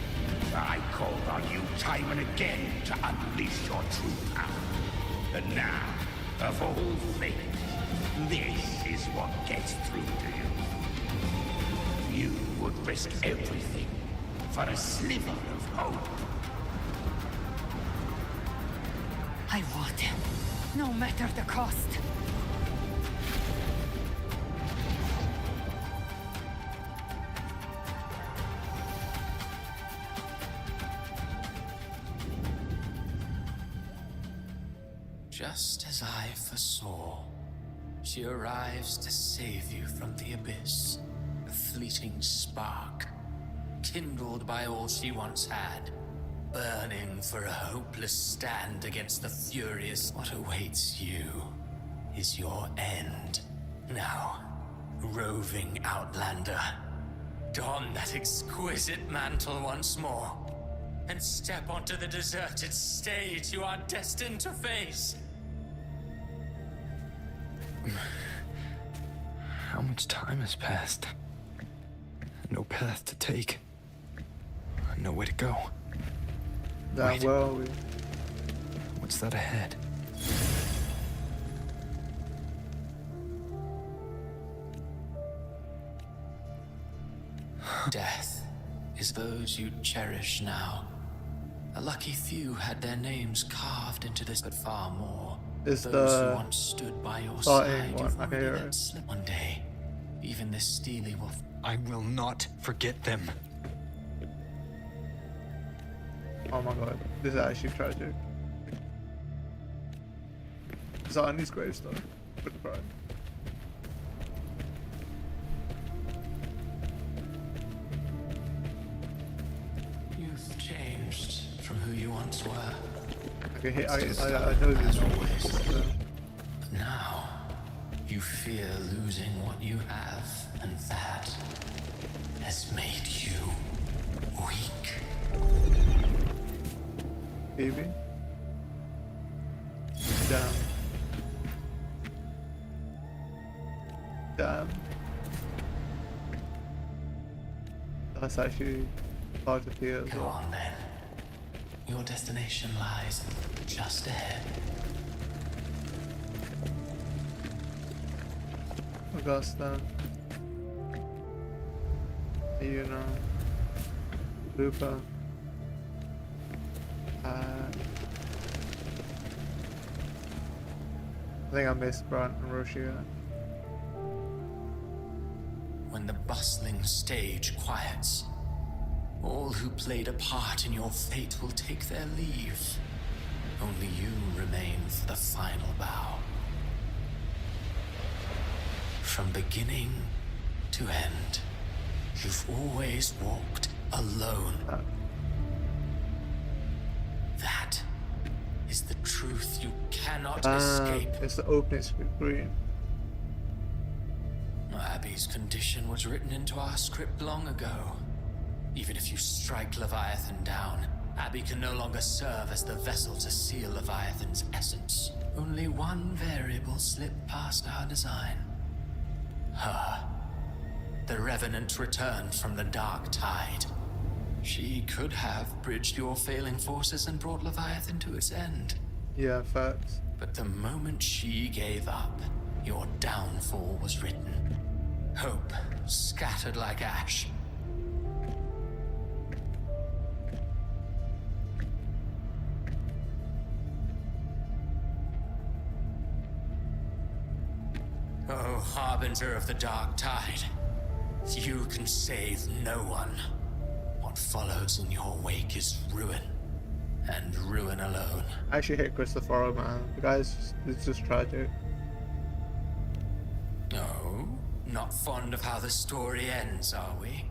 I called on you time and again to unleash your true power. And now, of all things, this is what gets through to you. You would risk everything for a sliver of hope. I would, no matter the cost. Just as I foresaw, she arrives to save you from the abyss. A fleeting spark, kindled by all she once had, burning for a hopeless stand against the furious. What awaits you is your end. Now, roving outlander, don that exquisite mantle once more, and step onto the deserted stage you are destined to face. How much time has passed? No path to take. Nowhere to go. Where are we? What's that ahead? Death is those you cherish now. A lucky few had their names carved into this, but far more. Is Those the who once stood by your starting side, one? you've I can already hear let it. slip. One day, even this steely wolf. I will not forget them. Oh my god, this is actually tragic. Is that on his gravestone? Could have cried. You've changed from who you once were. Okay, I know this. But now, you fear losing what you have, and that has made you weak. Baby. Damn. Damn. That's actually hard to feel as Go well. on then. Your destination lies just ahead. Augusta. Yuna. Lupa. I think I missed Brant and Roshia. When the bustling stage quiets, all who played a part in your fate will take their leave. Only you remain for the final bow. From beginning to end, you've always walked alone. That is the truth you cannot escape. It's the opening screen. Abby's condition was written into our script long ago. Even if you strike Leviathan down, Abby can no longer serve as the vessel to seal Leviathan's essence. Only one variable slipped past our design. Her. The Revenant returned from the Dark Tide. She could have bridged your failing forces and brought Leviathan to its end. Yeah, facts. But the moment she gave up, your downfall was written. Hope scattered like ash. harbinger of the dark tide. You can save no one. What follows in your wake is ruin, and ruin alone. I actually hate Christopher, man. The guy's it's just tragic. Oh, not fond of how the story ends, are we?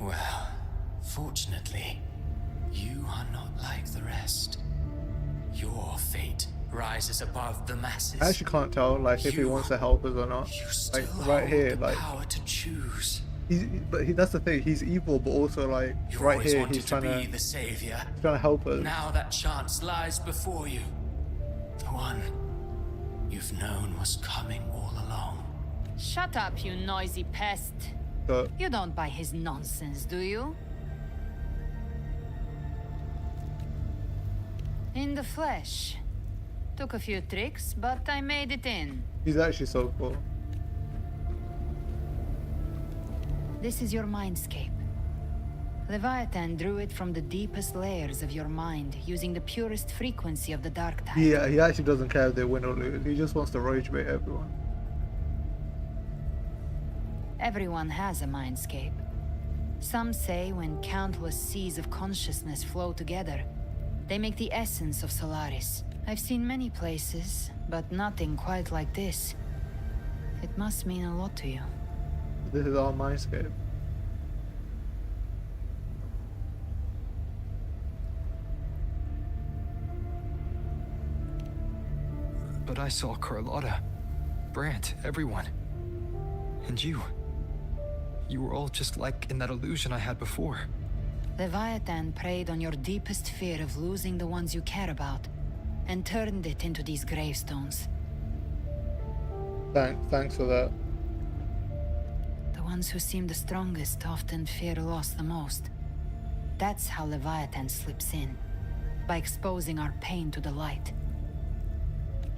Well, fortunately, you are not like the rest. Your fate rises above the masses. I actually can't tell like if he wants to help us or not. Like right here, like power to choose. That's the thing. He's evil, but also like You right always here, wanted he's to trying be the savior. he's trying to help us. Now that chance lies before you. The one you've known was coming all along. Shut up, you noisy pest. You don't buy his nonsense, do you? In the flesh. Took a few tricks, but I made it in. He's actually so cool. This is your mindscape. Leviathan drew it from the deepest layers of your mind, using the purest frequency of the dark tide. Yeah, he actually doesn't care if they win or lose. He just wants to rage bait everyone. Everyone has a mindscape. Some say when countless seas of consciousness flow together, they make the essence of Solaris. I've seen many places, but nothing quite like this. It must mean a lot to you. This is our mindscape. But I saw Carlotta, Brant, everyone. And you. You were all just like in that illusion I had before. Leviathan preyed on your deepest fear of losing the ones you care about, and turned it into these gravestones. Thanks for that. The ones who seem the strongest often fear loss the most. That's how Leviathan slips in, by exposing our pain to the light.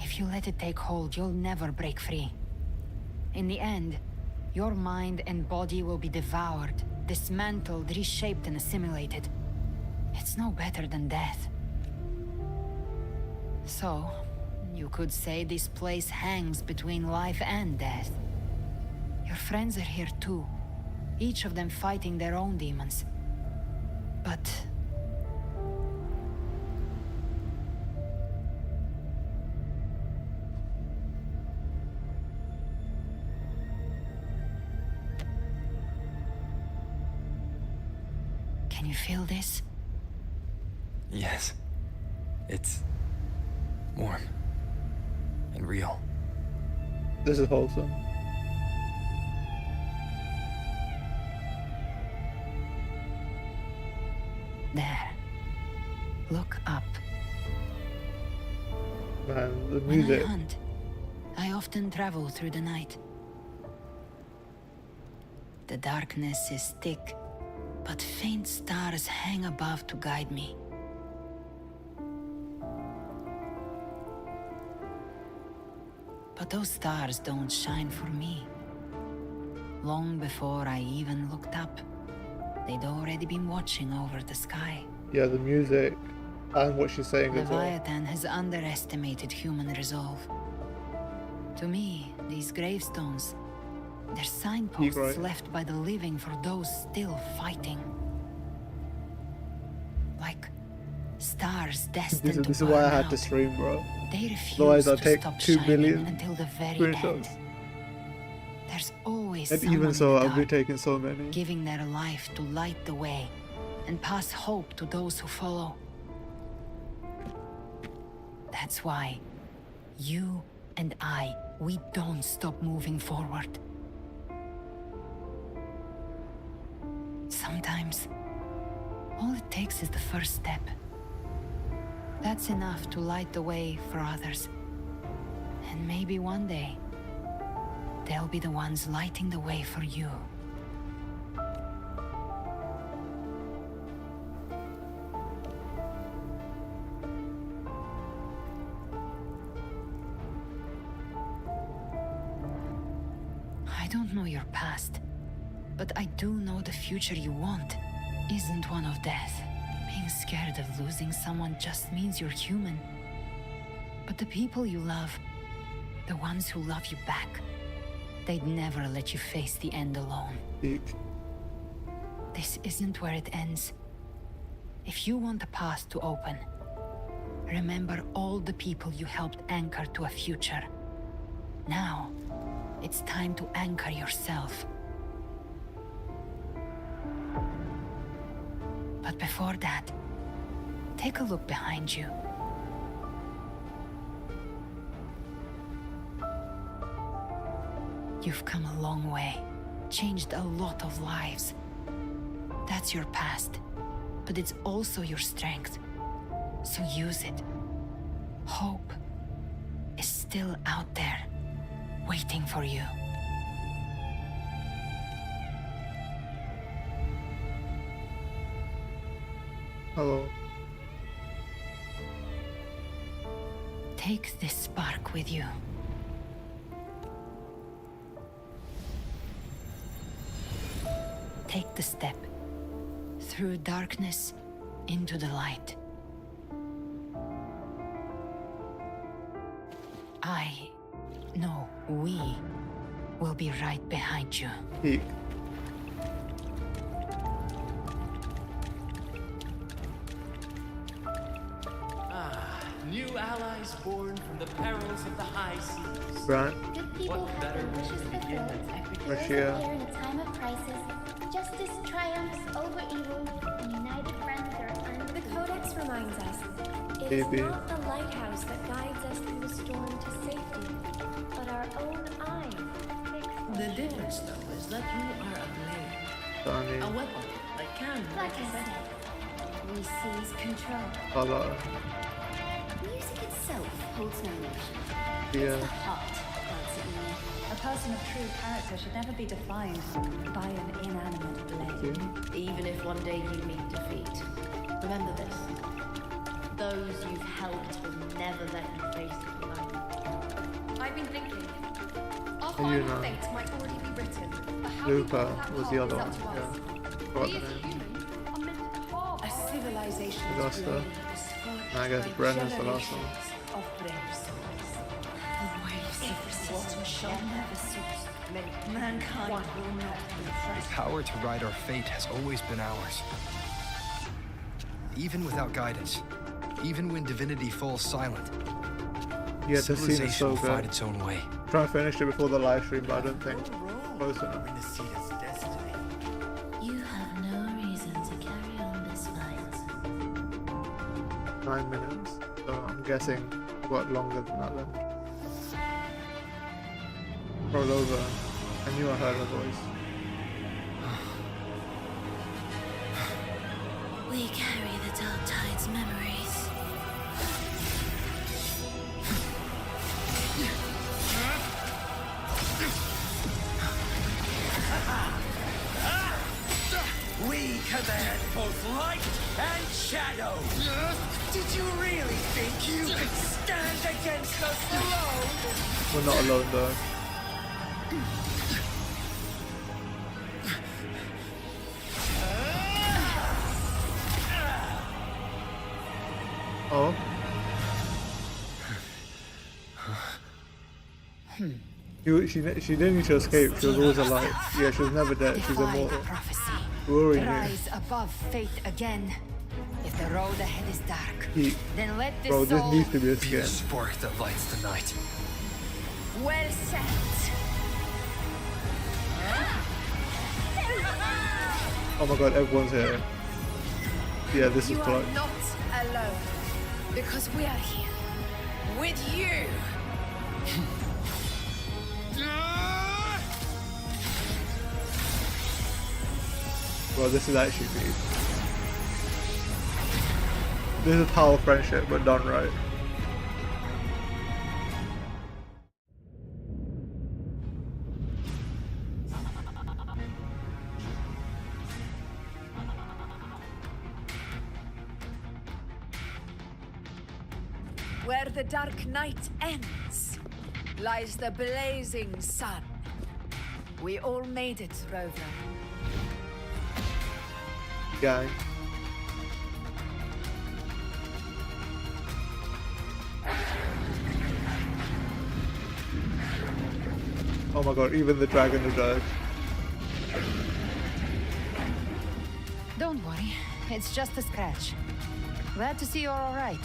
If you let it take hold, you'll never break free. In the end, your mind and body will be devoured, dismantled, reshaped, and assimilated. It's no better than death. So, you could say this place hangs between life and death. Your friends are here too, each of them fighting their own demons. But... can you feel this? Yes. It's warm and real. This is wholesome. There. Look up. Man, the When music. I hunt, I often travel through the night. The darkness is thick, but faint stars hang above to guide me. But those stars don't shine for me. Long before I even looked up, they'd already been watching over the sky. Yeah, the music and what she's saying as well. Leviathan has underestimated human resolve. To me, these gravestones, they're signposts right. left by the living for those still fighting. Like stars destined to This is why I burn had out. to stream, bro. They refuse Otherwise, I'll to take stop 2 shining billion until the very screenshots. end. There's always And someone even in so, the I'll be dark, taking so many. giving their life to light the way and pass hope to those who follow. That's why you and I, we don't stop moving forward. Sometimes, all it takes is the first step. That's enough to light the way for others. And maybe one day, they'll be the ones lighting the way for you. I don't know your past, but I do know the future you want isn't one of death. Being scared of losing someone just means you're human. But the people you love, the ones who love you back, they'd never let you face the end alone. Eek. This isn't where it ends. If you want the path to open, remember all the people you helped anchor to a future. Now, it's time to anchor yourself. But before that, take a look behind you. You've come a long way, changed a lot of lives. That's your past, but it's also your strength. So use it. Hope is still out there, waiting for you. Hello. Take this spark with you. Take the step through darkness into the light. We will be right behind you. Eek. New allies born from the perils of the high seas. Right. What better way to begin than Russia. Here in a time of crisis, justice triumphs over evil, and united friends are earned. The Codex reminds us, it Maybe. is not the lighthouse that guides us through the storm to safety, but our own eyes. The difference, though, is that you are a blade. Funny. A weapon that can Like I said, we seize control. Hello. Music itself holds no emotion. Yeah. It's the heart that grants it meaning. A person of true character should never be defined by an inanimate blade. Even if one day you meet defeat, remember this. Those you've helped will never let you face it alone. I've been thinking. Our And you final know. fate might already be written. But how Luca we walk that was the path other is one. up to us. Yeah. Forgot We the as name. humans are meant to carve A civilization Disaster. And I guess Brenna's the last one. of brave souls. The waves of resistance shall never cease. Mankind will not be The frightened. power to ride our fate has always been ours. Even without guidance, even when divinity falls silent, Yeah, the scene is civilization so will find good. its own way. Trying to finish it before the live stream, but I don't think close enough. You have no reason to carry on this fight. 9 minutes. So I'm guessing I've got longer than that left. Roll over. I knew I heard her voice. We carry the Dark Tide's memories. We command both light and shadow. Did you really think you could stand against us alone? We're not alone though. Oh. She didn't need to escape. She was always alive. Yeah, she was never dead. She's Defy immortal. prophecy. We already knew. Rise above fate again. If the road ahead is dark, He- then let this Bro, this soul needs to be a Be a skin. spark that lights the night. well set. Oh my god, everyone's here. Yeah, this is You are clutch. not alone, because we are here with you. Bro, this is actually deep. This is power friendship, but done right. Where the dark night ends, lies the blazing sun. We all made it, Rover. Gang. Oh my god, even the dragon has died. Don't worry, it's just a scratch. Glad to see you're alright.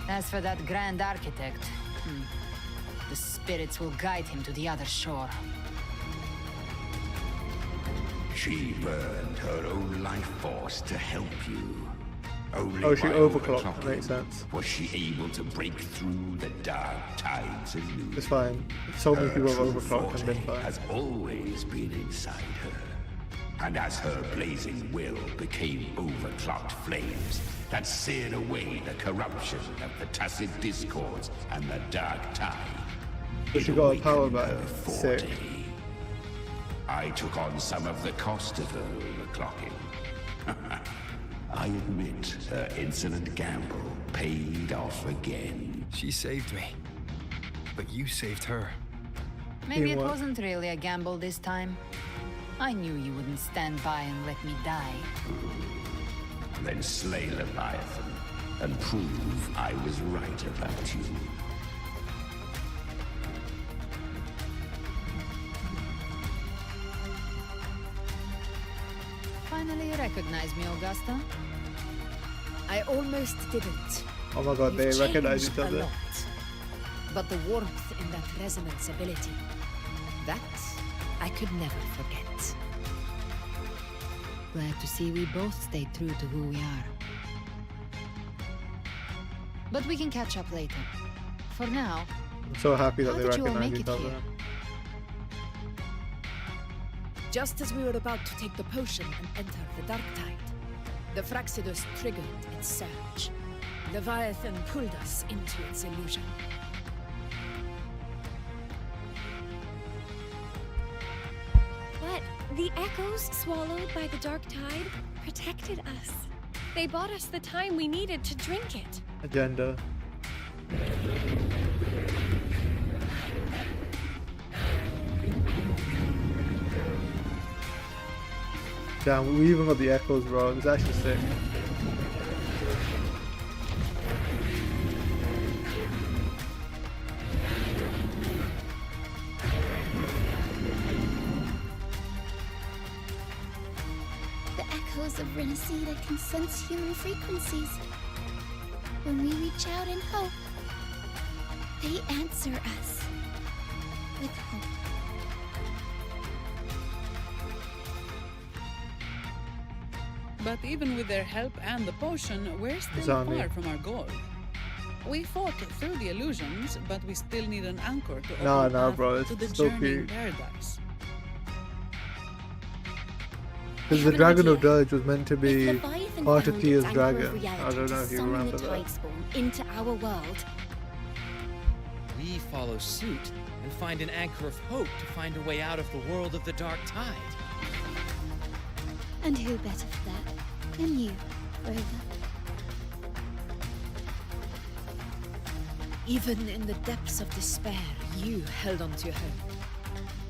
As for that grand architect, the spirits will guide him to the other shore. She burned her own life force to help you. Only Oh, she by overclocked. That overclocking makes sense. was she able to break through the dark tide's illusion. It's fine. So many Her people have true overclocked and been forte fine. has always been inside her. And as her blazing will became overclocked flames that seared away the corruption of the tacit discords and the dark tide. But she got her power back. Sick. I took on some of the cost of her overclocking. I admit her insolent gamble paid off again. She saved me. But you saved her. Maybe it wasn't really a gamble this time. I knew you wouldn't stand by and let me die. Then slay Leviathan and prove I was right about you. Finally recognize me, Augusta? I almost didn't. Oh my god, they You've recognize changed each a other. lot. But the warmth in that resonance ability, that I could never forget. Glad to see we both stayed true to who we are. But we can catch up later. For now, I'm so happy that how they did you all recognize make each it other. here? Just as we were about to take the potion and enter the dark tide, the Fraxidus triggered its surge. Leviathan pulled us into its illusion. But the echoes swallowed by the dark tide protected us. They bought us the time we needed to drink it. Agenda. Damn, we even got the echoes, bro. It's actually sick. The echoes of Renacida can sense human frequencies. When we reach out in hope, they answer us with hope. But even with their help and the potion, we're still Zombie. far from our goal. We fought through the illusions, but we still need an anchor to Nah, open nah, path bro, to it's the so journeying cute. paradise. Because the Dragon of Dirge was meant to be Leviathan part of found Tia's its anchor dragon. of reality I don't know to if you summon remember the that. Tidespawn into our world. We follow suit and find an anchor of hope to find a way out of the world of the dark tide. And who better for that than you, Roga? Even in the depths of despair, you held on to hope.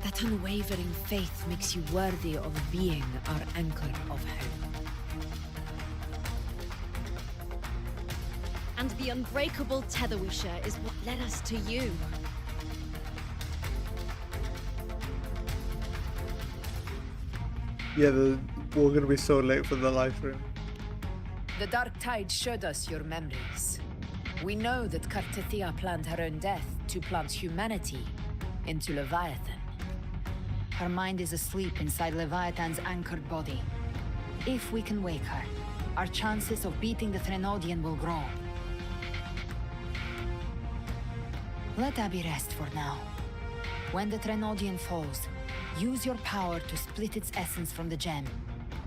That unwavering faith makes you worthy of being our anchor of hope. And the unbreakable tether we share is what led us to you. Yeah, we're gonna be so late for the live stream. The dark tide showed us your memories. We know that Kartithia planned her own death to plant humanity into Leviathan. Her mind is asleep inside Leviathan's anchored body. If we can wake her, our chances of beating the Threnodian will grow. Let Abby rest for now. When the Threnodian falls, use your power to split its essence from the gem,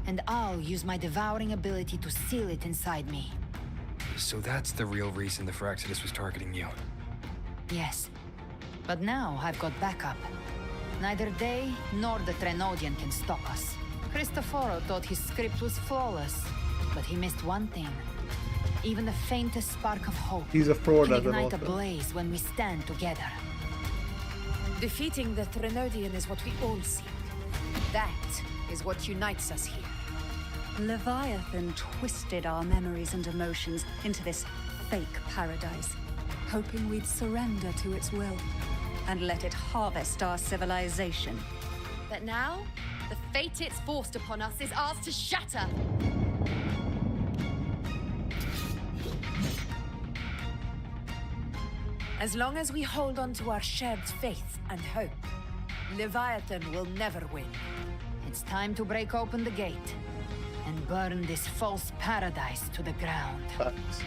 and I'll use my devouring ability to seal it inside me. So that's the real reason the Fraxidus was targeting you. Yes, but now I've got backup. Neither they nor the Threnodian can stop us. Cristoforo thought his script was flawless, but he missed one thing. Even the faintest spark of hope He's a fraud can as an ignite a author. blaze when we stand together. Defeating the Threnodian is what we all seek. That is what unites us here. Leviathan twisted our memories and emotions into this fake paradise, hoping we'd surrender to its will. and let it harvest our civilization. But now, the fate it's forced upon us is ours to shatter. As long as we hold on to our shared faith and hope, Leviathan will never win. It's time to break open the gate and burn this false paradise to the ground. Facts.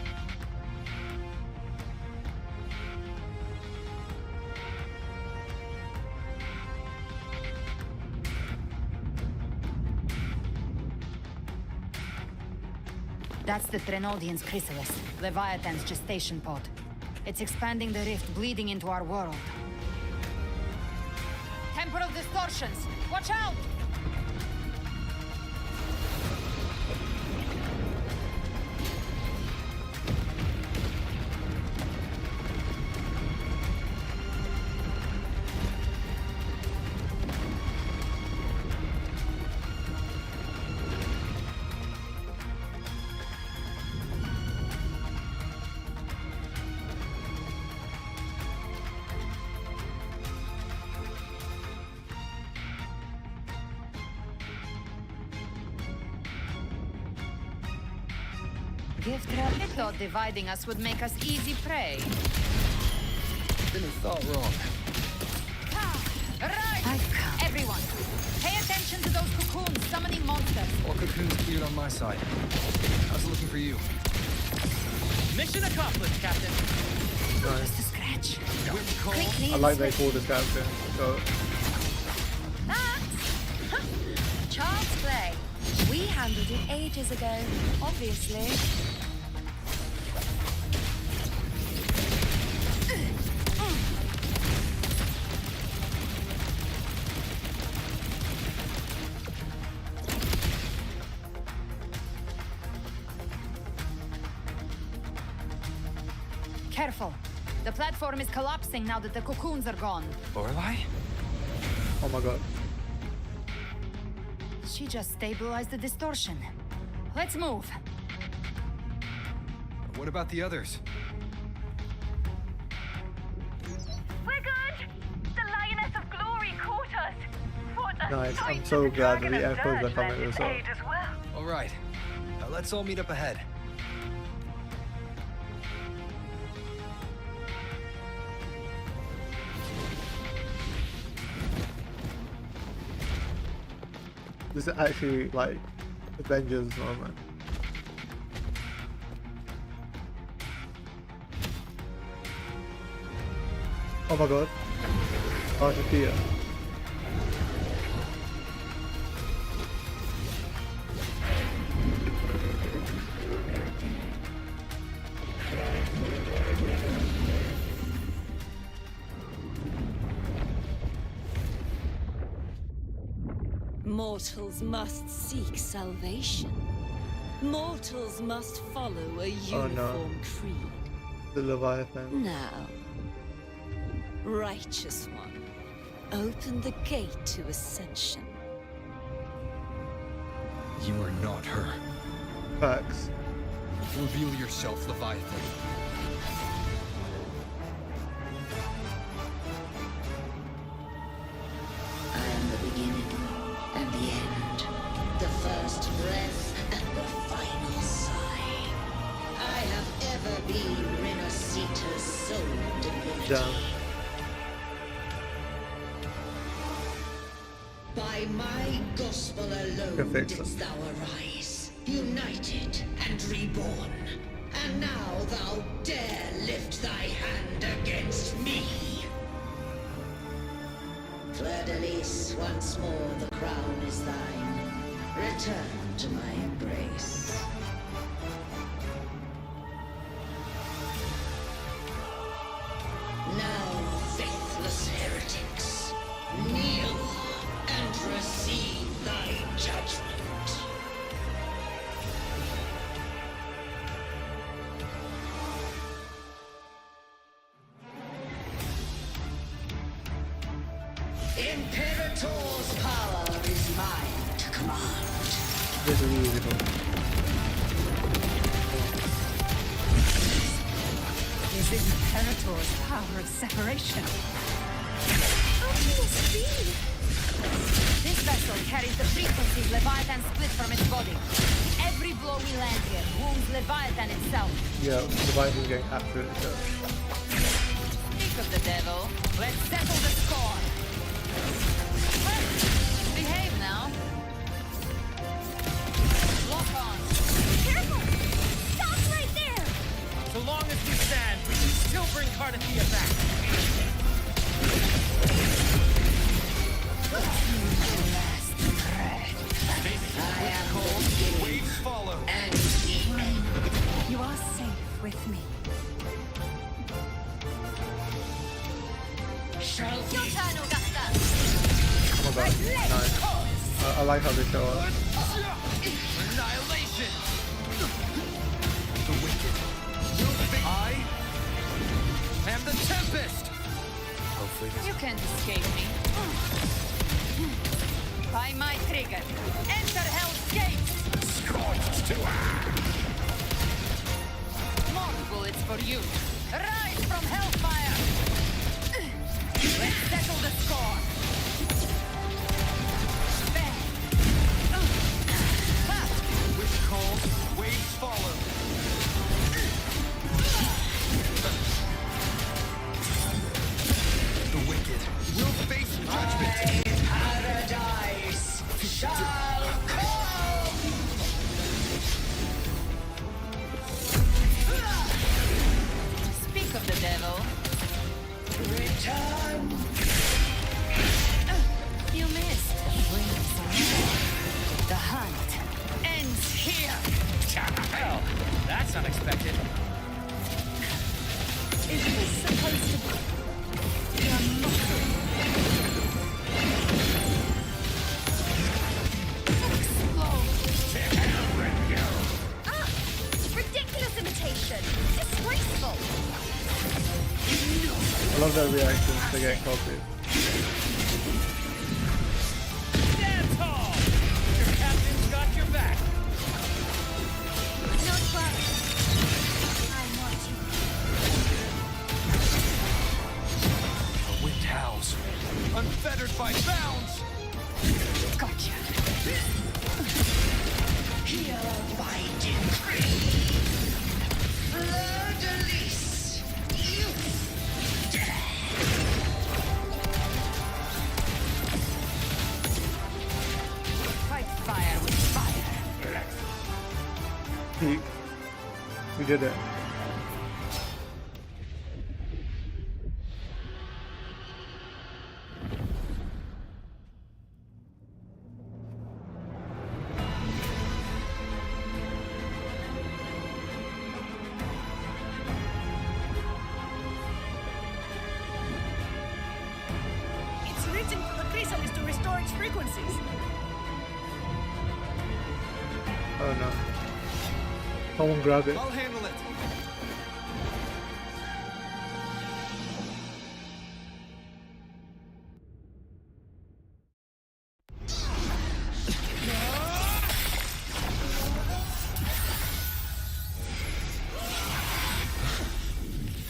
That's the Trinodian's chrysalis, Leviathan's gestation pod. It's expanding the rift, bleeding into our world. Temporal distortions! Watch out! Gift I thought dividing us would make us easy prey. Didn't thought wrong. Right! I've come. Everyone, pay attention to those cocoons summoning monsters. All cocoons cleared on my side. I was looking for you. Mission accomplished, Captain. Just a scratch. I like they call this character. So That's child's play. We handled it ages ago, obviously. Careful. The platform is collapsing now that the cocoons are gone. Lorelei? oh my god. She just stabilized the distortion. Let's move. What about the others? We're good! The Lioness of Glory caught us! What a Nice. sight I'm so the glad that Dragon the of echoes are Dirge coming lent as its well. aid as well. All right. Now let's all meet up ahead. This is actually like Avengers moment. Oh my god. Argentina. Mortals must seek salvation. Mortals must follow a uniform creed. The Leviathan. Now, Righteous One, open the gate to ascension. You are not her. Facts. Reveal yourself, Leviathan. I am the beginning and the end, the first breath and the final sigh. I have ever been Renacita's sole divinity. Down. By my gospel alone didst thou arise, united and reborn. And now thou dare lift thy hand against me. Fleur-de-Lis, once more the crown is thine. Return to my embrace. Now, faithless heretics, kneel and receive thy judgment. Imperator's power is mine to command. This is beautiful. Is it Imperator's power of separation? How can this be? This vessel carries the frequencies Leviathan split from its body. Every blow we land here wounds Leviathan itself. Yeah, the Vikings getting absolutely cooked. Speak of the devil. Let's settle the score. Behave now. Lock on. Careful! Stop right there! So long as we stand, we can still bring Cardathia back. Waves follow. You are safe with me. Your turn, Augusta! Oh my god, nice. I like how they show up. Annihilation! The wicked. I am the Tempest! Hopefully this... You can't escape me. By my trigger. Enter Hell's Gates! Scorched to More bullets for you. Rise from Hellfire! Let's settle the score. Wind calls, waves follow. The wicked will face judgment. Paradise shall come! Speak of the devil. Return! You missed. The hunt ends here. Hell, that's unexpected. Is this supposed to be? You're not. Ah! Ridiculous imitation! Disgraceful! I love their reactions to getting copied. Stand tall! Your captain's got your back. No trouble. I want you. The wind howls, unfettered by bounds. Gotcha. Hear my decree. Fleur-de-lis. Fight fire with fire. We did it. It's written for the chrysalis to restore its frequencies. Oh no. Someone grab it. I'll handle it.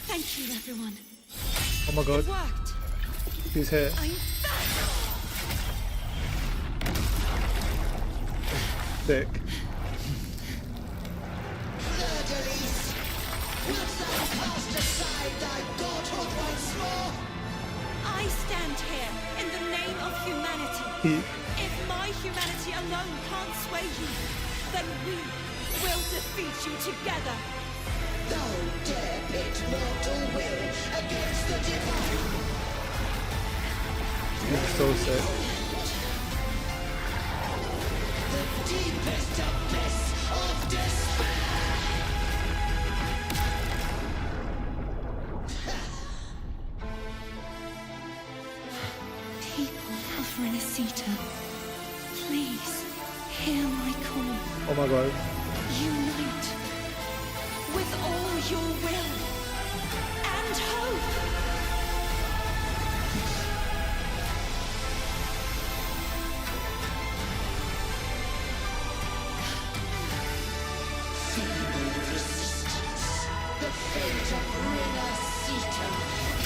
Thank you, everyone. Oh my god. It worked. He's here. I'm back. Sick. I stand here in the name of humanity. If my humanity alone can't sway you, then we will defeat you together. Thou dare pit mortal will against the divine. He's so sick. The deepest abyss of despair. People of Renacita, please hear my call. Oh my god. Unite with all your will and hope. Feeble resistance. The fate of Renacita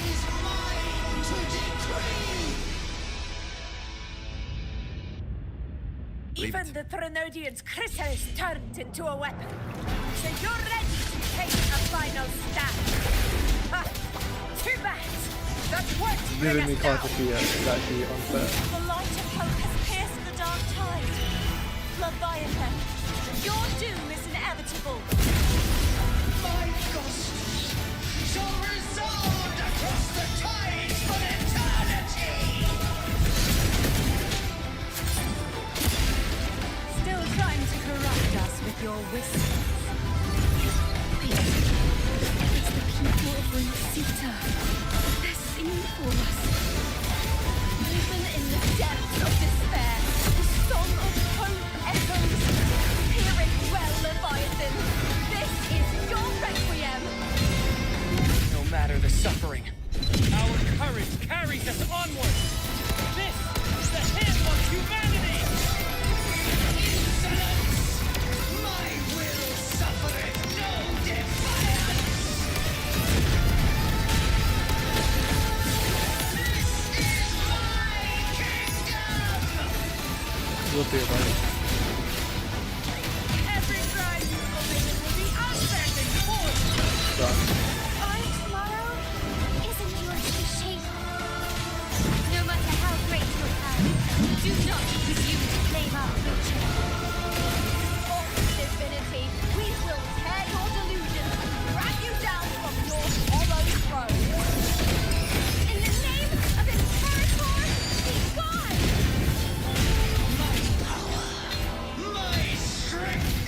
is mine to decree. Even the Threnodian's chrysalis turned into a weapon. So you're ready to take a final stand. Ah, too bad. That won't bring Giving me us down. quantity is actually unfair. The light of hope has pierced the dark tide. Leviathan, your doom is inevitable. My ghost shall resound across the tides for eternity! Still trying to corrupt us with your whispers. It's the people of Renacita. They're singing for us. Even in the depths of despair, the song of hope echoes. Hear it well, Leviathan. This is your requiem. No matter the suffering, our courage carries us onward. This is the hymn of humanity. Insolence! My will suffereth no defiance! We'll see about it. Every crime you committed will be answered in full. Done. Our tomorrow isn't yours to shape. No matter how great your power, do not presume to claim our future. For divinity, we will tear your delusions and drag you down from your hollow throne. In the name of Imperator, be gone! My power, my strength!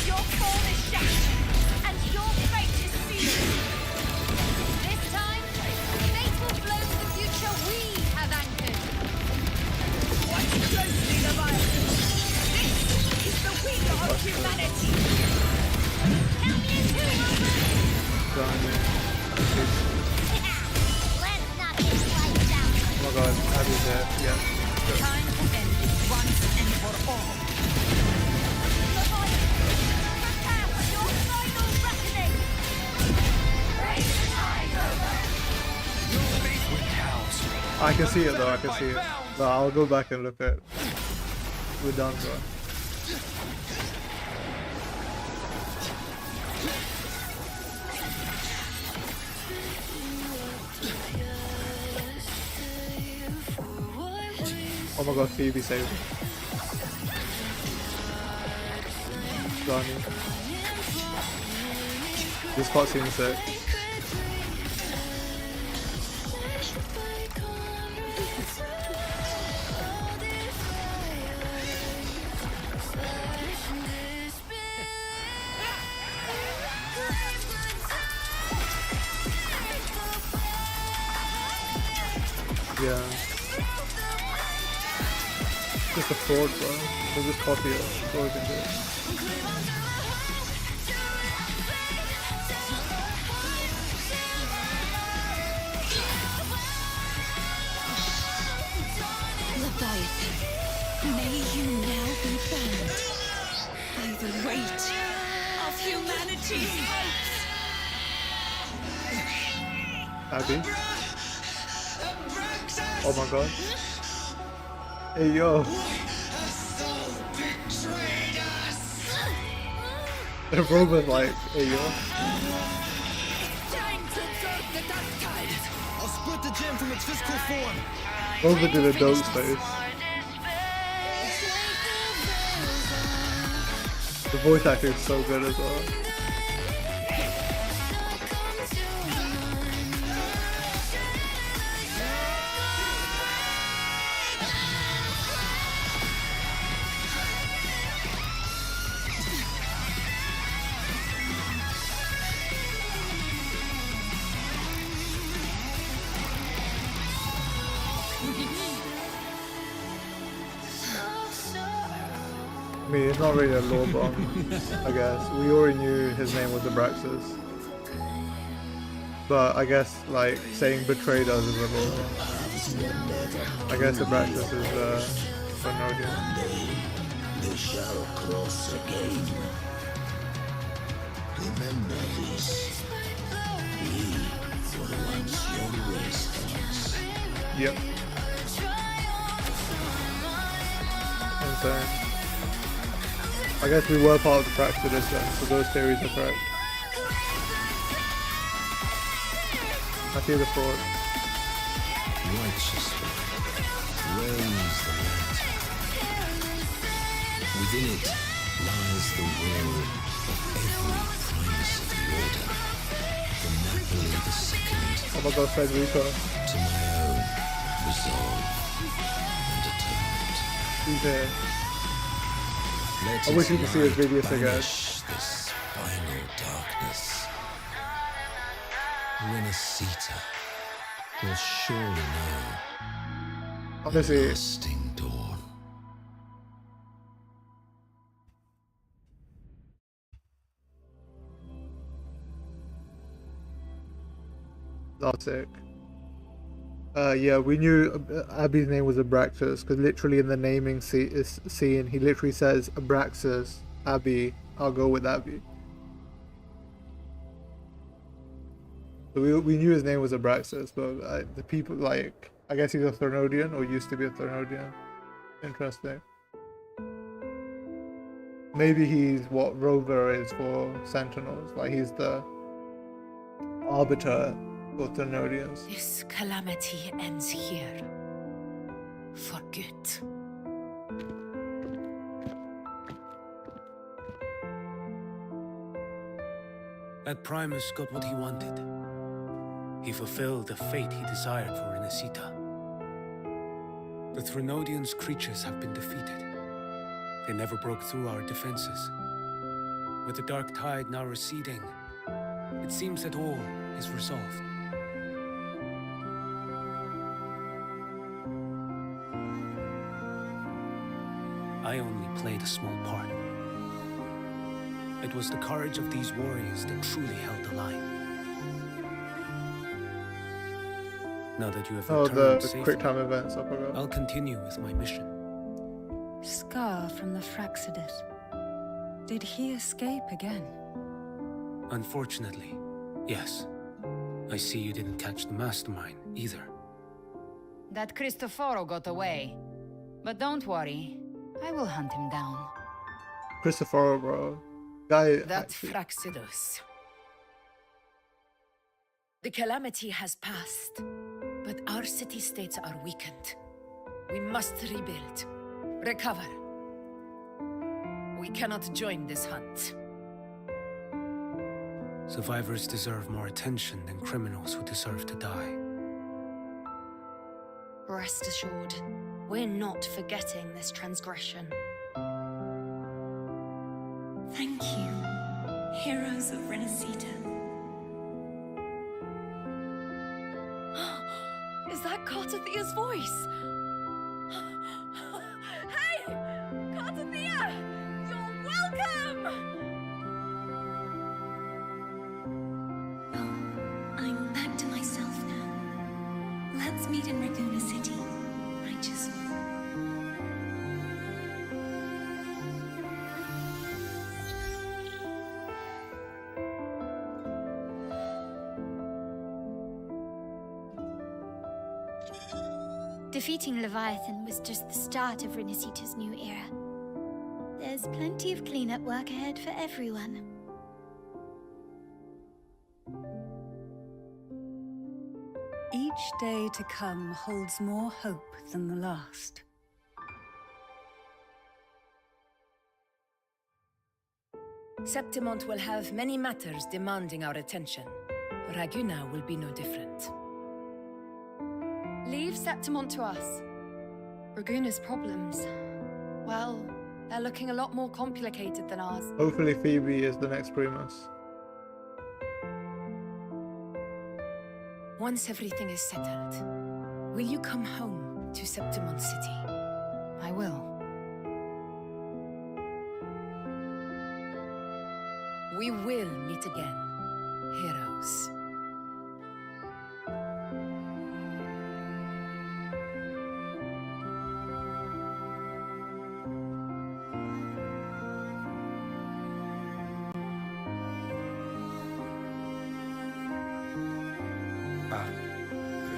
Your form is shattered, and your fate is sealed. This time, fate will blow to the future we have anchored. Watch closely, Leviathan. This is the wheel of humanity. Help me too, Done. Let's not get sliced out. Oh my god, Abby's there. Yeah. Good. Time to end this once and for all. Prepare for your final reckoning. Raise the tide over. I can see it though, I can see it. No, I'll go back and look at. We're done, bro. Oh my god, Phoebe saved me. Johnny. This part seems sick. Yeah. Just a fraud, bro. We'll just copy it before we can do it. Leviathan, may you now be bound by the weight of humanity's hopes. Abby? Oh my god. Hey yo. The robot like, hey yo. Time to turn the dark tide. I'll split the gem from its physical form. Robot did a dope face. The voice acting is so good as well. I mean, it's not really a lore bomb, I guess. We already knew his name was Abraxas. But I guess, like, saying betrayed us is a lore bomb. I guess Abraxas is, Threnodian. They shall cross again. Remember this. We were once your resistance. Yep. saying. I guess we were part of the Praxidus then, so those theories are correct. I see the fraud. Righteously reigns the light. Within it lies the will of every primus of the order, from Napoli the Second Oh my god, Federico. to my own resolve and atonement. He's here. Let I wish you could see his light videos again. banish this final darkness. Renacita will surely know Honestly, lasting dawn. that's sick. Yeah, we knew Abby's name was Abraxas because literally in the naming scene, he literally says Abraxas, Abby. I'll go with Abby. So we knew his name was Abraxas, but the people like I guess he's a Threnodian or used to be a Threnodian. Interesting. Maybe he's what Rover is for Sentinels. Like he's the arbiter for Threnodians. This calamity ends here. For good. That Primus got what he wanted. He fulfilled the fate he desired for Renacita. The Threnodians' creatures have been defeated. They never broke through our defenses. With the dark tide now receding, it seems that all is resolved. I only played a small part. It was the courage of these warriors that truly held the line. Now that you have returned the safely, quick time events, I forgot. I'll continue with my mission. Scar from the Fraxidus. Did he escape again? Unfortunately, yes. I see you didn't catch the mastermind either. That Cristoforo got away. But don't worry, I will hunt him down. Christopher, bro. Guy. That Fraxidus. The calamity has passed, but our city-states are weakened. We must rebuild, recover. We cannot join this hunt. Survivors deserve more attention than criminals who deserve to die. Rest assured, we're not forgetting this transgression. Thank you, heroes of Renacita. Is that Cartathia's voice? Hey! Cartathia! You're welcome! I'm back to myself now. Let's meet in Raguna City, righteous one. Defeating Leviathan was just the start of Renacita's new era. There's plenty of cleanup work ahead for everyone. Each day to come holds more hope than the last. Septimont will have many matters demanding our attention. Raguna will be no different. Leave Septimont to us. Raguna's problems, well, they're looking a lot more complicated than ours. Hopefully Phoebe is the next Primus. Once everything is settled, will you come home to Septimont City? I will. We will meet again, heroes.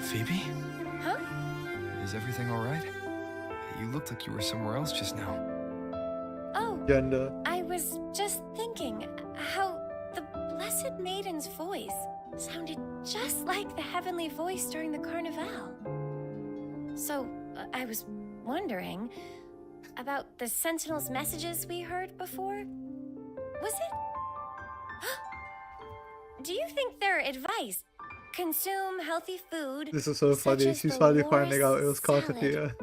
Phoebe? Huh? Is everything all right? You looked like you were somewhere else just now. Oh, gender. I was just thinking how the Blessed Maiden's voice sounded just like the heavenly voice during the Carnival. So, I was wondering about the Sentinel's messages we heard before. Was it? Do you think their advice, consume healthy food? This is so such funny. as She's the finally Loris finding out it was Carter salad? Thea.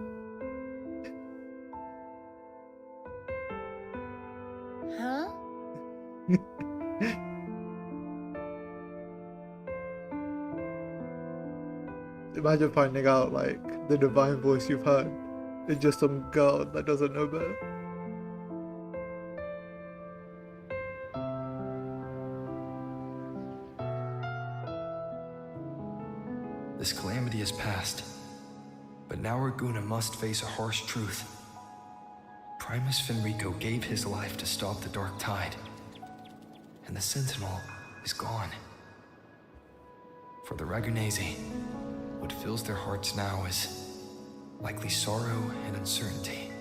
Huh? Imagine finding out like the divine voice you've heard is just some girl that doesn't know better. This calamity is past, but now Arguna must face a harsh truth. Primus Fenrico gave his life to stop the Dark Tide, and the Sentinel is gone. For the Ragunesi, what fills their hearts now is likely sorrow and uncertainty.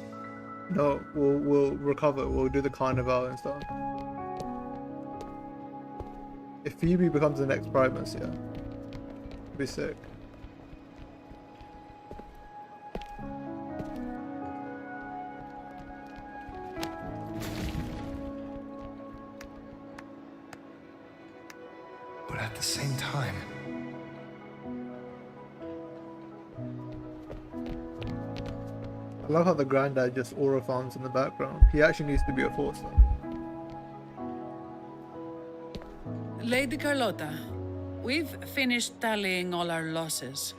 No, we'll recover. We'll do the carnival and stuff. If Phoebe becomes the next Primus, yeah, it'd be sick. But at the same time, I love how the granddad just aura farms in the background. He actually needs to be a force. Lady Carlotta, we've finished tallying all our losses.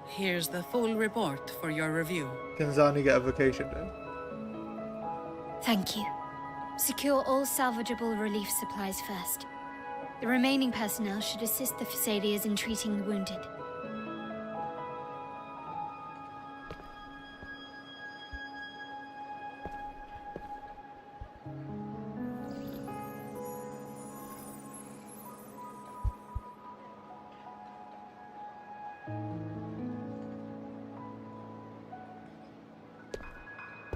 Here's the full report for your review. Can Zani get a vacation day? Thank you. Secure all salvageable relief supplies first. The remaining personnel should assist the Phasadeas in treating the wounded.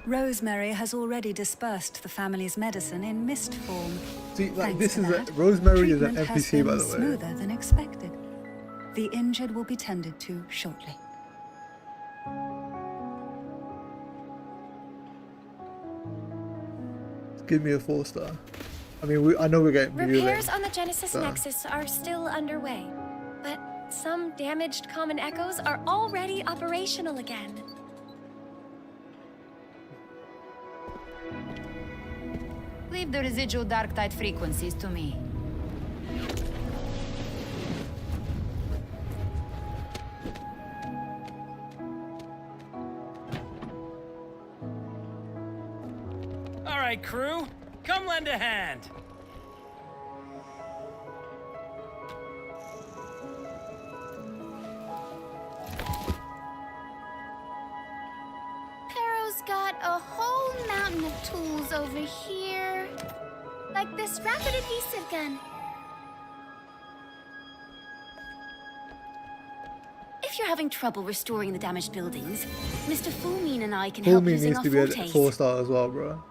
Rosemary has already dispersed the family's medicine in mist form. See, like Thanks this to is that, Rosemary is an treatment has NPC by been the way. smoother than expected. The injured will be tended to shortly. Give me a 4-star. I mean, I know we're getting Repairs on the Genesis so. Nexus are still underway, but some damaged common echoes are already operational again. Leave the residual dark tide frequencies to me. All right, crew, come lend a hand. Pero's got a whole mountain of tools over here. Like this rapid adhesive gun. If you're having trouble restoring the damaged buildings, Mr. Fulmin and I can help Fulmin using needs our to be a fortes. 4-star as well, bro.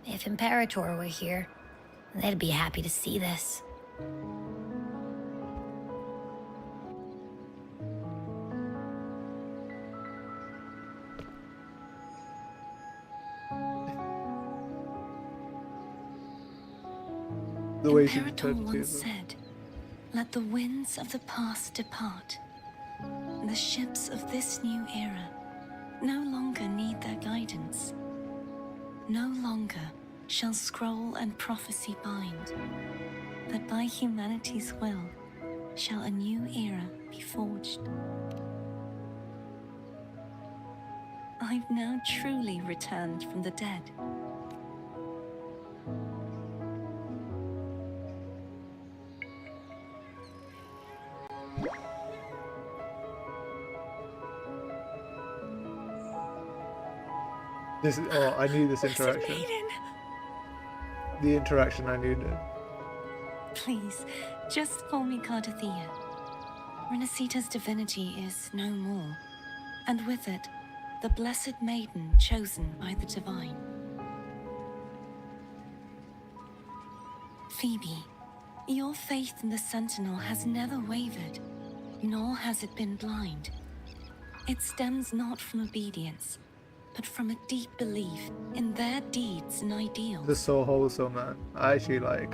If Imperator were here, they'd be happy to see this. The way she Imperator returned to once them. said, "Let the winds of the past depart. The ships of this new era no longer need their guidance. No longer shall scroll and prophecy bind, but by humanity's will shall a new era be forged. I've now truly returned from the dead. This is, oh, I need this interaction. The interaction I needed. Please, just call me Cardothea. Renacita's divinity is no more, and with it, the blessed maiden chosen by the divine. Phoebe, your faith in the Sentinel has never wavered, nor has it been blind. It stems not from obedience, but from a deep belief in their deeds and ideals. This is so wholesome, man. I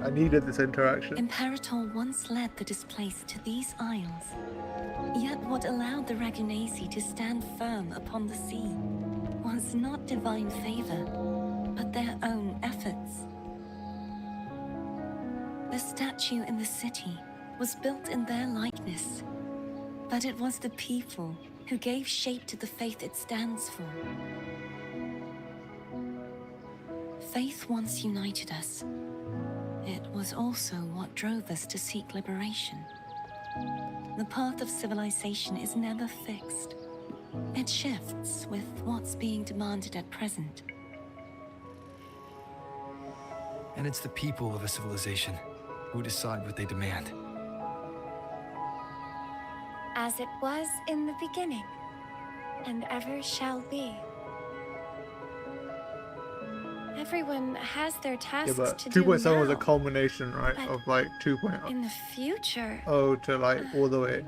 needed this interaction. Imperator once led the displaced to these isles. Yet what allowed the Ragunasi to stand firm upon the sea was not divine favor, but their own efforts. The statue in the city was built in their likeness, but it was the people who gave shape to the faith it stands for. Faith once united us. It was also what drove us to seek liberation. The path of civilization is never fixed. It shifts with what's being demanded at present. And it's the people of a civilization who decide what they demand. As it was in the beginning, and ever shall be. Everyone has their tasks Yeah, but to do 2.7 was a now. culmination, right, But of like 2.0. In the future, Oh, to like all the way.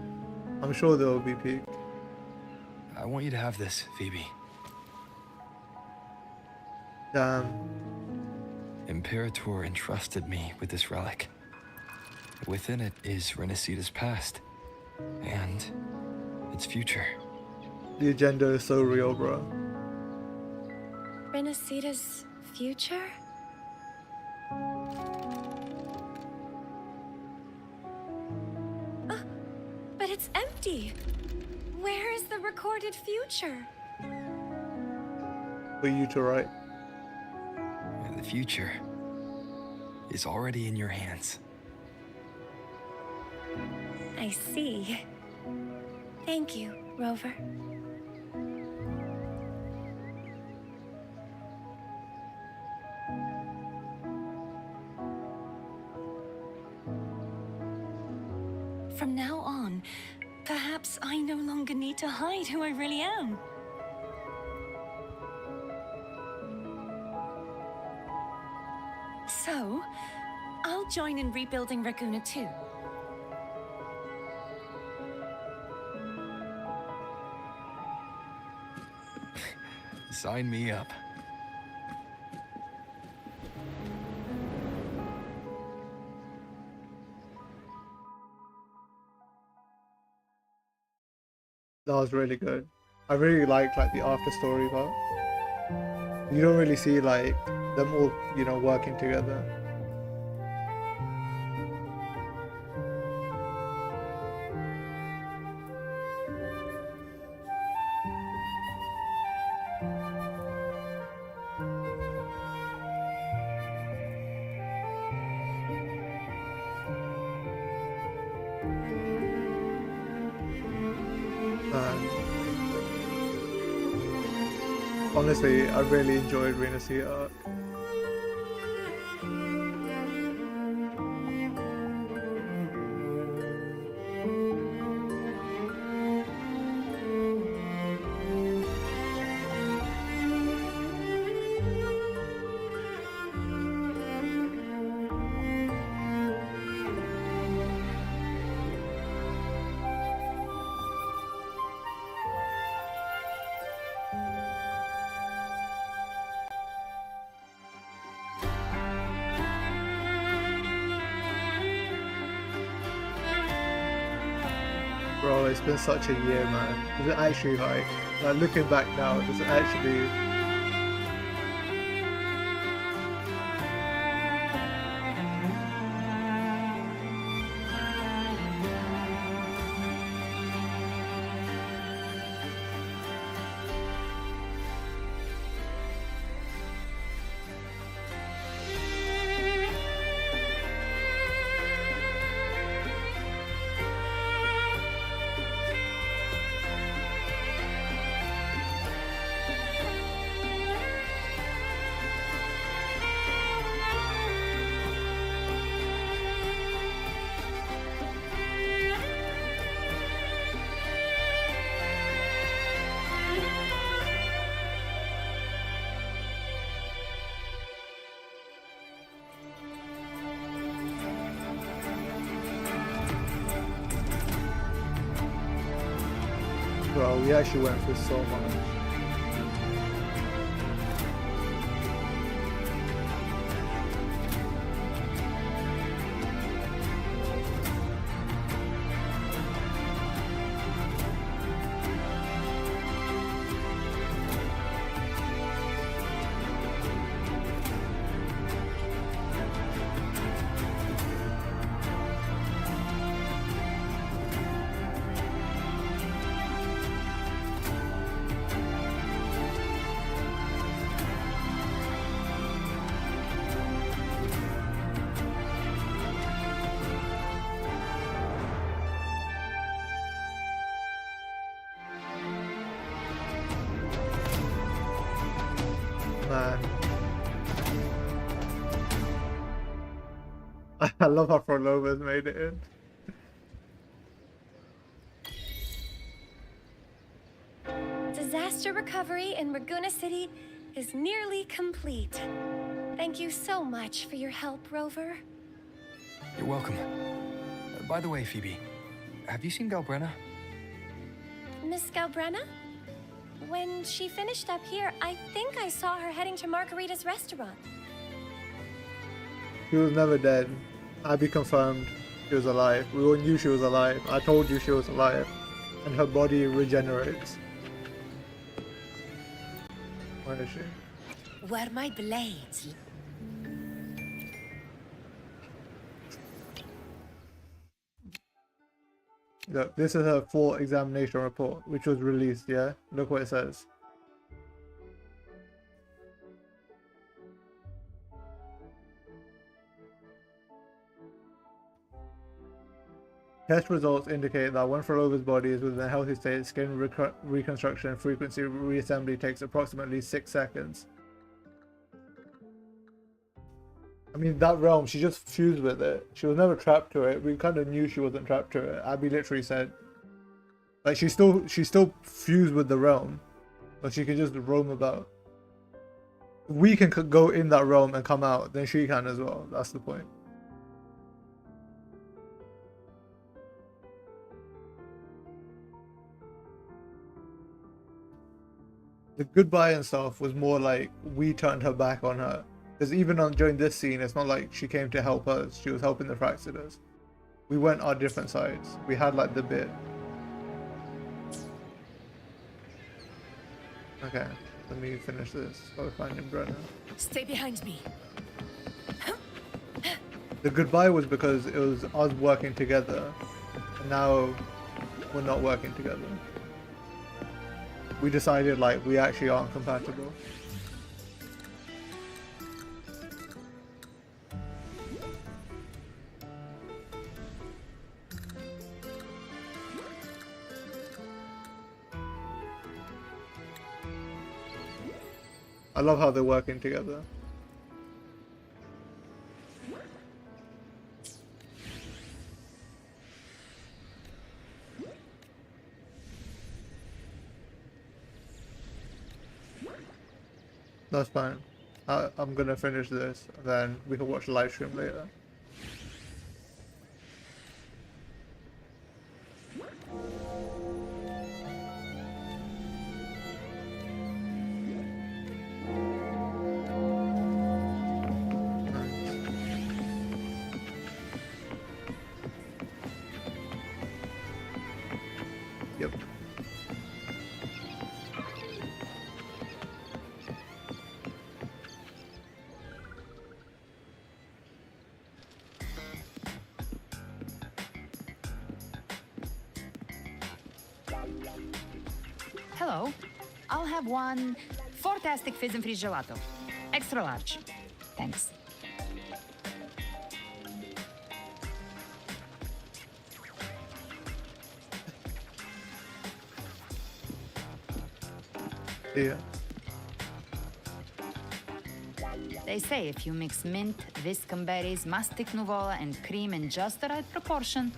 I'm sure there will be peak. I want you to have this, Phoebe. Damn. Imperator entrusted me with this relic. Within it is Renacita's past and its future. The agenda is so real, bro. Renacita's future? But it's empty. Where is the recorded future? For you to write. And the future is already in your hands. I see. Thank you, Rover. From now on, perhaps I no longer need to hide who I really am. So, I'll join in rebuilding Raguna too. Sign me up. That was really good. I really liked like the after story part. You don't really see like them all, you know, working together. Honestly, I really enjoyed Renacita arc. Bro, it's been such a year, man. Is it actually like looking back now, does it actually... Yo, we actually went through so much. Man. I love how Frolova's made it in. Disaster recovery in Raguna City is nearly complete. Thank you so much for your help, Rover. You're welcome. By the way, Phoebe, have you seen Galbrenna? Miss Galbrenna? When she finished up here, I think I saw her heading to Margarita's restaurant. She was never dead. Abby confirmed she was alive. We all knew she was alive. I told you she was alive. And her body regenerates. Where is she? Where my blades? Look, this is her full examination report, which was released, yeah? Look what it says. Test results indicate that when Frolova's body is within a healthy state, skin reconstruction and frequency reassembly takes approximately 6 seconds. I mean, that realm, she just fused with it. She was never trapped to it. We kind of knew she wasn't trapped to it. Abby literally said, like, she still fused with the realm, but she can just roam about. If we can go in that realm and come out, then she can as well. That's the point. The goodbye and stuff was more like we turned her back on her. Because even during this scene, it's not like she came to help us. She was helping the Fraxidus. We went our different sides. We had like the bit. Okay, let me finish this. Gotta find Brenna. Stay behind me. The goodbye was because it was us working together. And now we're not working together. We decided like we actually aren't compatible. I love how they're working together. That's fine. I'm gonna finish this, and then we can watch the live stream later. Yep. Hello. I'll have one fantastic fizz and freeze gelato. Extra large. Thanks. Yeah. They say if you mix mint, viscum berries, mastic nuvola, and cream in just the right proportion,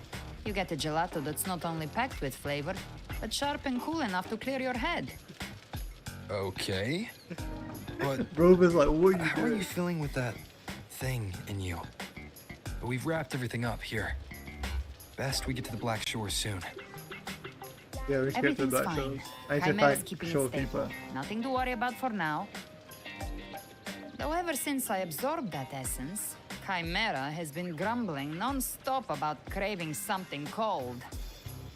you get a gelato that's not only packed with flavor, but sharp and cool enough to clear your head. Okay. But Rover's like, what are you how doing? are you feeling with that thing in you? We've wrapped everything up here. Best we get to the Black Shore soon. Yeah, we should get to the Everything's Black fine. Shores. I need to Chimera's thank keeping it Shorekeeper. stable. Nothing to worry about for now. Though ever since I absorbed that essence, Chimera has been grumbling non-stop about craving something cold.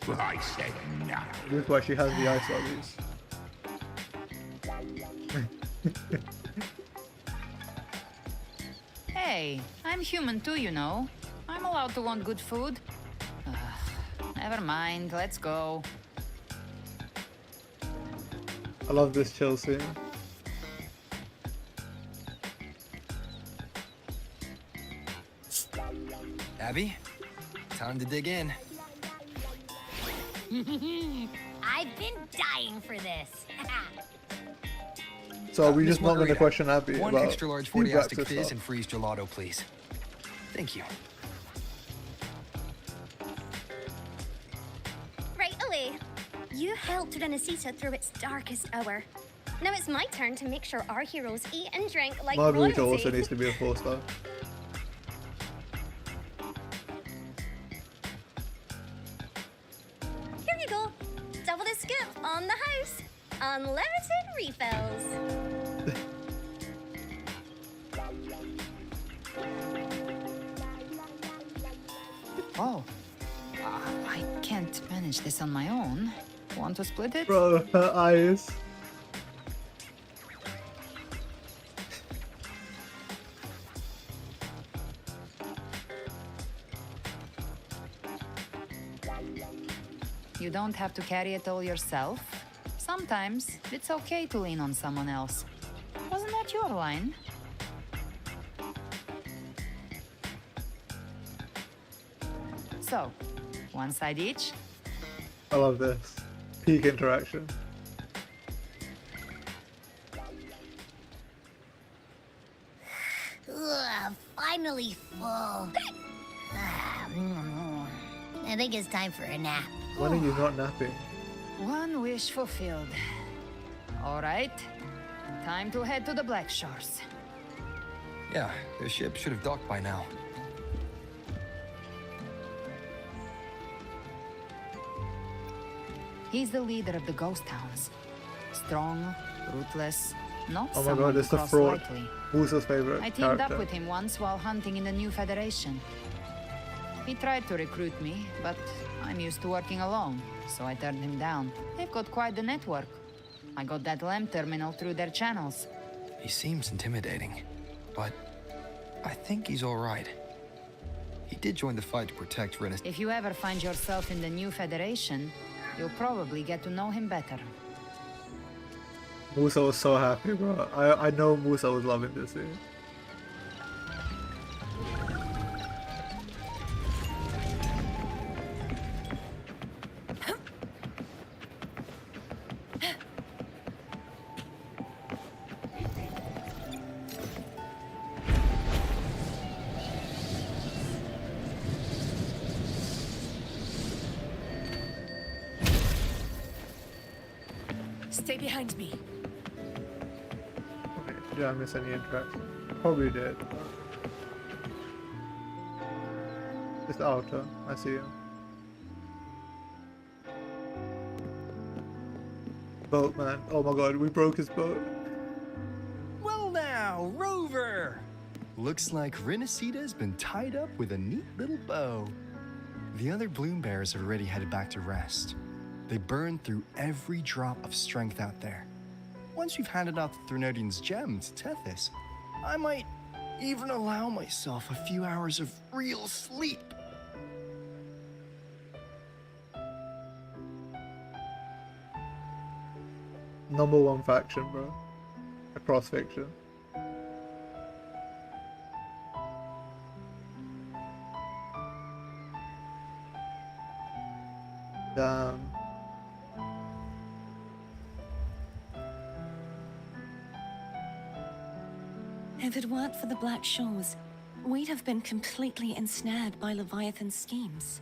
I said nothing. This is why she has the ice lollies. Hey, I'm human too, you know. I'm allowed to want good food. Never mind, let's go. I love this chill scene. Abby, time to dig in. I've been dying for this. So are we Miss just not going to Margarita, question Abby one about extra large the 40 breakfast Aztec fizz stuff? and freeze gelato, please. Thank you. Right away. You helped Renesita through its darkest hour. Now it's my turn to make sure our heroes eat and drink like Margarita royalty. also needs to be a 4-star. Here you go. Double the scoop on the house. Unlimited refills. Oh, I can't manage this on my own. Want to split it? Bro, her eyes. You don't have to carry it all yourself. Sometimes it's okay to lean on someone else. Wasn't that your line? So, one side each? I love this. Peak interaction. Ugh, finally full. I think it's time for a nap. When are you not napping? One wish fulfilled. All right, time to head to the Black Shores. Yeah, the ship should have docked by now. He's the leader of the ghost towns. Strong, ruthless, not Oh my someone god, to it's the cross fraud. lightly. Wusa's favorite I teamed character. up with him once while hunting in the New Federation. He tried to recruit me, but I'm used to working alone, so I turned him down. They've got quite the network. I got that LEM terminal through their channels. He seems intimidating, but I think he's all right. He did join the fight to protect Renus. If you ever find yourself in the New Federation, you'll probably get to know him better. Musa was so happy, bro. I know Musa was loving this scene. Stay behind me. Okay, did I miss any interaction? Probably did. It's the outer. I see him. Boatman. Oh my god, we broke his boat. Well now, Rover! Looks like Renesita's been tied up with a neat little bow. The other Bloom Bears have already headed back to rest. They burned through every drop of strength out there. Once you've handed out the Threnodian's gem to Tethys, I might even allow myself a few hours of real sleep. #1 faction, bro. Across fiction. Damn. If it weren't for the Black Shores, we'd have been completely ensnared by Leviathan's schemes.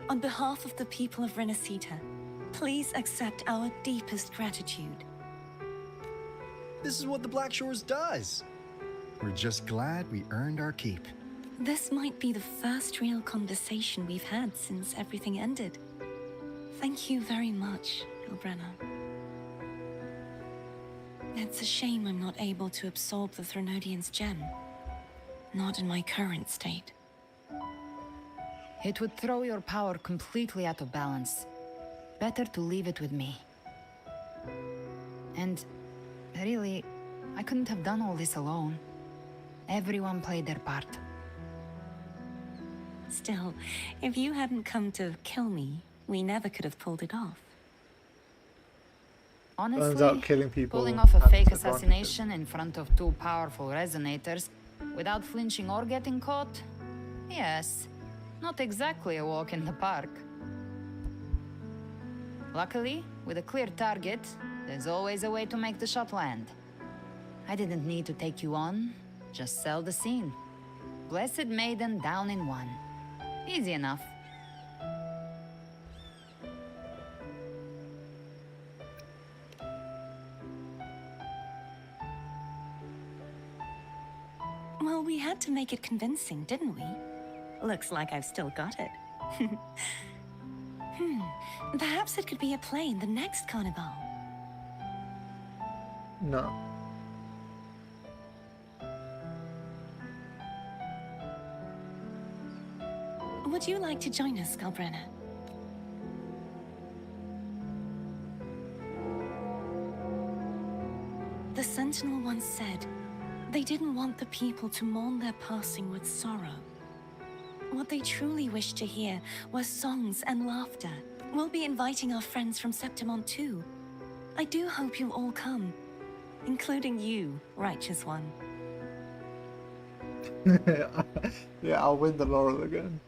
On behalf of the people of Renesita, please accept our deepest gratitude. This is what the Black Shores does. We're just glad we earned our keep. This might be the first real conversation we've had since everything ended. Thank you very much, Galbrenna. It's a shame I'm not able to absorb the Threnodian's gem. Not in my current state. It would throw your power completely out of balance. Better to leave it with me. And really, I couldn't have done all this alone. Everyone played their part. Still, if you hadn't come to kill me, we never could have pulled it off. Honestly, out killing people pulling off a has fake advantages. assassination in front of two powerful resonators without flinching or getting caught? Yes, not exactly a walk in the park. Luckily, with a clear target, there's always a way to make the shot land. I didn't need to take you on, just sell the scene. Blessed Maiden down in one. Easy enough. Well, we had to make it convincing, didn't we? Looks like I've still got it. Perhaps it could be a play in the next carnival. No. Would you like to join us, Galbrenna? The Sentinel once said they didn't want the people to mourn their passing with sorrow. What they truly wished to hear were songs and laughter. We'll be inviting our friends from Septimont too. I do hope you'll all come, including you, Righteous One. Yeah, I'll win the laurel again.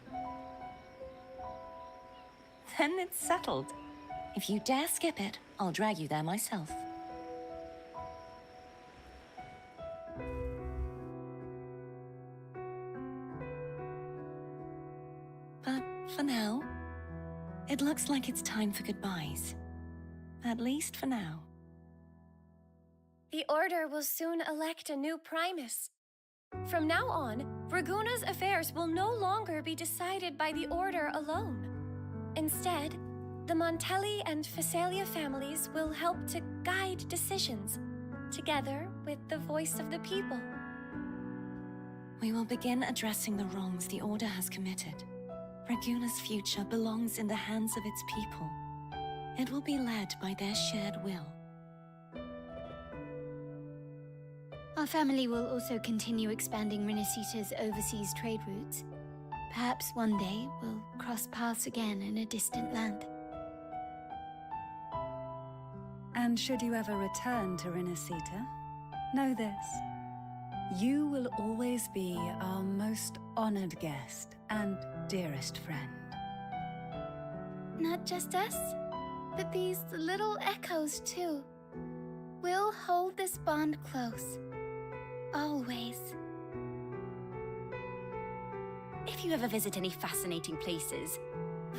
Then it's settled. If you dare skip it, I'll drag you there myself. But for now, it looks like it's time for goodbyes. At least for now. The Order will soon elect a new Primus. From now on, Raguna's affairs will no longer be decided by the Order alone. Instead, the Montelli and Phasalia families will help to guide decisions, together with the voice of the people. We will begin addressing the wrongs the Order has committed. Raguna's future belongs in the hands of its people. It will be led by their shared will. Our family will also continue expanding Renacita's overseas trade routes. Perhaps one day we'll cross paths again in a distant land. And should you ever return to Renacita, know this. You will always be our most honored guest and dearest friend. Not just us, but these little echoes too. We'll hold this bond close. Always. If you ever visit any fascinating places,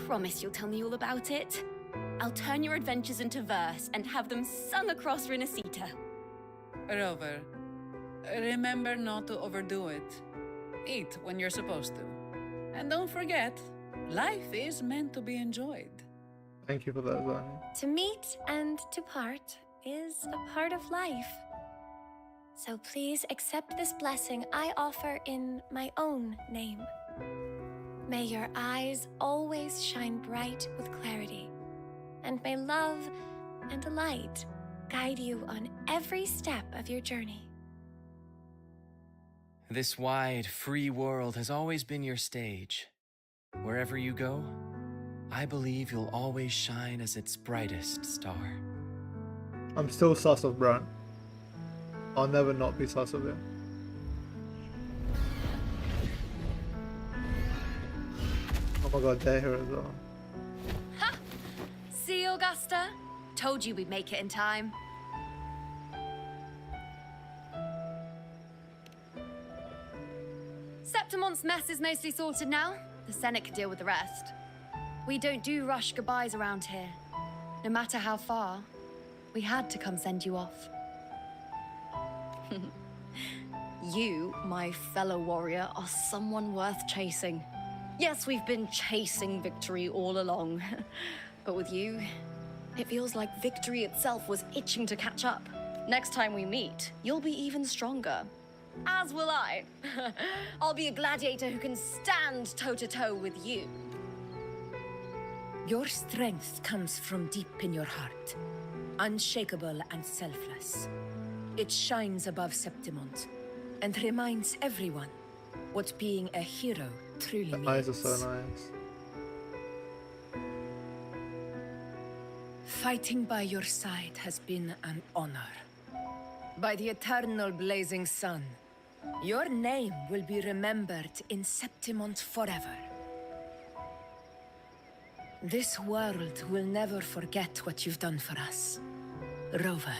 promise you'll tell me all about it. I'll turn your adventures into verse and have them sung across Renacita. Rover, remember not to overdo it. Eat when you're supposed to. And don't forget, life is meant to be enjoyed. Thank you for that, Zani. To meet and to part is a part of life. So please accept this blessing I offer in my own name. May your eyes always shine bright with clarity, and may love and light guide you on every step of your journey. This wide, free world has always been your stage. Wherever you go, I believe you'll always shine as its brightest star. I'm still sus of Bran. I'll never not be sus of him. Oh my god, they're here as well. Ha! See, Augusta? Told you we'd make it in time. Septimont's mess is mostly sorted now. The Senate can deal with the rest. We don't do rush goodbyes around here. No matter how far, we had to come send you off. You, my fellow warrior, are someone worth chasing. Yes, we've been chasing victory all along. But with you, it feels like victory itself was itching to catch up. Next time we meet, you'll be even stronger. As will I. I'll be a gladiator who can stand toe-to-toe with you. Your strength comes from deep in your heart, unshakable and selfless. It shines above Septimont and reminds everyone what being a hero truly means. The eyes are so nice. Fighting by your side has been an honor. By the eternal blazing sun, your name will be remembered in Septimont forever. This world will never forget what you've done for us, Rover.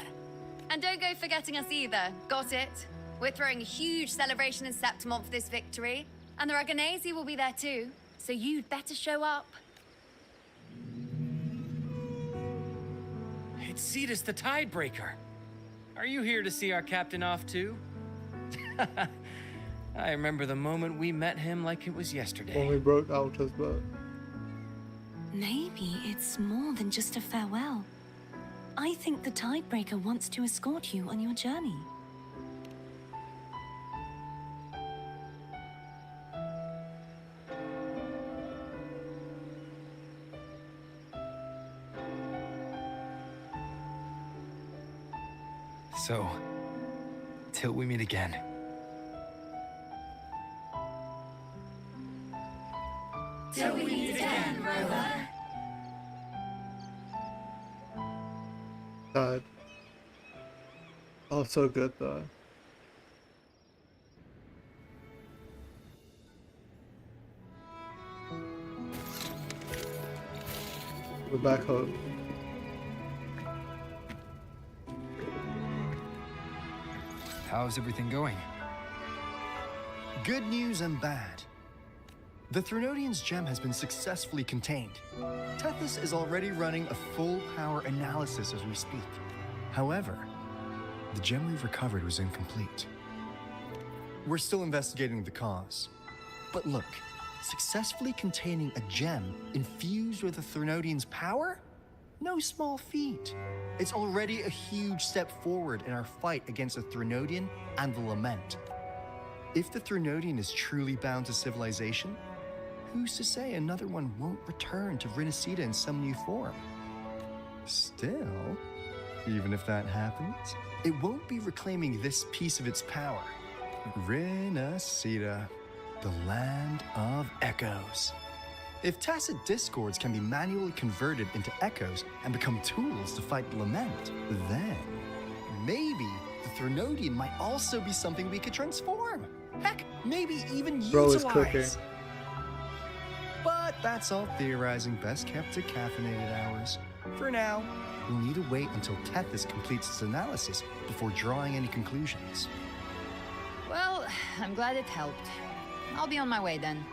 And don't go forgetting us either, got it? We're throwing a huge celebration in Septimont for this victory, and the Raganesi will be there too, so you'd better show up. It's Cetus the Tidebreaker. Are you here to see our captain off too? I remember the moment we met him like it was yesterday. When we broke Alta's butt. Maybe it's more than just a farewell. I think the Tidebreaker wants to escort you on your journey. So, till we meet again. Till we meet again, Rover. God. Oh, so good though. We're back home. How's everything going? Good news and bad. The Threnodian's gem has been successfully contained. Tethys is already running a full power analysis as we speak. However, the gem we've recovered was incomplete. We're still investigating the cause. But look, successfully containing a gem infused with the Threnodian's power? No small feat. It's already a huge step forward in our fight against the Threnodian and the Lament. If the Threnodian is truly bound to civilization, who's to say another one won't return to Renacida in some new form? Still, even if that happens, it won't be reclaiming this piece of its power. Renacida, the land of echoes. If tacit discords can be manually converted into echoes and become tools to fight the Lament, then maybe the Threnodian might also be something we could transform. Heck, maybe even Bro utilize. is cooking. But that's all theorizing best kept to caffeinated hours. For now, we'll need to wait until Tethys completes its analysis before drawing any conclusions. Well, I'm glad it helped. I'll be on my way then.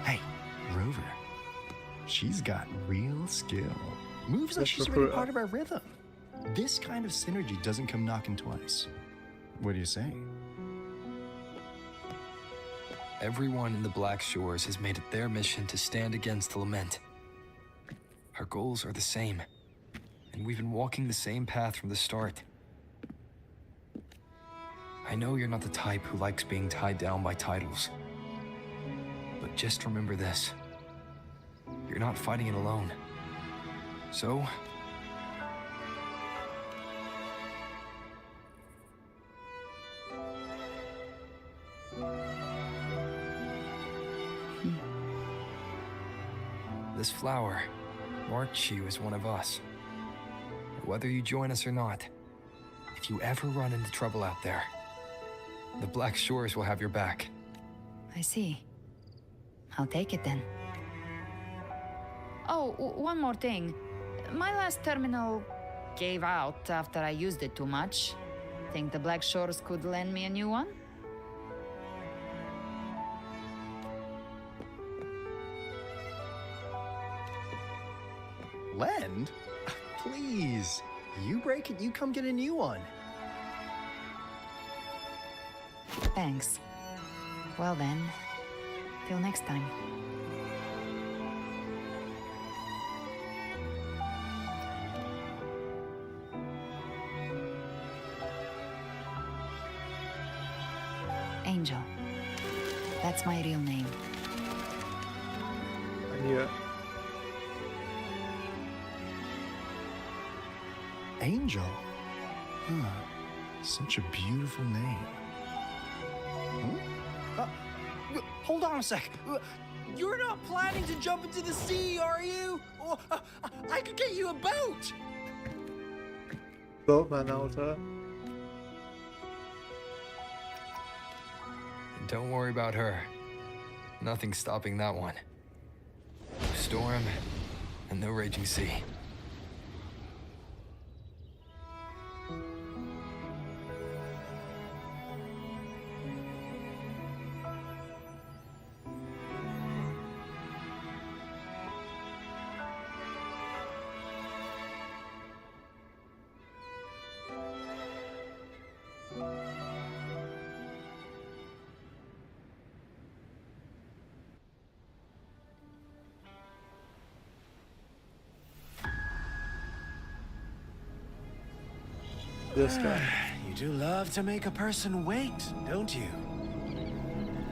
Hey, Rover. She's got real skill. Moves like Let's she's already recruit her. part of our rhythm. This kind of synergy doesn't come knocking twice. What do you say? Everyone in the Black Shores has made it their mission to stand against the Lament. Our goals are the same, and we've been walking the same path from the start. I know you're not the type who likes being tied down by titles. But just remember this. You're not fighting it alone. So, this flower marks you as one of us. Whether you join us or not, if you ever run into trouble out there, the Black Shores will have your back. I see. I'll take it then. Oh, one more thing. My last terminal gave out after I used it too much. Think the Black Shores could lend me a new one? Lend? Please. You break it, you come get a new one. Thanks. Well then, till next time. Angel. That's my real name. I knew it. Angel? Huh. Such a beautiful name. Hold on a sec. You're not planning to jump into the sea, are you? Oh, I could get you a boat. Boatman, that was her. Don't worry about her. Nothing's stopping that one. No storm and no raging sea. This guy. You do love to make a person wait, don't you?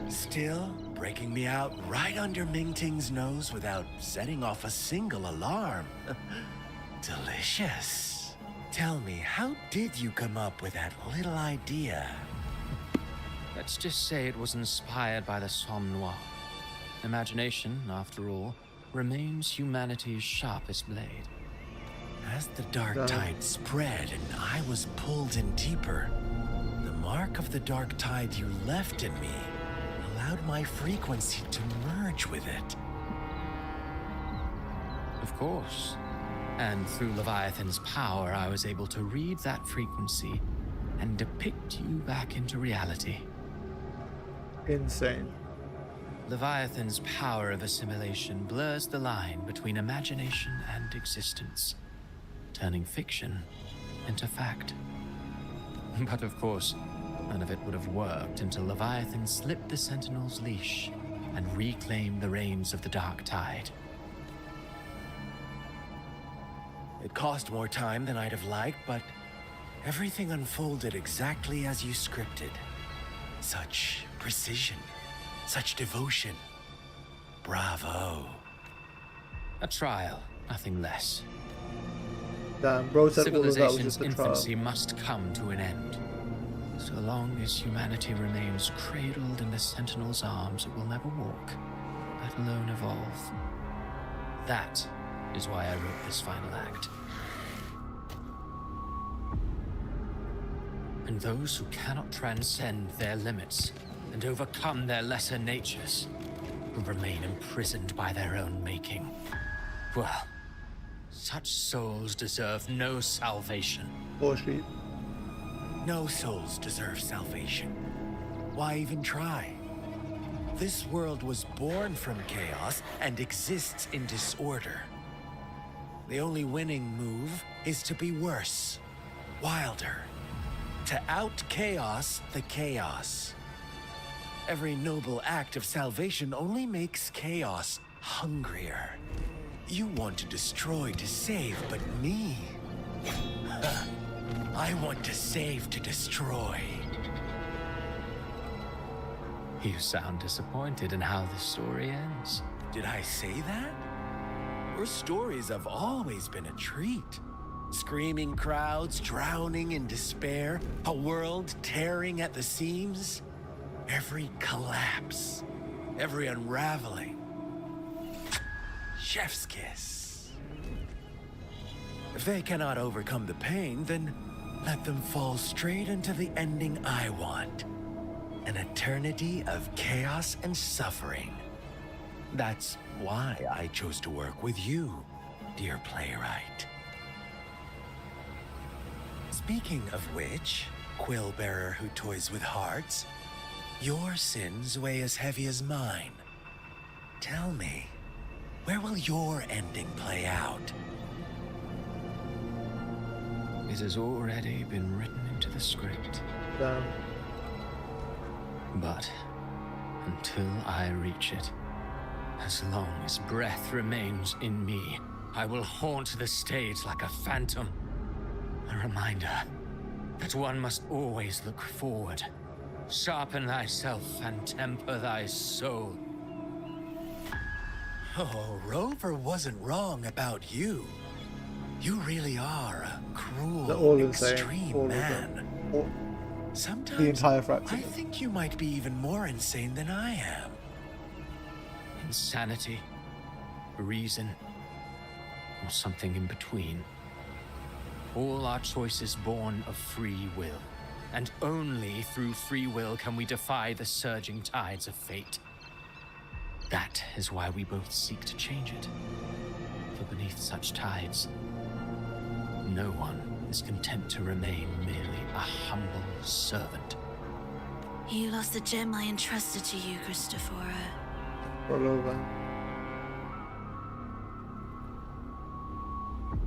Still breaking me out right under Mingting's nose without setting off a single alarm. Delicious. Tell me, how did you come up with that little idea? Let's just say it was inspired by the Somme Noir. Imagination, after all, remains humanity's sharpest blade. As the dark tide spread and I was pulled in deeper, the mark of the dark tide you left in me allowed my frequency to merge with it. Of course. And through Leviathan's power, I was able to read that frequency and depict you back into reality. Insane. Leviathan's power of assimilation blurs the line between imagination and existence, turning fiction into fact. But of course, none of it would have worked until Leviathan slipped the Sentinel's leash and reclaimed the reins of the Dark Tide. It cost more time than I'd have liked, but everything unfolded exactly as you scripted. Such precision, such devotion. Bravo. A trial, nothing less. Damn, bro said all of that was Civilization's just a infancy trial. must come to an end. So long as humanity remains cradled in the Sentinel's arms, it will never walk, let alone evolve. That is why I wrote this final act. And those who cannot transcend their limits and overcome their lesser natures will remain imprisoned by their own making. Well, such souls deserve no salvation. Poor sheep. No souls deserve salvation. Why even try? This world was born from chaos and exists in disorder. The only winning move is to be worse, wilder, to out-chaos the chaos. Every noble act of salvation only makes chaos hungrier. You want to destroy to save, but me? I want to save to destroy. You sound disappointed in how this story ends. Did I say that? Your stories have always been a treat. Screaming crowds drowning in despair, a world tearing at the seams. Every collapse, every unraveling. Chef's kiss. If they cannot overcome the pain, then let them fall straight into the ending I want. An eternity of chaos and suffering. That's why I chose to work with you, dear playwright. Speaking of which, quill bearer who toys with hearts, your sins weigh as heavy as mine. Tell me, where will your ending play out? It has already been written into the script. Damn. But until I reach it, as long as breath remains in me, I will haunt the stage like a phantom. A reminder that one must always look forward, Sharpen thyself and temper thy soul. Oh, Rover wasn't wrong about you. You really are a They're all cruel, insane. extreme All man. of them. Sometimes The entire fraction. I think you might be even more insane than I am. Insanity, reason, or something in between. All our choices born of free will. And only through free will can we defy the surging tides of fate. That is why we both seek to change it. For beneath such tides, no one is content to remain merely a humble servant. You lost the gem I entrusted to you, Christopher. Roll over.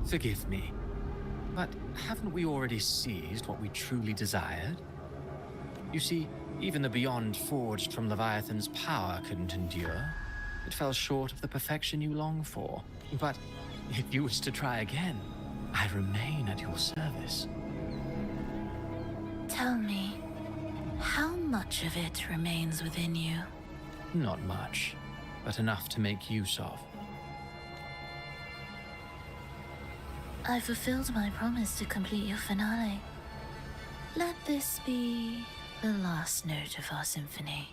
Forgive me, but haven't we already seized what we truly desired? You see, even the beyond forged from Leviathan's power couldn't endure. It fell short of the perfection you long for. But if you wish to try again, I remain at your service. Tell me, how much of it remains within you? Not much, but enough to make use of. I fulfilled my promise to complete your finale. Let this be the last note of our symphony.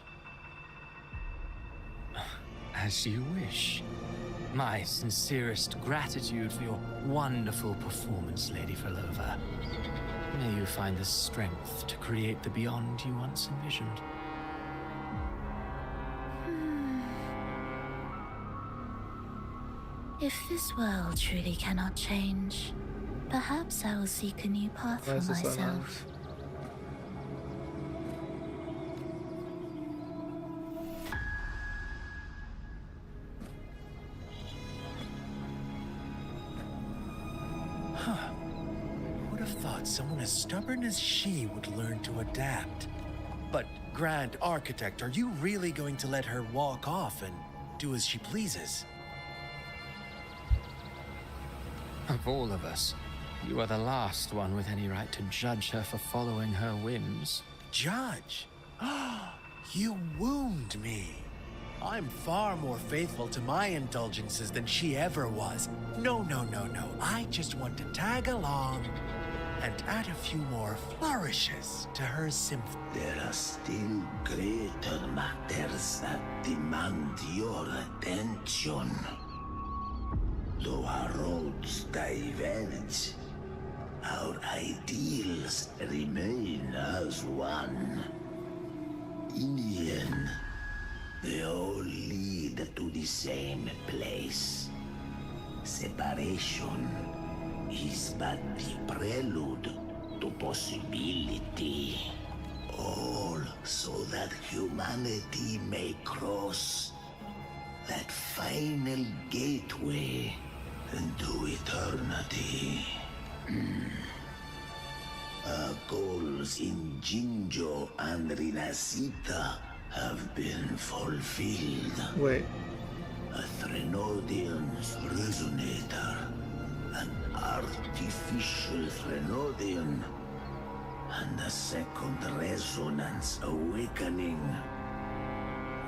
As you wish. My sincerest gratitude for your wonderful performance, Lady Frolova. May you find the strength to create the beyond you once envisioned. If this world truly cannot change, perhaps I will seek a new path for Nice, so myself. Huh. Would have thought someone as stubborn as she would learn to adapt. But, Grand Architect, are you really going to let her walk off and do as she pleases? Of all of us, you are the last one with any right to judge her for following her whims. Judge? You wound me. I'm far more faithful to my indulgences than she ever was. No. I just want to tag along and add a few more flourishes to her symphony. There are still greater matters that demand your attention. Though our roads diverge, our ideals remain as one. In the end, they all lead to the same place. Separation is but the prelude to possibility. All so that humanity may cross that final gateway into eternity. Our goals in Jinjo and Rinasita have been fulfilled. Wait. A Threnodian's resonator, an artificial Threnodian, and a second resonance awakening.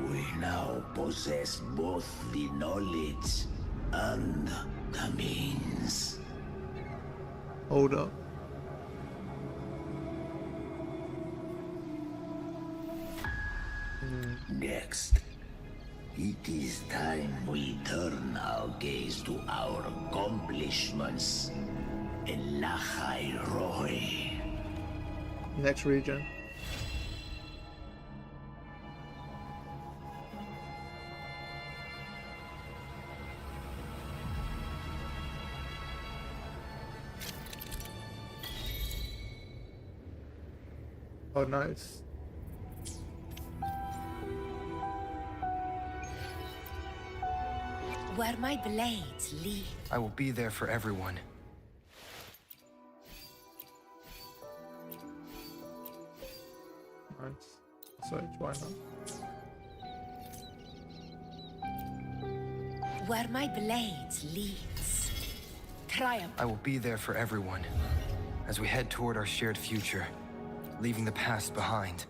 We now possess both the knowledge and the means. Hold up. Next, it is time we turn our gaze to our accomplishments in Lahai Roy. Next region. Oh, nice. Where my blades lead. I will be there for everyone. Nice. So why not? Where my blades leads. Triumph. I will be there for everyone as we head toward our shared future, leaving the past behind.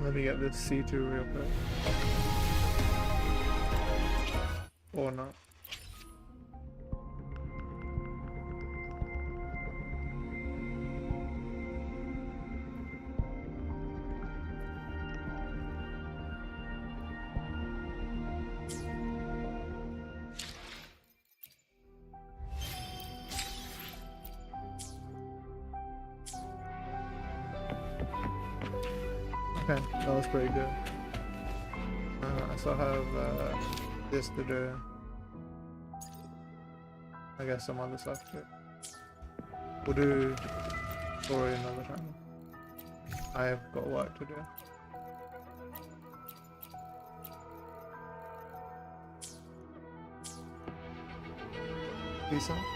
Let me get this C2 real quick. Or not. Okay, that was pretty good. I still have this to do. I guess some other stuff too. We'll do story another time. I've got work to do. Peace out.